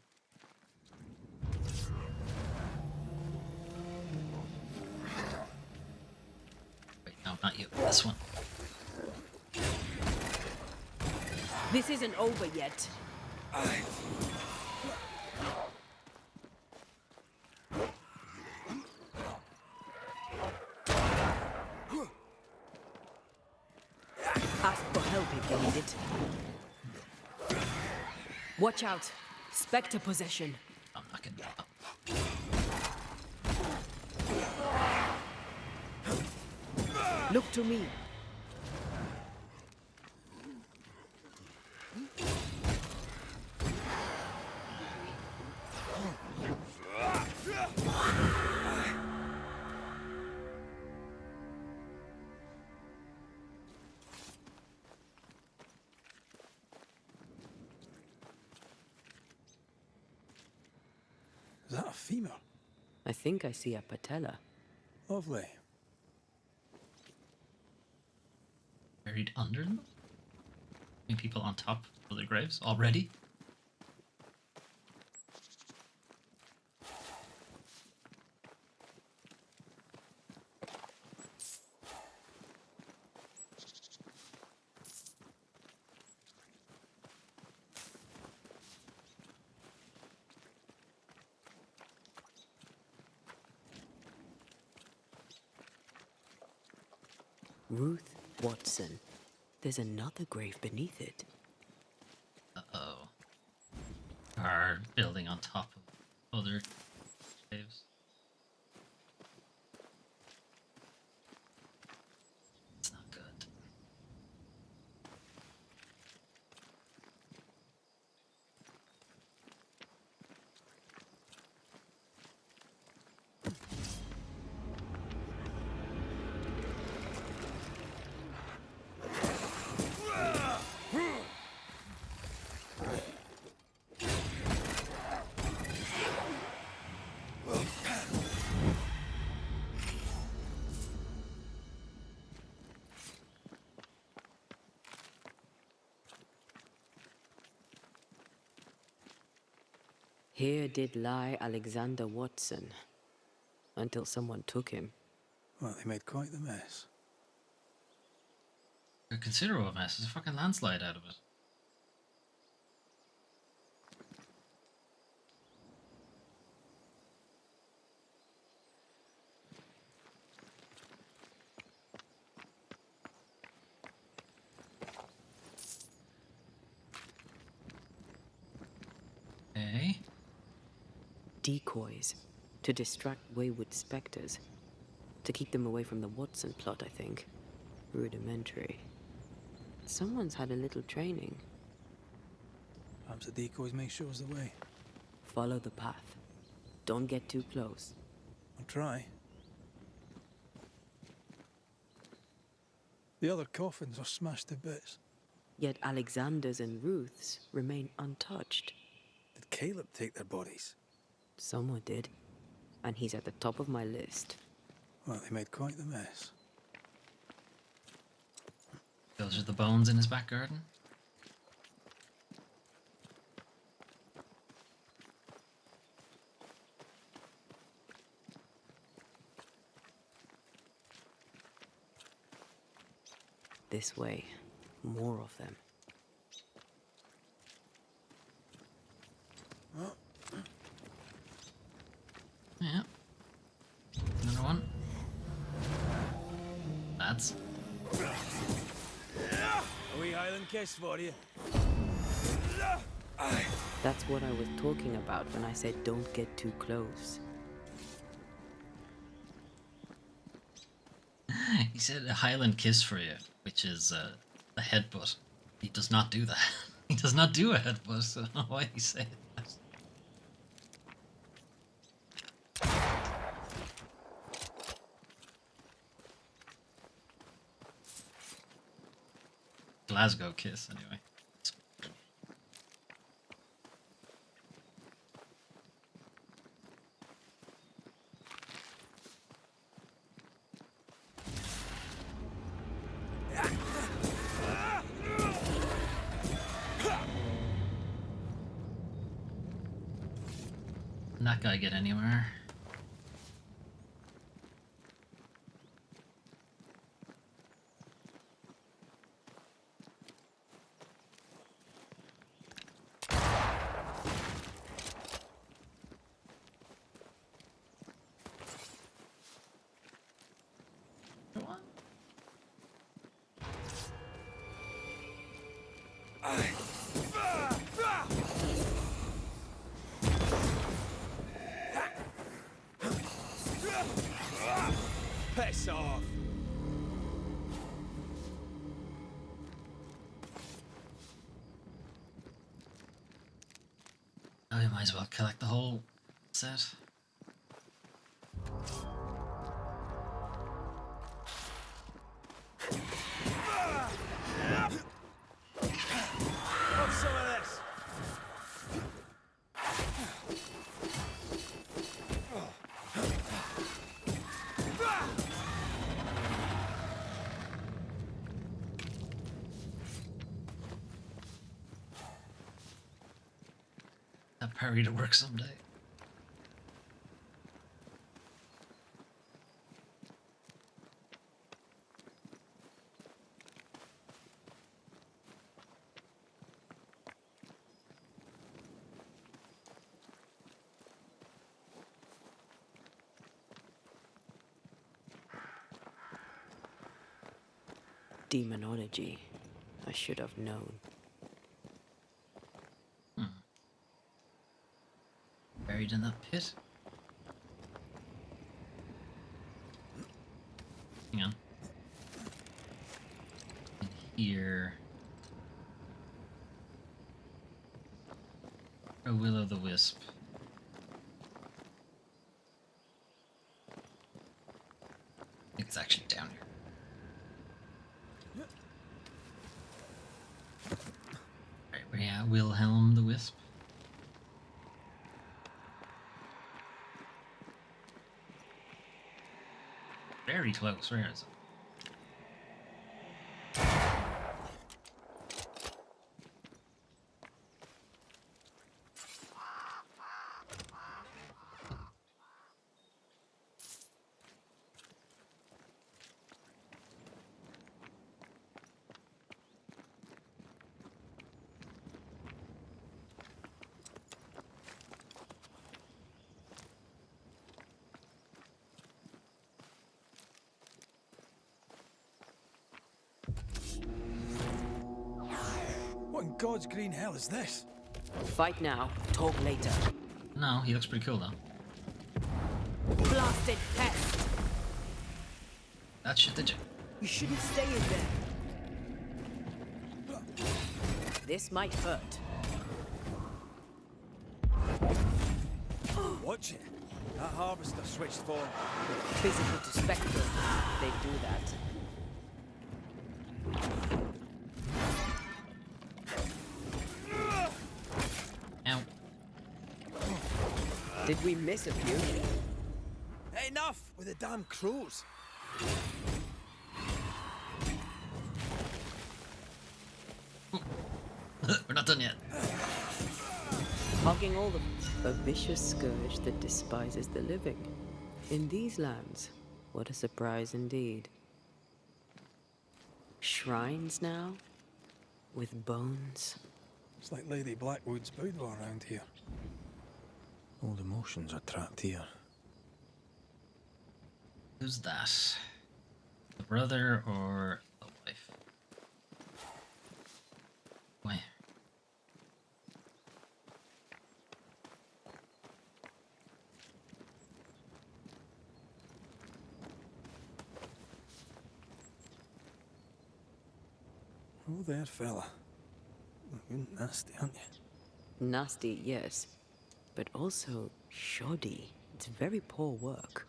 Speaker 1: Wait, no, not you. This one.
Speaker 7: This isn't over yet. Ask for help if you need it. Watch out. Spectre possession.
Speaker 1: I'm not getting that up.
Speaker 7: Look to me.
Speaker 10: Is that a femur?
Speaker 7: I think I see a patella.
Speaker 10: Lovely.
Speaker 1: Buried under them? People on top of their graves already?
Speaker 7: Ruth Watson. There's another grave beneath it.
Speaker 1: Uh-oh. Are building on top of other graves. It's not good.
Speaker 7: Here did lie Alexander Watson, until someone took him.
Speaker 10: Well, they made quite the mess.
Speaker 1: A considerable mess. There's a fucking landslide out of it. Okay.
Speaker 7: Decoys. To distract wayward specters. To keep them away from the Watson plot, I think. Rudimentary. Someone's had a little training.
Speaker 10: Perhaps the decoys may show us the way.
Speaker 7: Follow the path. Don't get too close.
Speaker 10: I'll try. The other coffins are smashed to bits.
Speaker 7: Yet Alexander's and Ruth's remain untouched.
Speaker 10: Did Caleb take their bodies?
Speaker 7: Someone did. And he's at the top of my list.
Speaker 10: Well, they made quite the mess.
Speaker 1: Those are the bones in his back garden.
Speaker 7: This way. More of them.
Speaker 1: Yeah. Another one. Lads.
Speaker 8: A wee Highland kiss for you.
Speaker 7: That's what I was talking about when I said don't get too close.
Speaker 1: He said a Highland kiss for you, which is a headbutt. He does not do that. He does not do a headbutt, so I don't know why he said that. Glasgow kiss, anyway. Can that guy get anywhere?
Speaker 8: Piss off!
Speaker 1: Oh, we might as well collect the whole set.
Speaker 8: Have some of this!
Speaker 1: That parry to work someday.
Speaker 7: Demonology. I should have known.
Speaker 1: Buried in that pit. Hang on. In here. A will-o'-the-wisp. I think it's actually down here. Right, we're at Wilhelm the Wisp. Very close. Where is it?
Speaker 10: What in God's green hell is this?
Speaker 7: Fight now, talk later.
Speaker 1: No, he looks pretty cool though.
Speaker 7: Blasted pest!
Speaker 1: That shit did you?
Speaker 7: You shouldn't stay in there. This might hurt.
Speaker 8: Watch it. That harvester switched for
Speaker 7: Physical to spectral. They do that.
Speaker 1: Ow.
Speaker 7: Did we miss a few?
Speaker 10: Enough with the damn crows.
Speaker 1: We're not done yet.
Speaker 7: Hogging all the... A vicious scourge that despises the living. In these lands, what a surprise indeed. Shrines now? With bones?
Speaker 10: It's like Lady Blackwood's boudoir around here. Old emotions are trapped here.
Speaker 1: Who's that? The brother or the wife? Why?
Speaker 10: Oh, there, fella. You're nasty, aren't you?
Speaker 7: Nasty, yes. But also shoddy. It's very poor work.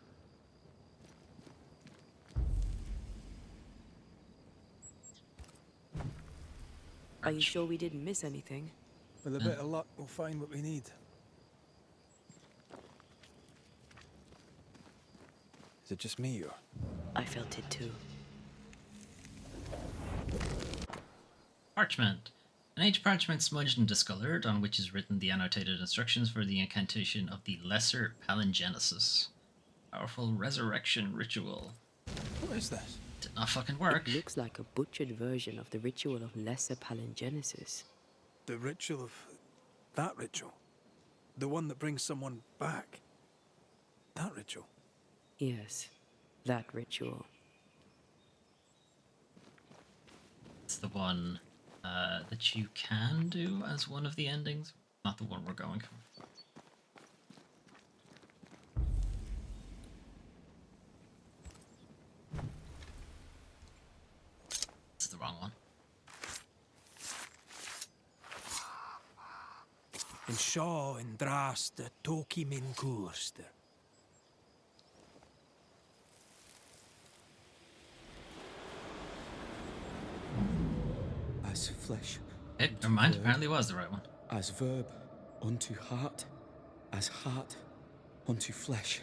Speaker 7: Are you sure we didn't miss anything?
Speaker 10: With a bit of luck, we'll find what we need. Is it just me, or?
Speaker 7: I felt it too.
Speaker 1: Parchment. An aged parchment smudged and discolored, on which is written the annotated instructions for the incantation of the Lesser Palingenesis. Powerful resurrection ritual.
Speaker 10: What is this?
Speaker 1: Did not fucking work.
Speaker 7: It looks like a butchered version of the ritual of Lesser Palingenesis.
Speaker 10: The ritual of... that ritual? The one that brings someone back? That ritual?
Speaker 7: Yes, that ritual.
Speaker 1: It's the one that you can do as one of the endings, not the one we're going for. It's the wrong one.
Speaker 10: En Shaw en draste toki min koerster.
Speaker 13: As flesh.
Speaker 1: Hey, never mind. Apparently it was the right one.
Speaker 13: As verb unto heart. As heart unto flesh.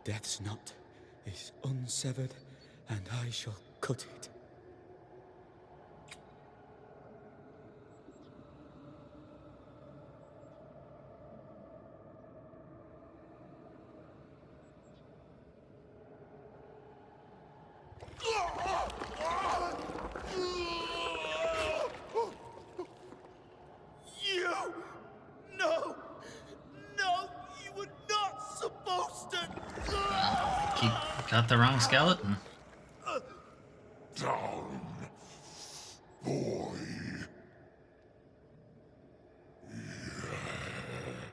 Speaker 13: Death's knot is unsevered, and I shall cut it.
Speaker 1: Got the wrong skeleton.
Speaker 15: Down, boy.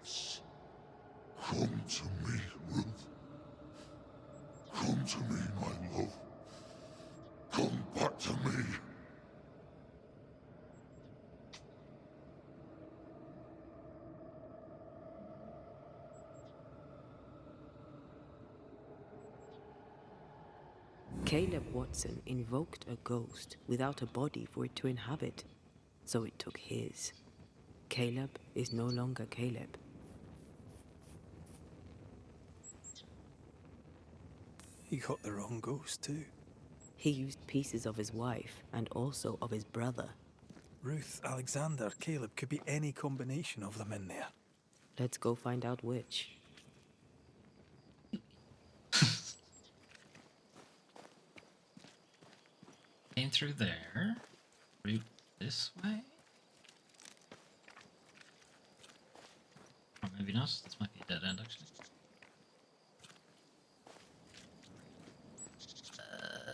Speaker 15: Yes. Come to me, Ruth. Come to me, my love. Come back to me.
Speaker 7: Caleb Watson invoked a ghost without a body for it to inhabit, so it took his. Caleb is no longer Caleb.
Speaker 10: He got the wrong ghost, too.
Speaker 7: He used pieces of his wife and also of his brother.
Speaker 10: Ruth, Alexander, Caleb could be any combination of them in there.
Speaker 7: Let's go find out which.
Speaker 1: Came through there. Route this way. Or maybe not. This might be a dead end, actually.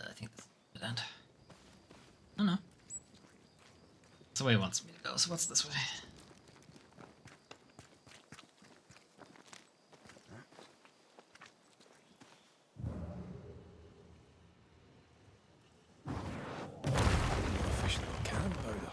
Speaker 1: I think this is a dead end. Oh no. That's the way it wants me to go, so what's this way?
Speaker 10: Fish little cannon powder.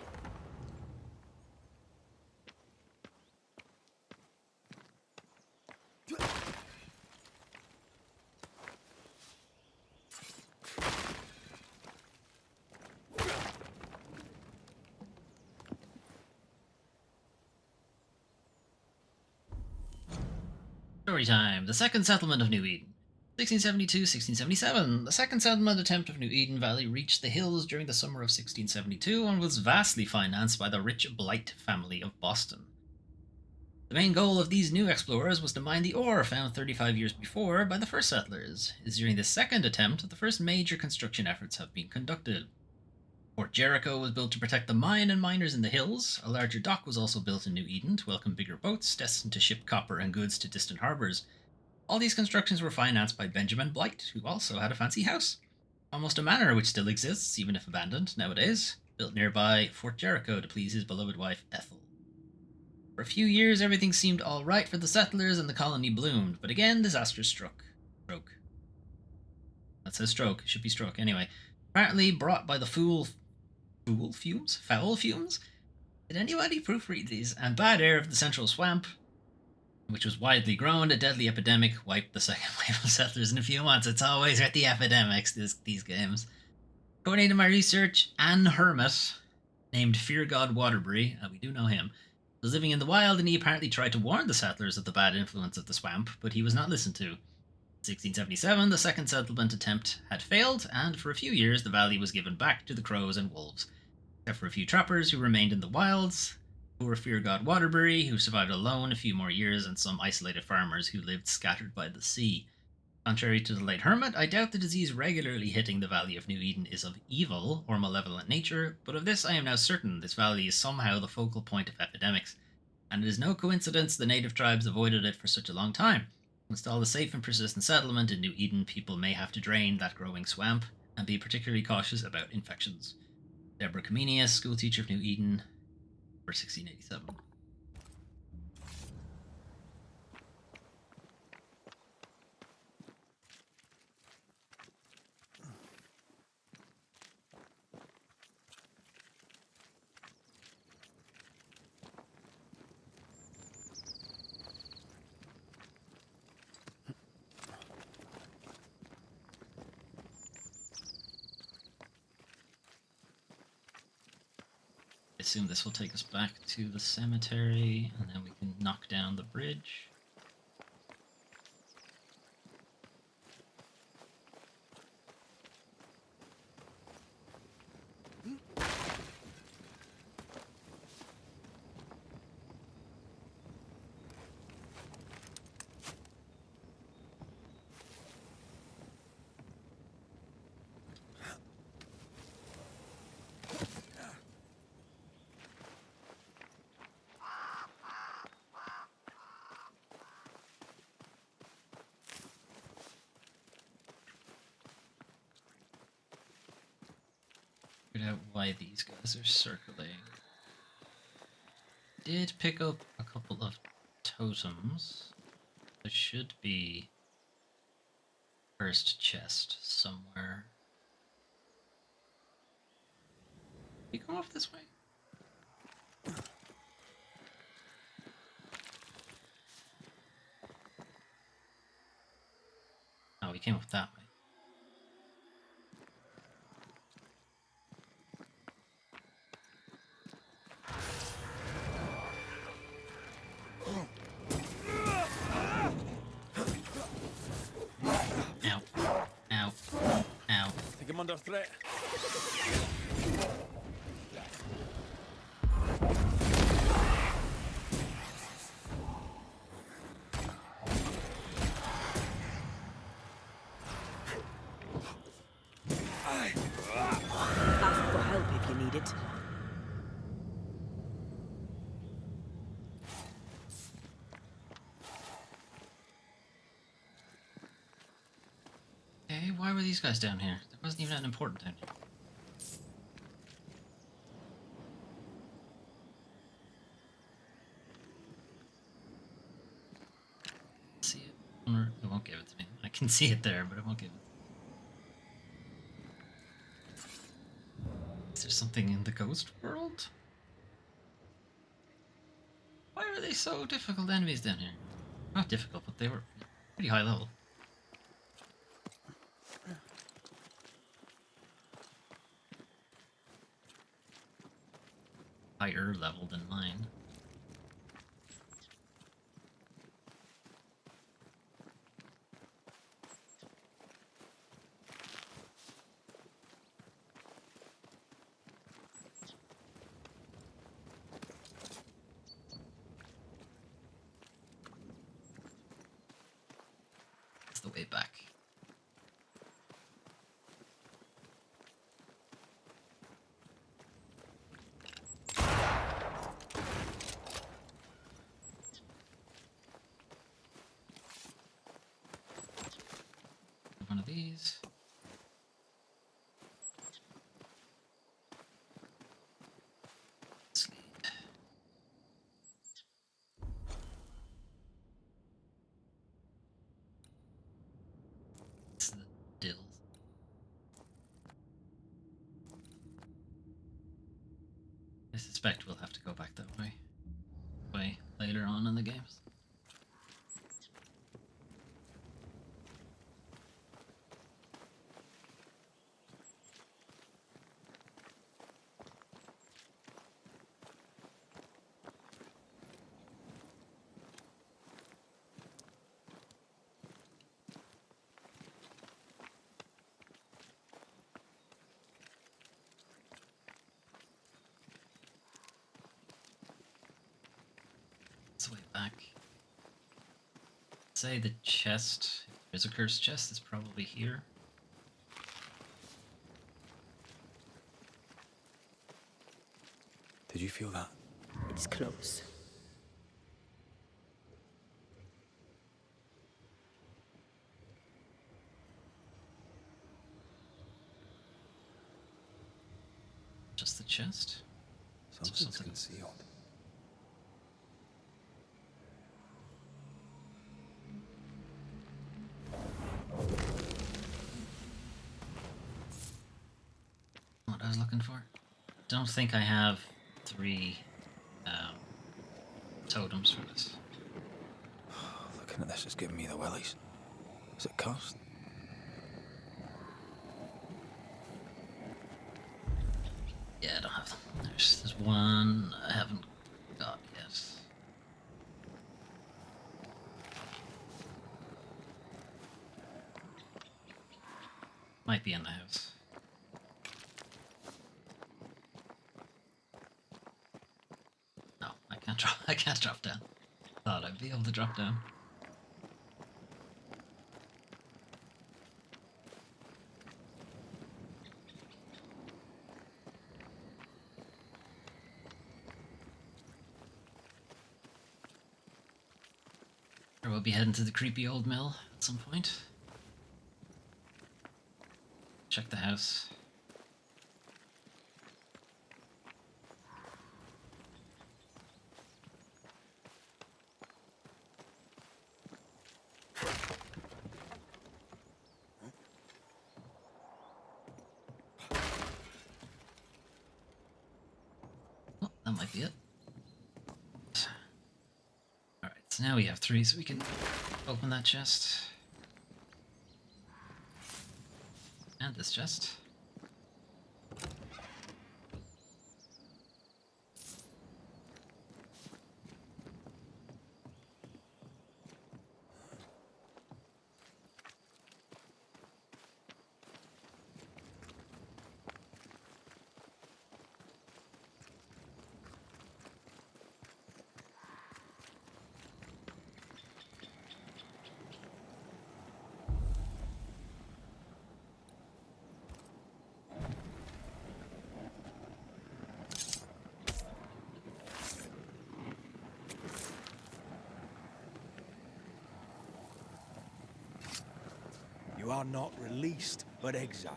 Speaker 1: Story time. The Second Settlement of New Eden. 1672-1677. The second settlement attempt of New Eden Valley reached the hills during the summer of 1672 and was vastly financed by the rich Blight family of Boston. The main goal of these new explorers was to mine the ore found 35 years before by the first settlers. It is during this second attempt that the first major construction efforts have been conducted. Fort Jericho was built to protect the mine and miners in the hills. A larger dock was also built in New Eden to welcome bigger boats destined to ship copper and goods to distant harbours. All these constructions were financed by Benjamin Blight, who also had a fancy house. Almost a manor which still exists, even if abandoned nowadays, built nearby Fort Jericho to please his beloved wife Ethel. For a few years everything seemed alright for the settlers and the colony bloomed, but again disaster struck. Stroke. That says stroke, it should be stroke anyway. Apparently brought by the foul fumes? Did anybody proofread these? And bad air of the central swamp, which was widely grown. A deadly epidemic wiped the second wave of settlers in a few months. It's always with the epidemics, these games. According to my research, Anne Hermit, named Fear God Waterbury, we do know him, was living in the wild, and he apparently tried to warn the settlers of the bad influence of the swamp, but he was not listened to. In 1677, the second settlement attempt had failed, and for a few years the valley was given back to the crows and wolves, except for a few trappers who remained in the wilds. Poor Fear God Waterbury, who survived alone a few more years, and some isolated farmers who lived scattered by the sea. Contrary to the late hermit, I doubt the disease regularly hitting the Valley of New Eden is of evil or malevolent nature, but of this I am now certain: this valley is somehow the focal point of epidemics, and it is no coincidence the native tribes avoided it for such a long time. To install a safe and persistent settlement in New Eden, people may have to drain that growing swamp, and be particularly cautious about infections. Deborah Comenius, schoolteacher of New Eden, for 1687. I assume this will take us back to the cemetery, and then we can knock down the bridge. Figured out why these guys are circling. Did pick up a couple of totems. There should be first chest somewhere. You go off this way? Oh, we came up that way. Ow. Ow. Ow.
Speaker 5: Think I'm under threat.
Speaker 7: Ask for help if you need it.
Speaker 1: Okay, why were these guys down here? There wasn't even that important down here. See it? Or it won't give it to me. I can see it there, but it won't give it. Is there something in the ghost world? Why are they so difficult enemies down here? Not difficult, but they were pretty high level. Higher level than mine. the way back. One of these. Let's lead. It's the dills. I suspect we'll have to go back that way later on in the games. It's way back. Say the chest, if there's a cursed chest, is probably here.
Speaker 10: Did you feel that?
Speaker 7: It's close.
Speaker 1: Just the chest?
Speaker 10: Something's concealed.
Speaker 1: What I was looking for? Don't think I have 3 totems for this.
Speaker 10: Looking at this is giving me the willies. Is it cursed?
Speaker 1: Yeah, I don't have them. There's one I haven't got yet. Might be in the house. No, I can't drop. I can't drop down. Thought I'd be able to drop down. Or we'll be heading to the creepy old mill at some point. Check the house. Oh, that might be it. Alright, so now we have 3, so we can open that chest. And this chest.
Speaker 10: You are not released, but exiled.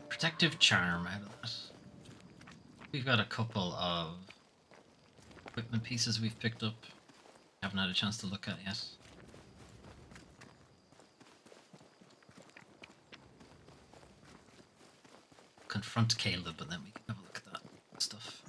Speaker 1: Protective charm out of that. We've got a couple of equipment pieces we've picked up. Haven't had a chance to look at yet. Confront Caleb, and then we can have a look at that stuff.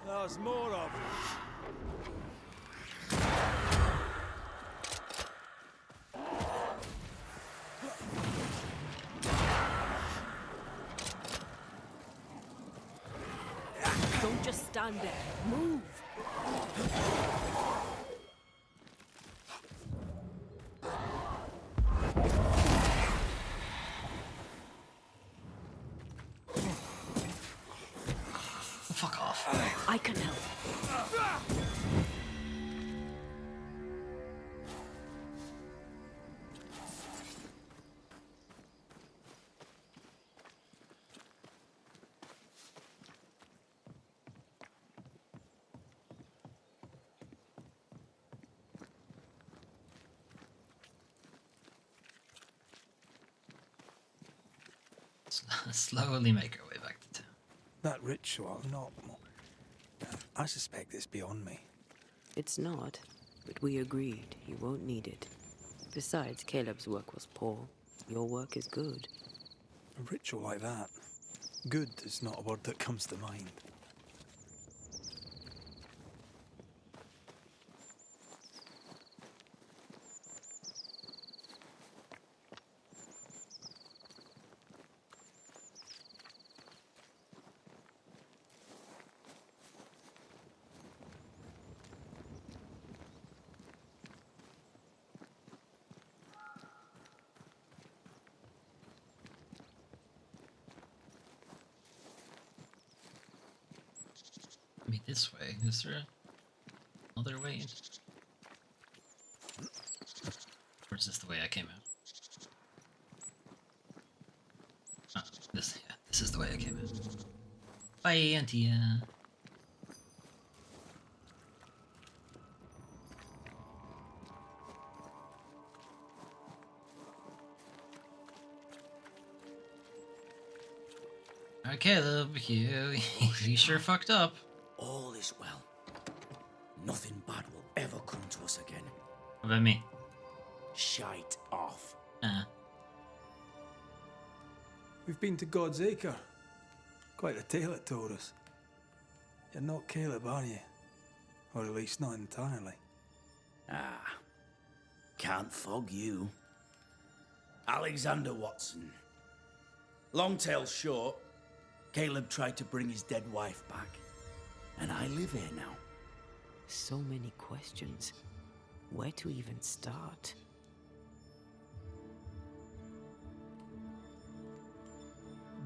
Speaker 10: There's more of them.
Speaker 7: stand there. Move!
Speaker 1: Fuck off.
Speaker 7: I can help.
Speaker 1: Slowly make our way back to town.
Speaker 10: That ritual, not... I suspect it's beyond me.
Speaker 7: It's not, but we agreed you won't need it. Besides, Caleb's work was poor. Your work is good.
Speaker 10: A ritual like that, good is not a word that comes to mind.
Speaker 1: Me this way. Is there another way? Or is this the way I came out? Oh, this is the way I came out. Bye, Auntie. Okay, you sure fucked up.
Speaker 14: All is well. Nothing bad will ever come to us again.
Speaker 1: What about me?
Speaker 14: Shite off.
Speaker 10: We've been to God's Acre. Quite a tale it told us. You're not Caleb, are you? Or at least not entirely.
Speaker 14: Ah. Can't fog you. Alexander Watson. Long tale short, Caleb tried to bring his dead wife back. And I live here now.
Speaker 7: So many questions. Where to even start?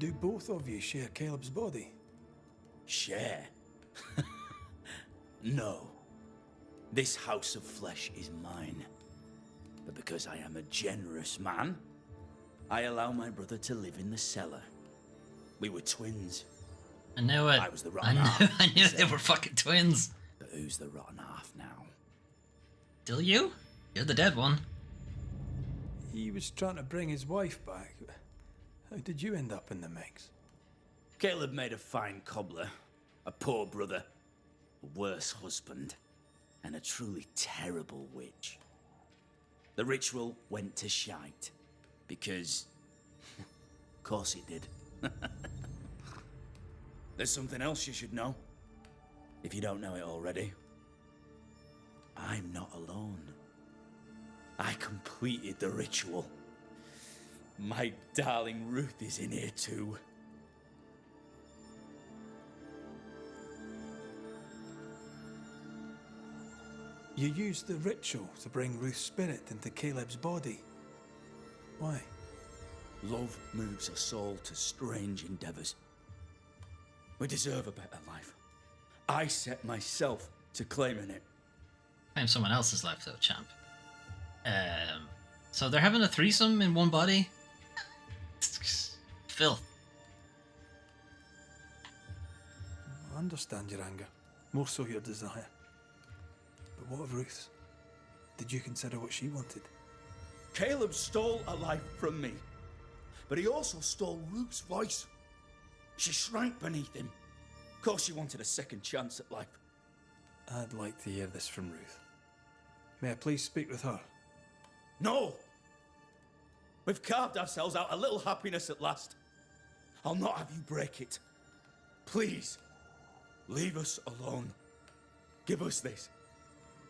Speaker 10: Do both of you share Caleb's body?
Speaker 14: Share? No. This house of flesh is mine. But because I am a generous man, I allow my brother to live in the cellar. We were twins.
Speaker 1: I knew it.
Speaker 14: I was the rotten half.
Speaker 1: I knew they were fucking twins.
Speaker 14: But who's the rotten half now?
Speaker 1: Still you? You're the dead one.
Speaker 10: He was trying to bring his wife back. How did you end up in the mix?
Speaker 14: Caleb made a fine cobbler, a poor brother, a worse husband, and a truly terrible witch. The ritual went to shite, because... of course it did. There's something else you should know, if you don't know it already. I'm not alone. I completed the ritual. My darling Ruth is in here too.
Speaker 10: You used the ritual to bring Ruth's spirit into Caleb's body. Why?
Speaker 14: Love moves us all to strange endeavors. We deserve a better life. I set myself to claiming it.
Speaker 1: Claim someone else's life though, champ. So they're having a threesome in one body? Filth.
Speaker 10: I understand your anger, more so your desire. But what of Ruth's? Did you consider what she wanted?
Speaker 14: Caleb stole a life from me, but he also stole Ruth's voice. She shrank beneath him. Of course she wanted a second chance at life.
Speaker 10: I'd like to hear this from Ruth. May I please speak with her?
Speaker 14: No! We've carved ourselves out a little happiness at last. I'll not have you break it. Please, leave us alone. Give us this.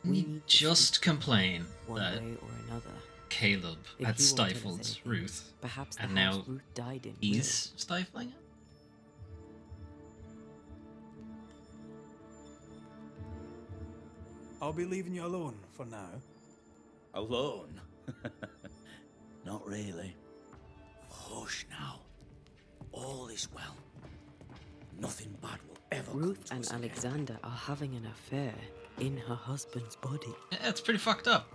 Speaker 1: We just complain
Speaker 7: one
Speaker 1: that
Speaker 7: way or another.
Speaker 1: Caleb
Speaker 7: If
Speaker 1: had
Speaker 7: you won't tell us
Speaker 1: stifled
Speaker 7: anything,
Speaker 1: Ruth,
Speaker 7: perhaps the
Speaker 1: and
Speaker 7: house
Speaker 1: now
Speaker 7: Ruth died in
Speaker 1: he's stifling it?
Speaker 10: I'll be leaving you alone for now.
Speaker 14: Alone? Not really. Hush now. All is well. Nothing bad will ever
Speaker 7: Ruth
Speaker 14: come
Speaker 7: and
Speaker 14: to us again.
Speaker 7: Alexander are having an affair in her husband's body.
Speaker 1: Yeah, it's pretty fucked up.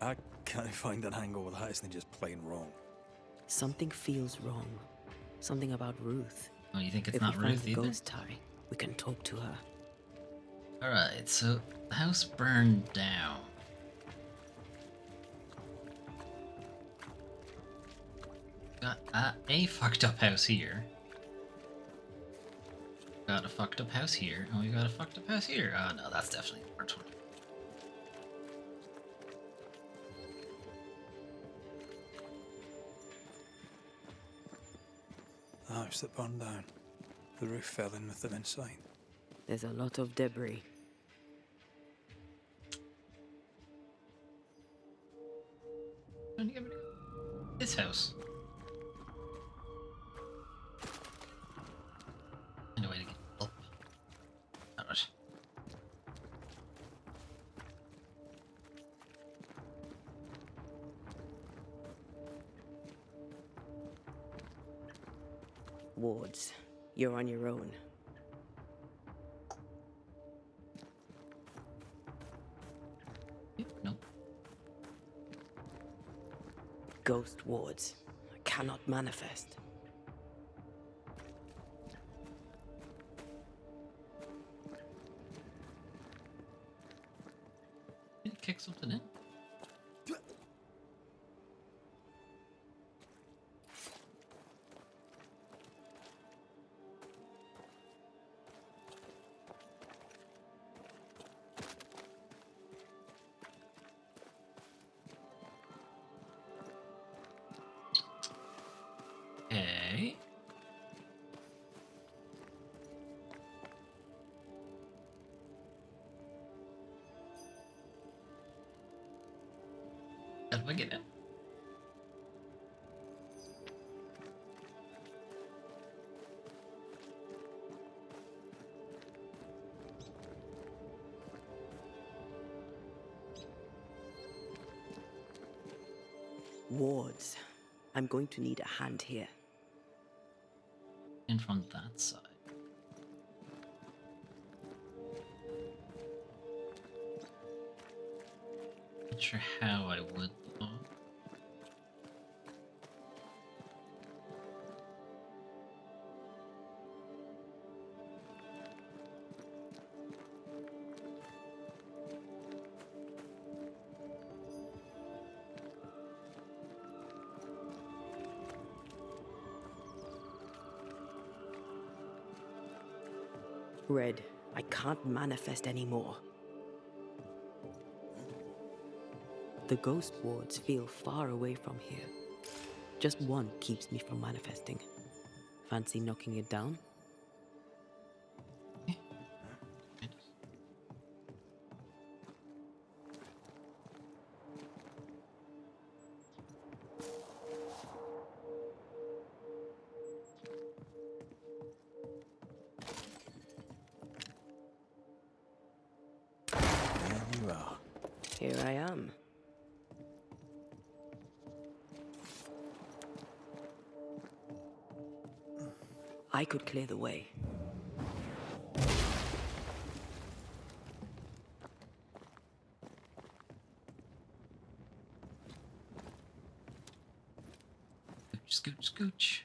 Speaker 10: I can't find an angle with that isn't just plain wrong.
Speaker 7: Something feels wrong. Something about Ruth.
Speaker 1: Oh, you think it's
Speaker 7: if
Speaker 1: not
Speaker 7: we find
Speaker 1: Ruth
Speaker 7: the
Speaker 1: either?
Speaker 7: ghost tie, we can talk to her.
Speaker 1: Alright, so the house burned down. Got a fucked up house here. Got a fucked up house here. Oh, we got a fucked up house here. Oh no, that's definitely the first one.
Speaker 10: The house that burned down. The roof fell in with them inside.
Speaker 7: There's a lot of debris.
Speaker 1: Trying to get rid of this house. Find a way to get up. Alright.
Speaker 7: Wards, you're on your own.
Speaker 1: Nope.
Speaker 7: Ghost wards. I cannot manifest.
Speaker 1: Did he kick something in? Okay. How do I get in?
Speaker 7: Wards. I'm going to need a hand here.
Speaker 1: In from that side. Not sure how I would though.
Speaker 7: Red, I can't manifest anymore. The ghost wards feel far away from here. Just one keeps me from manifesting. Fancy knocking it down?
Speaker 10: There you are.
Speaker 7: Here I am. I could clear the way.
Speaker 1: Scooch, scooch.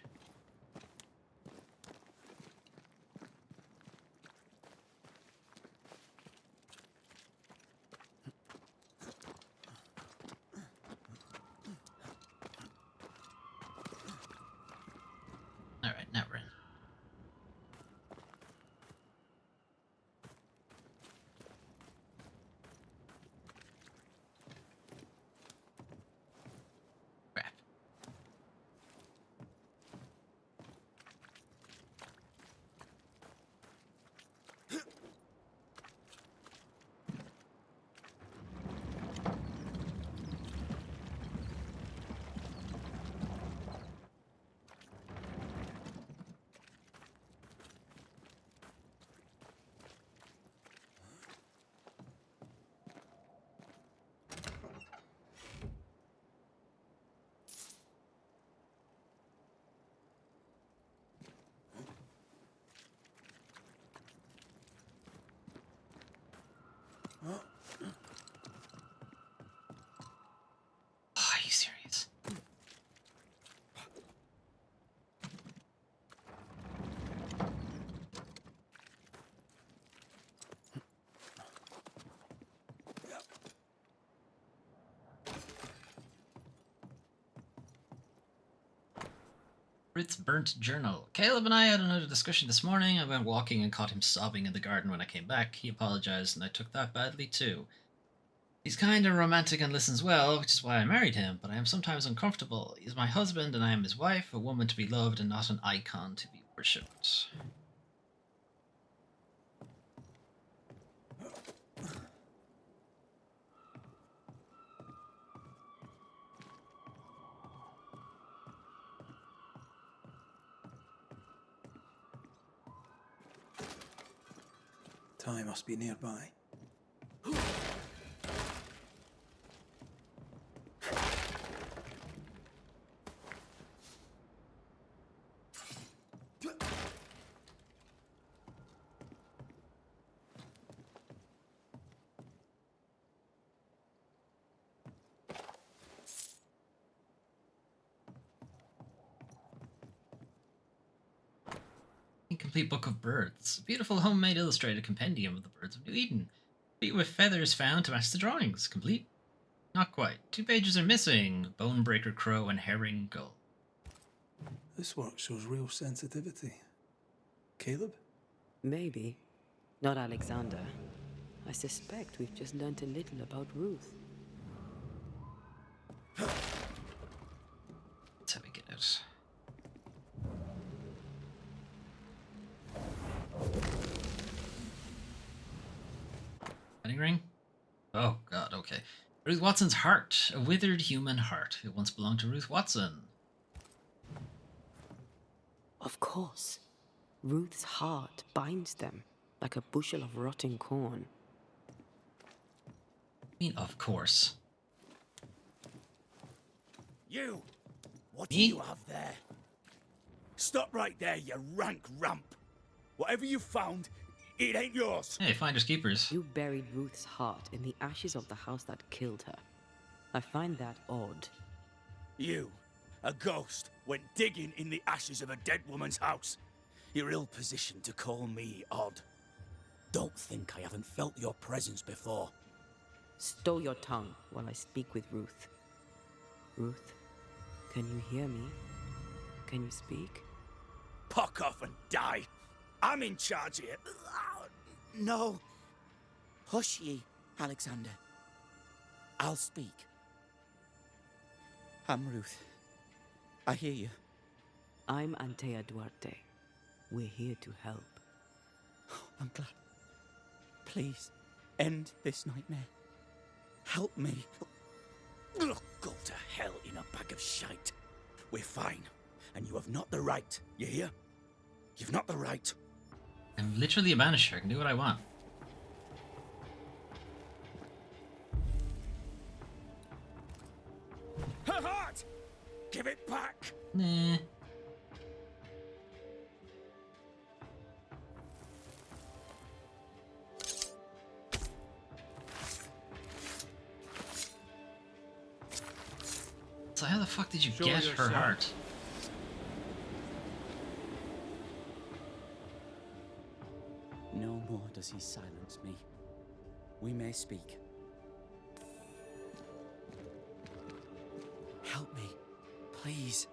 Speaker 1: Alright, now we're in. Crap. Ruth's burnt journal. Caleb and I had another discussion this morning. I went walking and caught him sobbing in the garden when I came back. He apologized, and I took that badly too. He's kind of romantic and listens well, which is why I married him, but I am sometimes uncomfortable. He's my husband, and I am his wife, a woman to be loved and not an icon to be worshipped.
Speaker 10: Ty must be nearby.
Speaker 1: Incomplete Book of Birds. A beautiful homemade illustrated compendium of the birds of New Eden. Complete with feathers found to match the drawings. Complete? Not quite. 2 pages are missing. Bonebreaker crow and herring gull.
Speaker 10: This work shows real sensitivity. Caleb?
Speaker 7: Maybe. Not Alexander. I suspect we've just learnt a little about Ruth.
Speaker 1: That's how we get out. Wedding ring? Oh god, okay. Ruth Watson's heart. A withered human heart. It once belonged to Ruth Watson.
Speaker 7: Of course. Ruth's heart binds them like a bushel of rotting corn.
Speaker 1: I mean, of course.
Speaker 14: You! What do
Speaker 1: Me?
Speaker 14: you have there? Stop right there, you rank rump! Whatever you found, it ain't yours!
Speaker 1: Hey, finders keepers.
Speaker 7: You buried Ruth's heart in the ashes of the house that killed her. I find that odd.
Speaker 14: You, a ghost, went digging in the ashes of a dead woman's house. You're ill-positioned to call me odd. Don't think I haven't felt your presence before.
Speaker 7: Stow your tongue while I speak with Ruth. Ruth, can you hear me? Can you speak?
Speaker 14: Puck off and die! I'm in charge here. No. Hush ye, Alexander. I'll speak. I'm Ruth. I hear you.
Speaker 7: I'm Antea Duarte. We're here to help.
Speaker 14: I'm glad. Please, end this nightmare. Help me. Ugh, go to hell in a bag of shite. We're fine, and you have not the right. You hear? You've not the right.
Speaker 1: I'm literally a banisher. I can do what I want.
Speaker 14: Her heart! Give it back!
Speaker 1: Nah. So how the fuck did you
Speaker 11: Show
Speaker 1: get her
Speaker 11: yourself.
Speaker 1: heart?
Speaker 14: No more does he silence me. We may speak. Help me, please.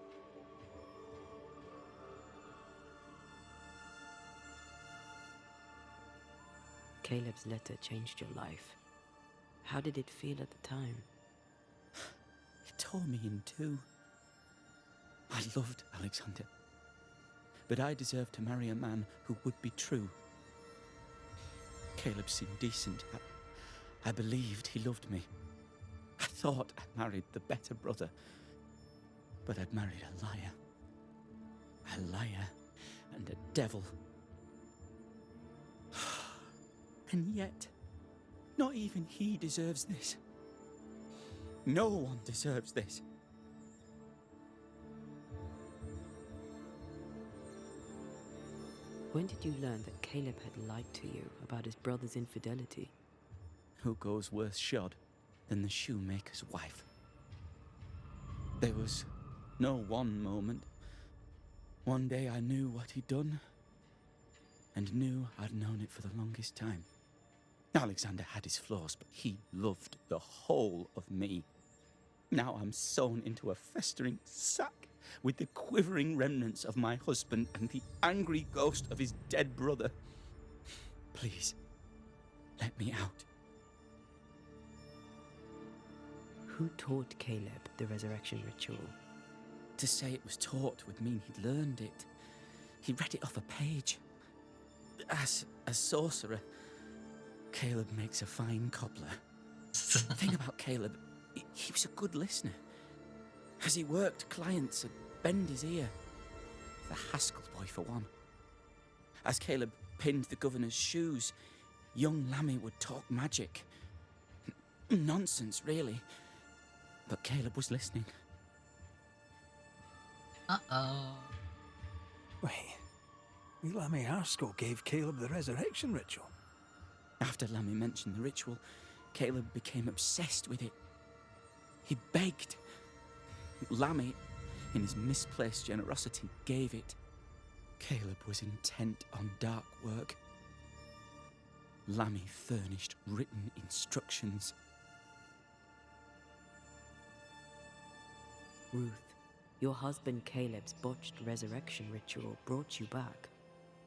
Speaker 7: Caleb's letter changed your life. How did it feel at the time?
Speaker 14: It tore me in two. I loved Alexander. But I deserved to marry a man who would be true. Caleb seemed decent. I believed he loved me. I thought I married the better brother. But I'd married a liar. A liar and a devil. And yet, not even he deserves this. No one deserves this.
Speaker 7: When did you learn that Caleb had lied to you about his brother's infidelity?
Speaker 14: Who goes worse shod than the shoemaker's wife? There was no one moment. One day I knew what he'd done, and knew I'd known it for the longest time. Alexander had his flaws, but he loved the whole of me. Now I'm sewn into a festering sack with the quivering remnants of my husband and the angry ghost of his dead brother. Please, let me out.
Speaker 7: Who taught Caleb the resurrection ritual?
Speaker 14: To say it was taught would mean he'd learned it. He read it off a page. As a sorcerer, Caleb makes a fine cobbler. The thing about Caleb, he was a good listener. As he worked, clients would bend his ear. The Haskell boy, for one. As Caleb pinned the governor's shoes, young Lammy would talk magic. Nonsense, really. But Caleb was listening.
Speaker 1: Uh-oh.
Speaker 10: Wait, Lammy Haskell gave Caleb the resurrection ritual?
Speaker 14: After Lammy mentioned the ritual, Caleb became obsessed with it. He begged. Lammy, in his misplaced generosity, gave it. Caleb was intent on dark work. Lammy furnished written instructions.
Speaker 7: Ruth, your husband Caleb's botched resurrection ritual brought you back,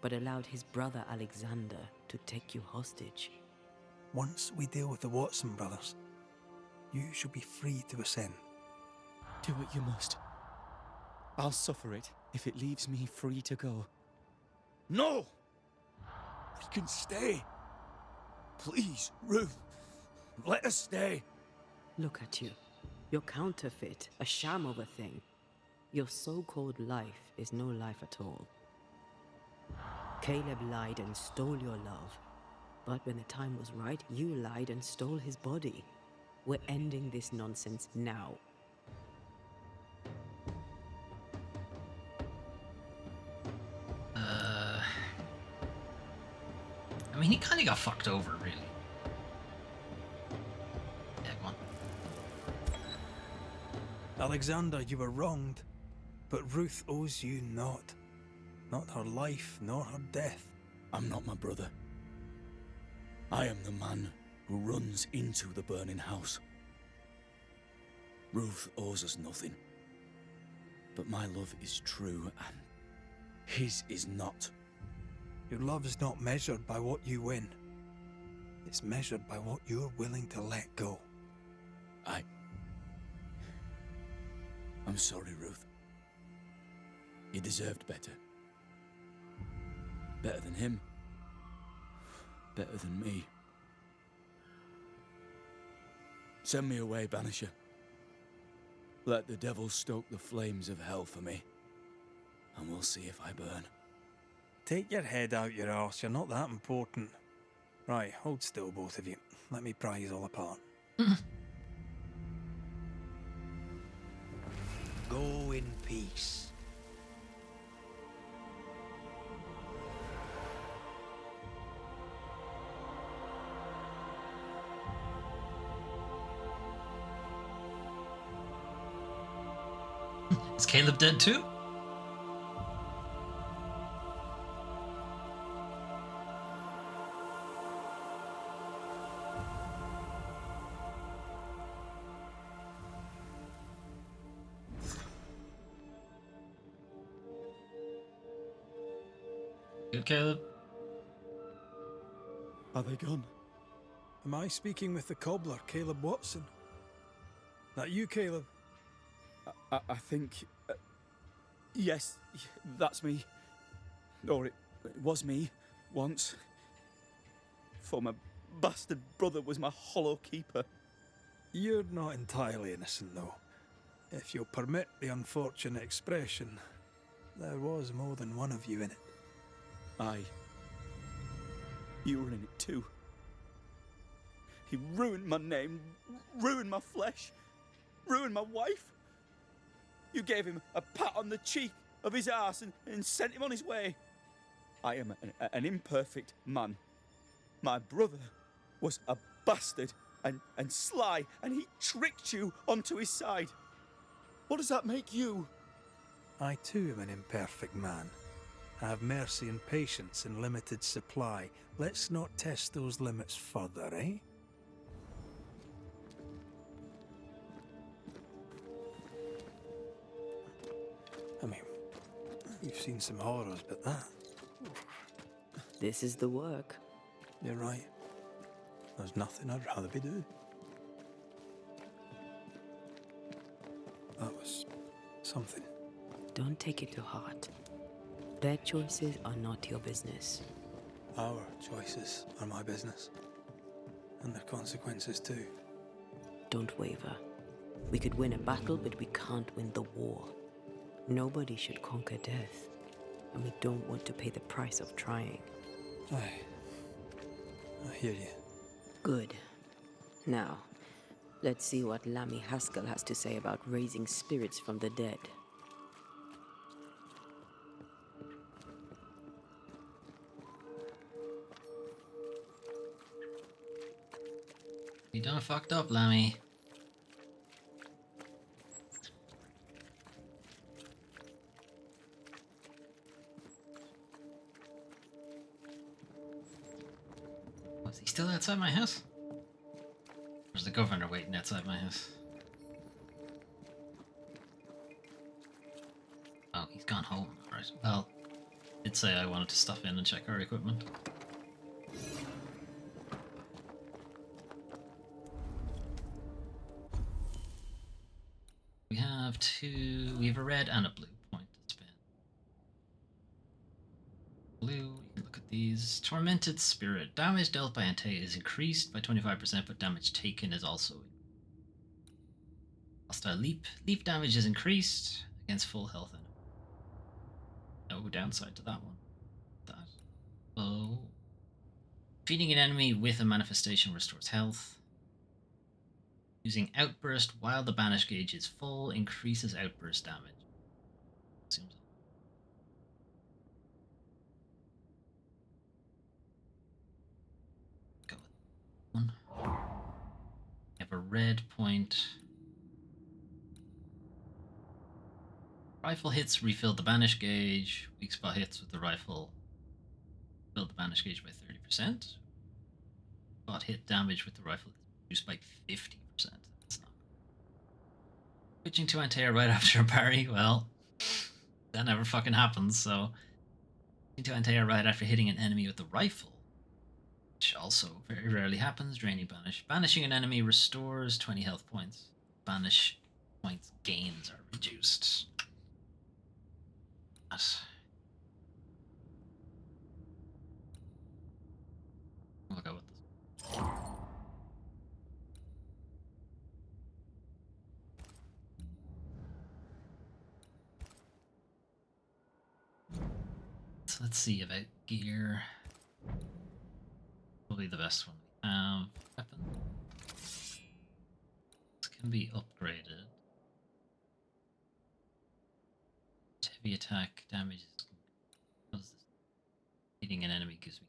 Speaker 7: but allowed his brother Alexander to take you hostage.
Speaker 10: Once we deal with the Watson brothers, you shall be free to ascend.
Speaker 14: Do what you must. I'll suffer it if it leaves me free to go. No! We can stay. Please, Ruth, let us stay.
Speaker 7: Look at you. You're counterfeit, a sham of a thing. Your so-called life is no life at all. Caleb lied and stole your love. But when the time was right, you lied and stole his body. We're ending this nonsense now.
Speaker 1: I mean, he kind of got fucked over, really. Yeah, come on.
Speaker 10: Alexander, you were wronged, but Ruth owes you naught. Not her life, nor her death.
Speaker 14: I'm not my brother. I am the man who runs into the burning house. Ruth owes us nothing. But my love is true, and his is not.
Speaker 10: Your love is not measured by what you win. It's measured by what you're willing to let go.
Speaker 14: I'm sorry, Ruth. You deserved better. Better than him. Better than me. Send me away, Banisher. Let the devil stoke the flames of hell for me, and we'll see if I burn.
Speaker 10: Take your head out your arse, you're not that important. Right, hold still, both of you. Let me pry you all apart. Go in peace.
Speaker 1: Is Caleb dead too? Good, Caleb.
Speaker 14: Are they gone?
Speaker 10: Am I speaking with the cobbler, Caleb Watson? That you, Caleb?
Speaker 14: I think... yes, that's me. Or it was me, once. For my bastard brother was my hollow keeper.
Speaker 10: You're not entirely innocent, though. If you'll permit the unfortunate expression, there was more than one of you in it.
Speaker 14: Aye. You were in it too. He ruined my name, ruined my flesh, ruined my wife. You gave him a pat on the cheek of his arse and sent him on his way. I am an imperfect man. My brother was a bastard and sly, and he tricked you onto his side. What does that make you?
Speaker 10: I too am an imperfect man. I have mercy and patience in limited supply. Let's not test those limits further, eh? You've seen some horrors, but that...
Speaker 7: This is the work.
Speaker 10: You're right. There's nothing I'd rather be doing. That was something.
Speaker 7: Don't take it to heart. Their choices are not your business.
Speaker 10: Our choices are my business. And their consequences too.
Speaker 7: Don't waver. We could win a battle, but we can't win the war. Nobody should conquer death. And we don't want to pay the price of trying.
Speaker 10: Aye. I hear you.
Speaker 7: Good. Now, let's see what Lammy Haskell has to say about raising spirits from the dead.
Speaker 1: You done fucked up, Lammy. Was he still outside my house? Or is the governor waiting outside my house? Oh, he's gone home. Alright, well, did say I wanted to stop in and check our equipment. We have a red and a blue point to spin. Blue, you can look at these. Tormented Spirit. Damage dealt by Antea is increased by 25%, but damage taken is also increased. Hostile Leap. Leap damage is increased against full health enemy. No downside to that one. That. Oh. Feeding an enemy with a manifestation restores health. Using Outburst while the banish gauge is full increases outburst damage. Seems go with one. We have a red point. Rifle hits refill the banish gauge. Weak spot hits with the rifle fill the banish gauge by 30%. Spot hit damage with the rifle is reduced by 50%. That's not. Switching to Antea right after a parry, well, that never fucking happens, so. Switching to Antea right after hitting an enemy with the rifle, which also very rarely happens, draining banish. Banishing an enemy restores 20 health points. Banish points gains are reduced. We'll go with this. So let's see about gear. Probably the best one we have. Weapon. This can be upgraded. Heavy attack damage is hitting an enemy gives me.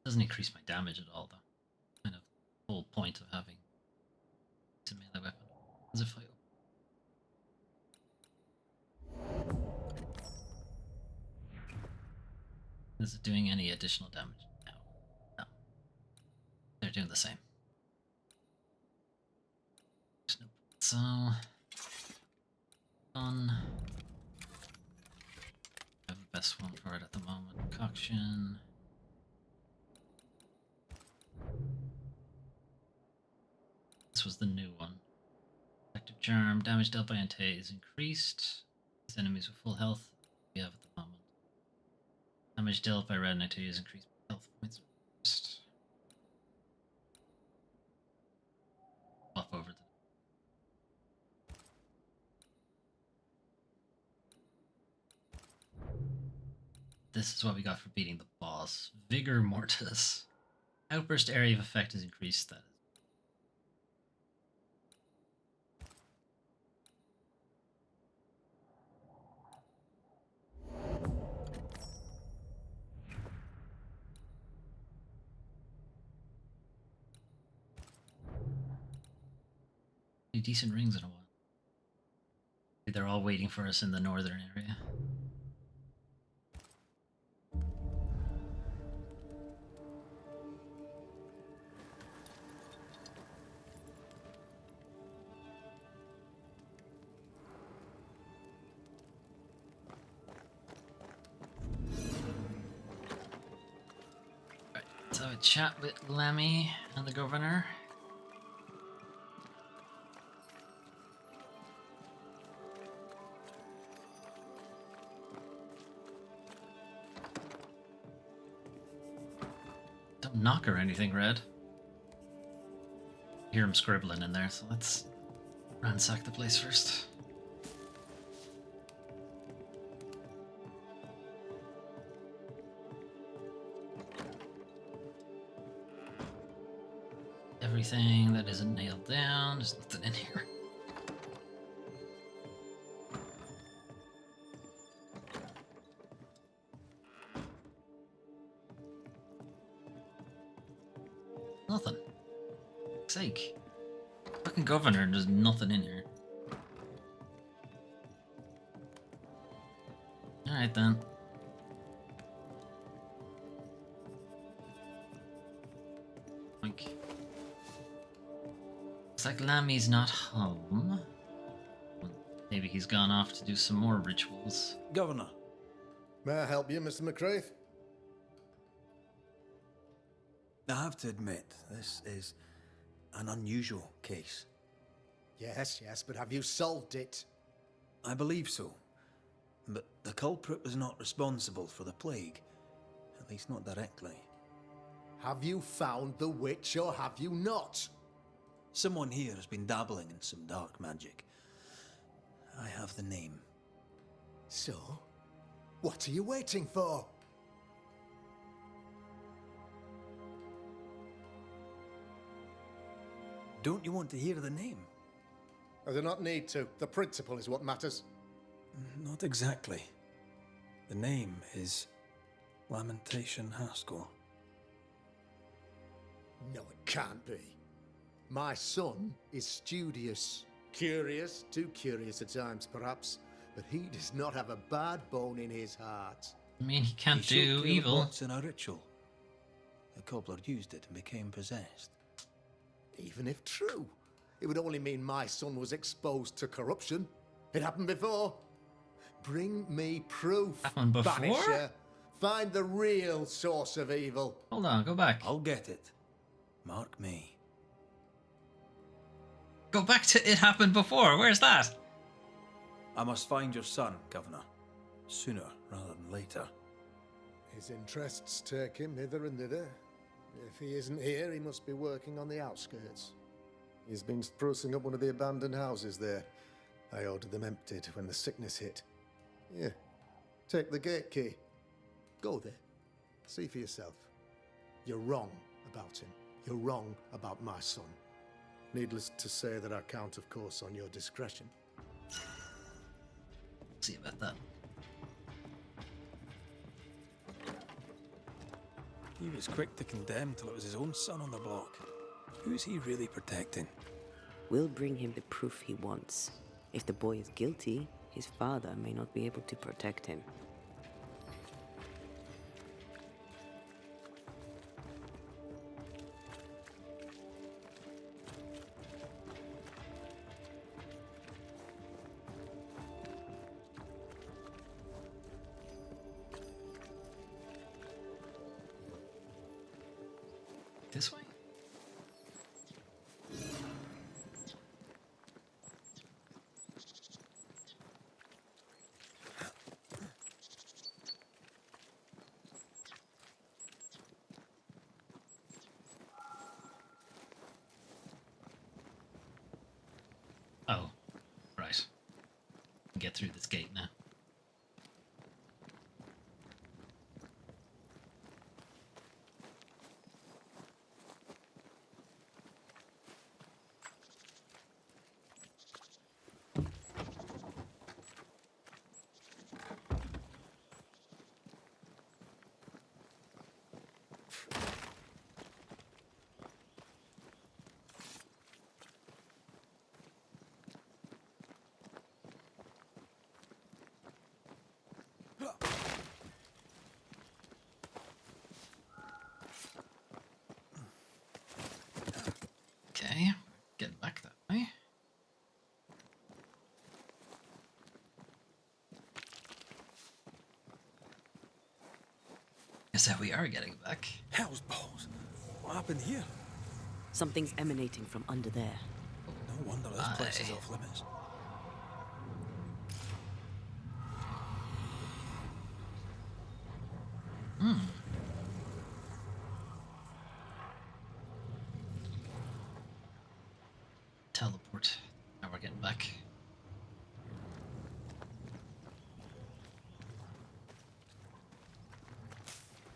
Speaker 1: Doesn't increase my damage at all, though. Kind of the whole point of having a melee weapon. As if I. Is it doing any additional damage? No. No. They're doing the same. So, I have the best one for it at the moment. Concoction. This was the new one. Effective charm. Damage dealt by Antea is increased. These enemies with full health we have at the moment. Damage dealt by red Antea is increased by health points. Just swap over the. This is what we got for beating the boss. Vigor Mortis. Outburst area of effect is increased. That is. Any decent rings in a while. They're all waiting for us in the northern area. have a chat with Lemmy and the governor. Don't knock or anything, Red. Hear him scribbling in there, so let's ransack the place first. Everything that isn't nailed down, there's nothing in here. Nothing. For sake. Fucking governor, there's nothing in here. Alright then. Like. Looks like Lammy's not home. Maybe he's gone off to do some more rituals.
Speaker 14: Governor.
Speaker 3: May I help you, Mr. McCraith?
Speaker 8: I have to admit, this is an unusual case.
Speaker 3: Yes, but have you solved it?
Speaker 8: I believe so. But the culprit was not responsible for the plague. At least not directly.
Speaker 3: Have you found the witch or have you not?
Speaker 8: Someone here has been dabbling in some dark magic. I have the name.
Speaker 3: So? What are you waiting for?
Speaker 8: Don't you want to hear the name?
Speaker 3: I do not need to. The principle is what matters.
Speaker 8: Not exactly. The name is Lamentation Haskell.
Speaker 3: No, it can't be. My son is studious. Curious, too curious at times perhaps, but he does not have a bad bone in his heart.
Speaker 1: I mean, he can't
Speaker 8: He
Speaker 1: do
Speaker 8: showed
Speaker 1: evil.
Speaker 8: once in a ritual. The cobbler used it and became possessed.
Speaker 3: Even if true, it would only mean my son was exposed to corruption. It happened before. Bring me proof,
Speaker 1: Happened before?
Speaker 3: Banisher. Find the real source of evil.
Speaker 1: Hold on, go back.
Speaker 8: I'll get it. Mark me.
Speaker 1: Go back to it happened before. Where's that?
Speaker 8: I must find your son, Governor. Sooner rather than later.
Speaker 3: His interests take him hither and thither. If he isn't here, he must be working on the outskirts. He's been sprucing up one of the abandoned houses there. I ordered them emptied when the sickness hit. Here, take the gate key. Go there. See for yourself. You're wrong about him. You're wrong about my son. Needless to say that I count, of course, on your discretion.
Speaker 1: See about that.
Speaker 8: He was quick to condemn till it was his own son on the block. Who's he really protecting?
Speaker 7: We'll bring him the proof he wants. If the boy is guilty, his father may not be able to protect him.
Speaker 1: This way? Oh, right. Get through this gate now. So we are getting back.
Speaker 10: Hell's balls. What happened here?
Speaker 7: Something's emanating from under there.
Speaker 10: No wonder this place is off limits.
Speaker 1: Teleport. Now we're getting back.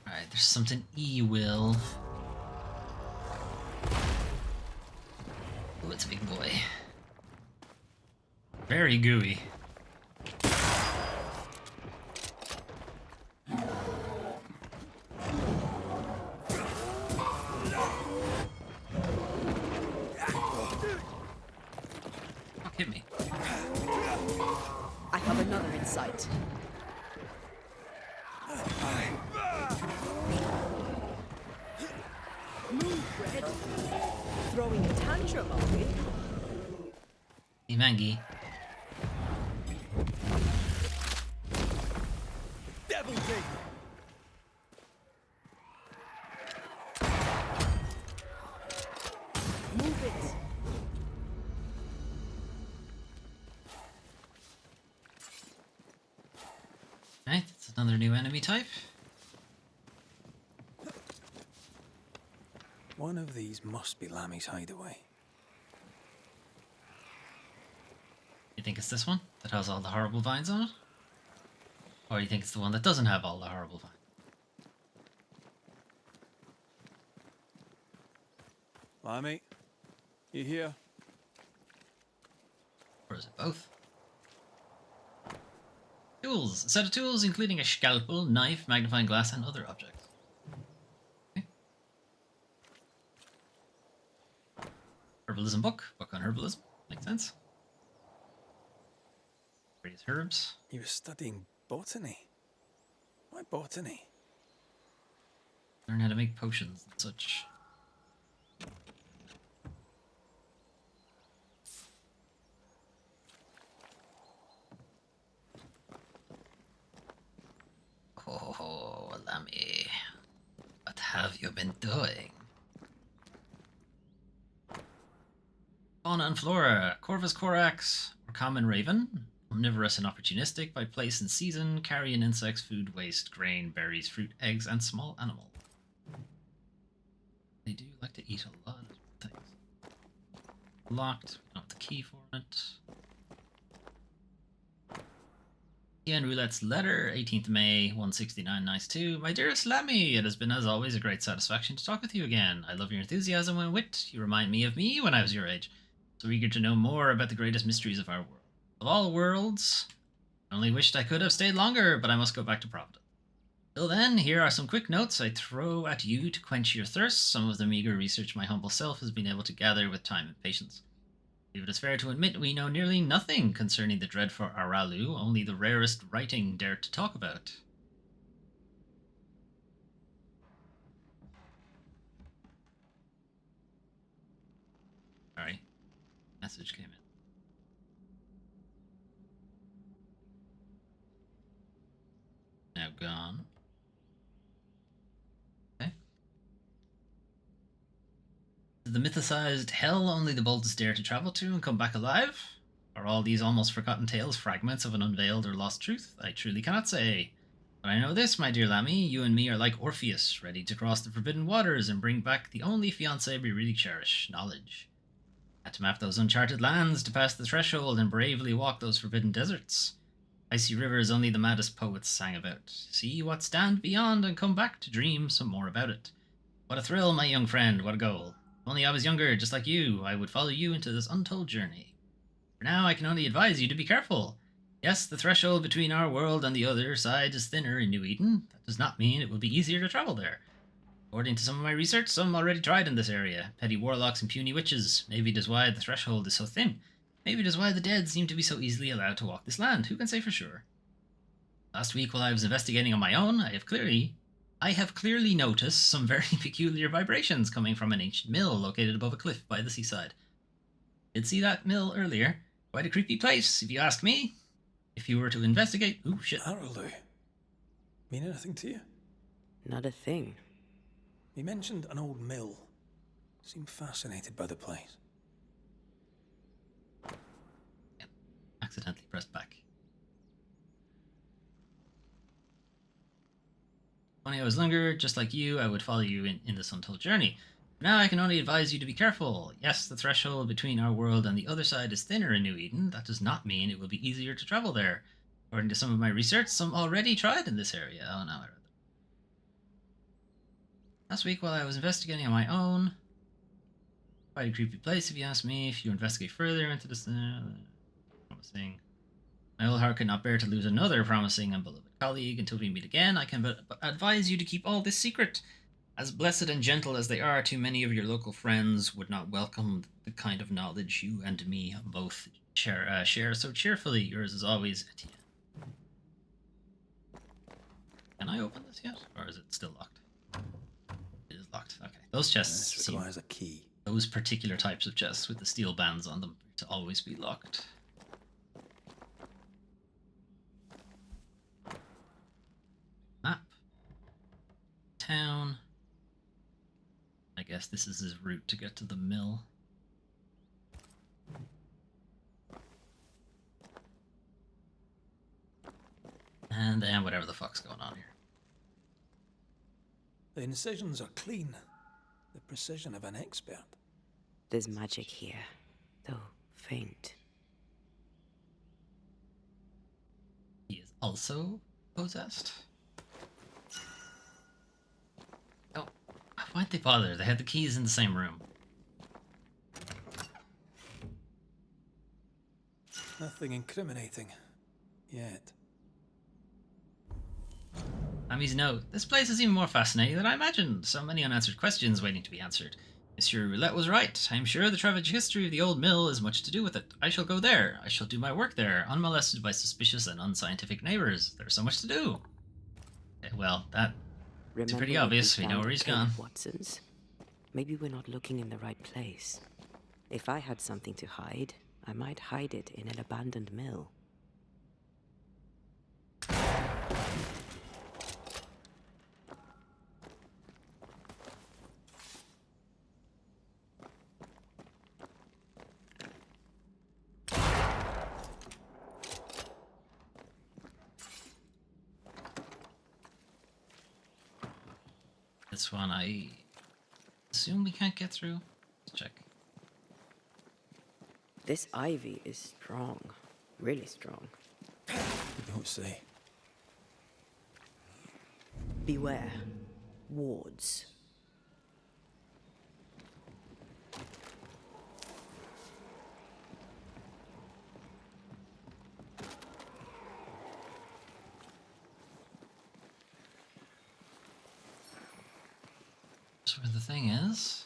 Speaker 1: Alright, there's something E will. Oh, it's a big boy. Very gooey. Hit me.
Speaker 7: I have another in sight. Move, Red. Throwing a tantrum, are we?
Speaker 1: Hey, Mangy.
Speaker 10: Devil take!
Speaker 7: Move it.
Speaker 1: Right, that's another new enemy type.
Speaker 10: One of these must be Lammy's hideaway.
Speaker 1: You think it's this one that has all the horrible vines on it? Or you think it's the one that doesn't have all the horrible vines?
Speaker 10: Lammy, you here?
Speaker 1: Or is it both? Tools. A set of tools including a scalpel, knife, magnifying glass, and other objects. Okay. Herbalism book. Book on herbalism. Makes sense. Various herbs.
Speaker 10: You were studying botany. Why botany?
Speaker 1: Learn how to make potions and such. Oh, Lammy. What have you been doing? Fauna and flora. Corvus corax, or common raven. Omnivorous and opportunistic by place and season. Carrion insects, food waste, grain, berries, fruit, eggs, and small animals. They do like to eat a lot of things. Locked. We don't have the key for it. Ian Roulette's letter, 18th May, 169, nice too. My dearest Lammy, it has been as always a great satisfaction to talk with you again. I love your enthusiasm and wit. You remind me of me when I was your age. So eager to know more about the greatest mysteries of our world. Of all worlds, I only wished I could have stayed longer, but I must go back to Providence. Till then, here are some quick notes I throw at you to quench your thirst, some of the meager research my humble self has been able to gather with time and patience. If it is fair to admit, we know nearly nothing concerning the dreadful Aralu, only the rarest writing dared to talk about. Sorry. Message came in. Now gone. Okay. The mythicized hell only the boldest dare to travel to and come back alive? Are all these almost forgotten tales fragments of an unveiled or lost truth? I truly cannot say. But I know this, my dear Lammy, you and me are like Orpheus, ready to cross the forbidden waters and bring back the only fiancé we really cherish, knowledge. Had to map those uncharted lands, to pass the threshold and bravely walk those forbidden deserts. Icy rivers only the maddest poets sang about. See what stand beyond and come back to dream some more about it. What a thrill, my young friend, what a goal. If only I was younger, just like you, I would follow you into this untold journey. For now, I can only advise you to be careful. Yes, the threshold between our world and the other side is thinner in New Eden. That does not mean it will be easier to travel there. According to some of my research, some already tried in this area. Petty warlocks and puny witches. Maybe it is why the threshold is so thin. Maybe it is why the dead seem to be so easily allowed to walk this land. Who can say for sure? Last week, while I was investigating on my own, I have clearly noticed some very peculiar vibrations coming from an ancient mill located above a cliff by the seaside. Did see that mill earlier. Quite a creepy place, if you ask me. If you were to investigate... Ooh, shit.
Speaker 10: Araloo. Mean anything to you?
Speaker 7: Not a thing.
Speaker 10: He mentioned an old mill. Seemed fascinated by the place.
Speaker 1: Accidentally pressed back. When I was younger, just like you, I would follow you in this untold journey. Now I can only advise you to be careful. Yes, the threshold between our world and the other side is thinner in New Eden. That does not mean it will be easier to travel there. According to some of my research, some already tried in this area. Oh no, I read that. Last week while I was investigating on my own, quite a creepy place if you ask me. If you investigate further into this, promising. My old heart could not bear to lose another promising and beloved colleague. Until we meet again, I can but advise you to keep all this secret. As blessed and gentle as they are, too many of your local friends would not welcome the kind of knowledge you and me both share so cheerfully. Yours as always, Etienne. Can I open this yet? Or is it still locked? It is locked. Okay. Those chests
Speaker 10: This requires a key.
Speaker 1: Those particular types of chests with the steel bands on them to always be locked. Map. Town. I guess this is his route to get to the mill. And then whatever the fuck's going on here.
Speaker 10: The incisions are clean. The precision of an expert.
Speaker 7: There's magic here, though faint.
Speaker 1: He is also possessed? Oh, why'd they bother? They had the keys in the same room.
Speaker 10: Nothing incriminating. Yet.
Speaker 1: Amis note, this place is even more fascinating than I imagined. So many unanswered questions waiting to be answered. Monsieur Roulette was right. I am sure the tragic history of the old mill is much to do with it. I shall go there. I shall do my work there, unmolested by suspicious and unscientific neighbors. There's so much to do. Okay, well, it's pretty obvious. We know where he's gone.
Speaker 7: Watson's? Maybe we're not looking in the right place. If I had something to hide, I might hide it in an abandoned mill.
Speaker 1: This one I assume we can't get through. Let's check.
Speaker 7: This ivy is strong. Really strong.
Speaker 10: You don't say.
Speaker 7: Beware. Wards.
Speaker 1: So the thing is,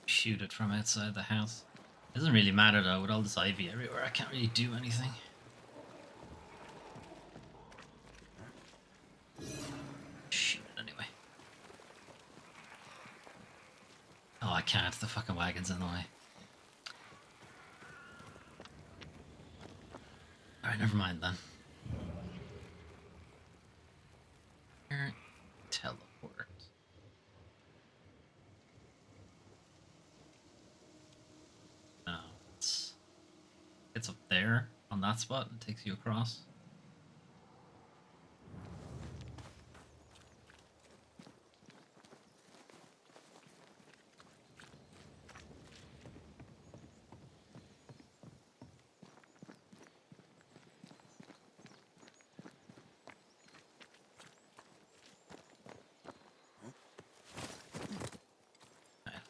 Speaker 1: shoot it from outside the house. Doesn't really matter though, with all this ivy everywhere, I can't really do anything. Shoot it anyway. Oh, I can't, the fucking wagon's in the way. Alright, never mind then. Here, teleport. No, it's up there on that spot and takes you across.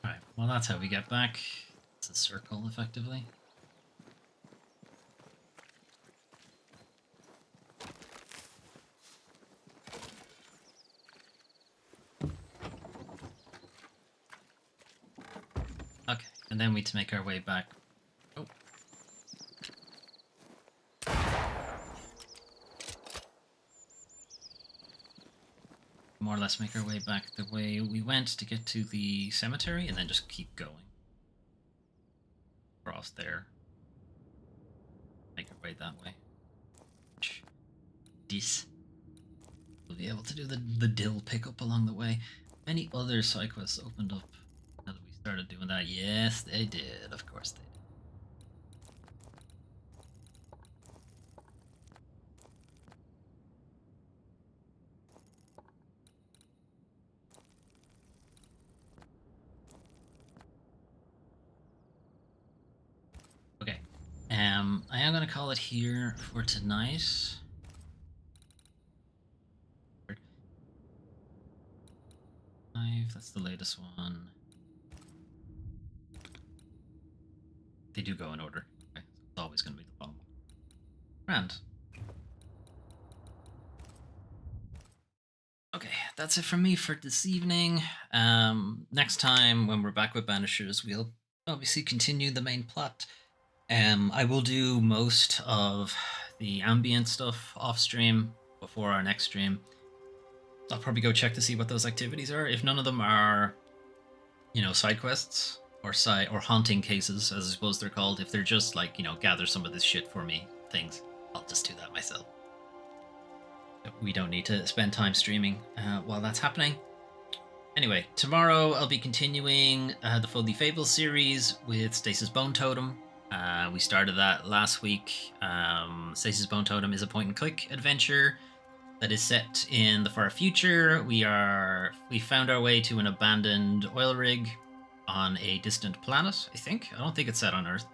Speaker 1: Right, well that's how we get back. It's a circle, effectively. Okay, and then we need to make our way back. Oh. More or less make our way back the way we went to get to the cemetery, and then just keep going. Across there. Make our way that way. This we'll be able to do the dill pickup along the way. Any other side quests opened up now that we started doing that? Yes, they did. Of course they did. Okay. I am going to call it here for tonight. That's the latest one. They do go in order. Okay. It's always going to be the bottom one. Grand. Okay, that's it from me for this evening. Next time when we're back with Banishers, we'll obviously continue the main plot. I will do most of the ambient stuff off stream before our next stream. I'll probably go check to see what those activities are. If none of them are, you know, side quests or haunting cases, as I suppose they're called, if they're just like, you know, gather some of this shit for me things, I'll just do that myself. We don't need to spend time streaming while that's happening. Anyway, tomorrow I'll be continuing the Foley Fables series with Stasis Bone Totem. We started that last week. Stasis Bone Totem is a point-and-click adventure that is set in the far future. We found our way to an abandoned oil rig on a distant planet, I think. I don't think it's set on Earth.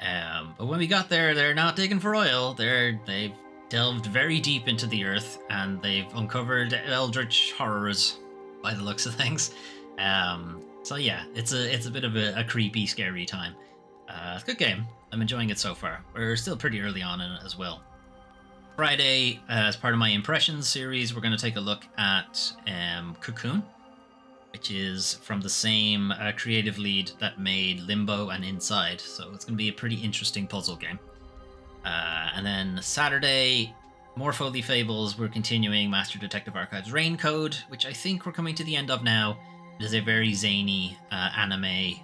Speaker 1: But when we got there, they're not digging for oil. They've delved very deep into the Earth, and they've uncovered eldritch horrors by the looks of things. So yeah, it's a bit of a creepy, scary time. It's a good game. I'm enjoying it so far. We're still pretty early on in it as well. Friday, as part of my Impressions series, we're going to take a look at Cocoon, which is from the same creative lead that made Limbo and Inside. So it's going to be a pretty interesting puzzle game. And then Saturday, more Foley Fables. We're continuing Master Detective Archive's Rain Code, which I think we're coming to the end of now. It is a very zany anime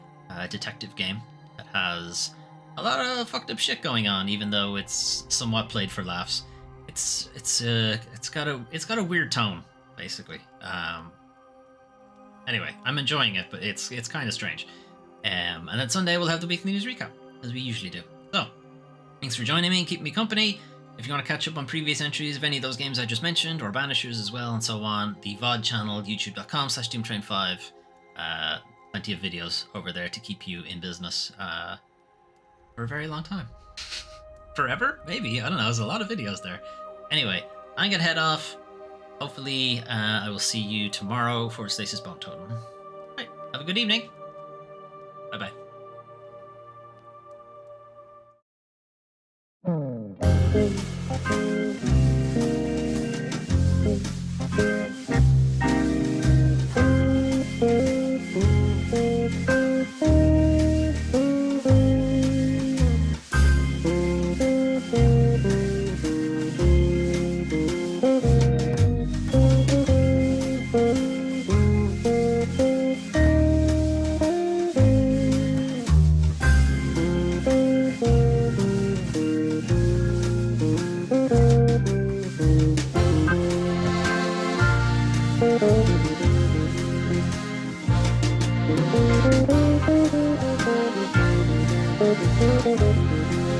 Speaker 1: detective game that has a lot of fucked up shit going on, even though it's somewhat played for laughs. It's got a weird tone, basically. Anyway, I'm enjoying it, but it's kind of strange. And then Sunday we'll have the weekly news recap, as we usually do. So, thanks for joining me and keeping me company. If you want to catch up on previous entries of any of those games I just mentioned, or Banishers as well, and so on, the VOD channel, youtube.com/DoomTrain5. Plenty of videos over there to keep you in business for a very long time. Forever? Maybe. I don't know. There's a lot of videos there. Anyway, I'm going to head off. Hopefully, I will see you tomorrow for Stasis Bone Totem. Right. Have a good evening. Bye-bye.
Speaker 16: Thank you.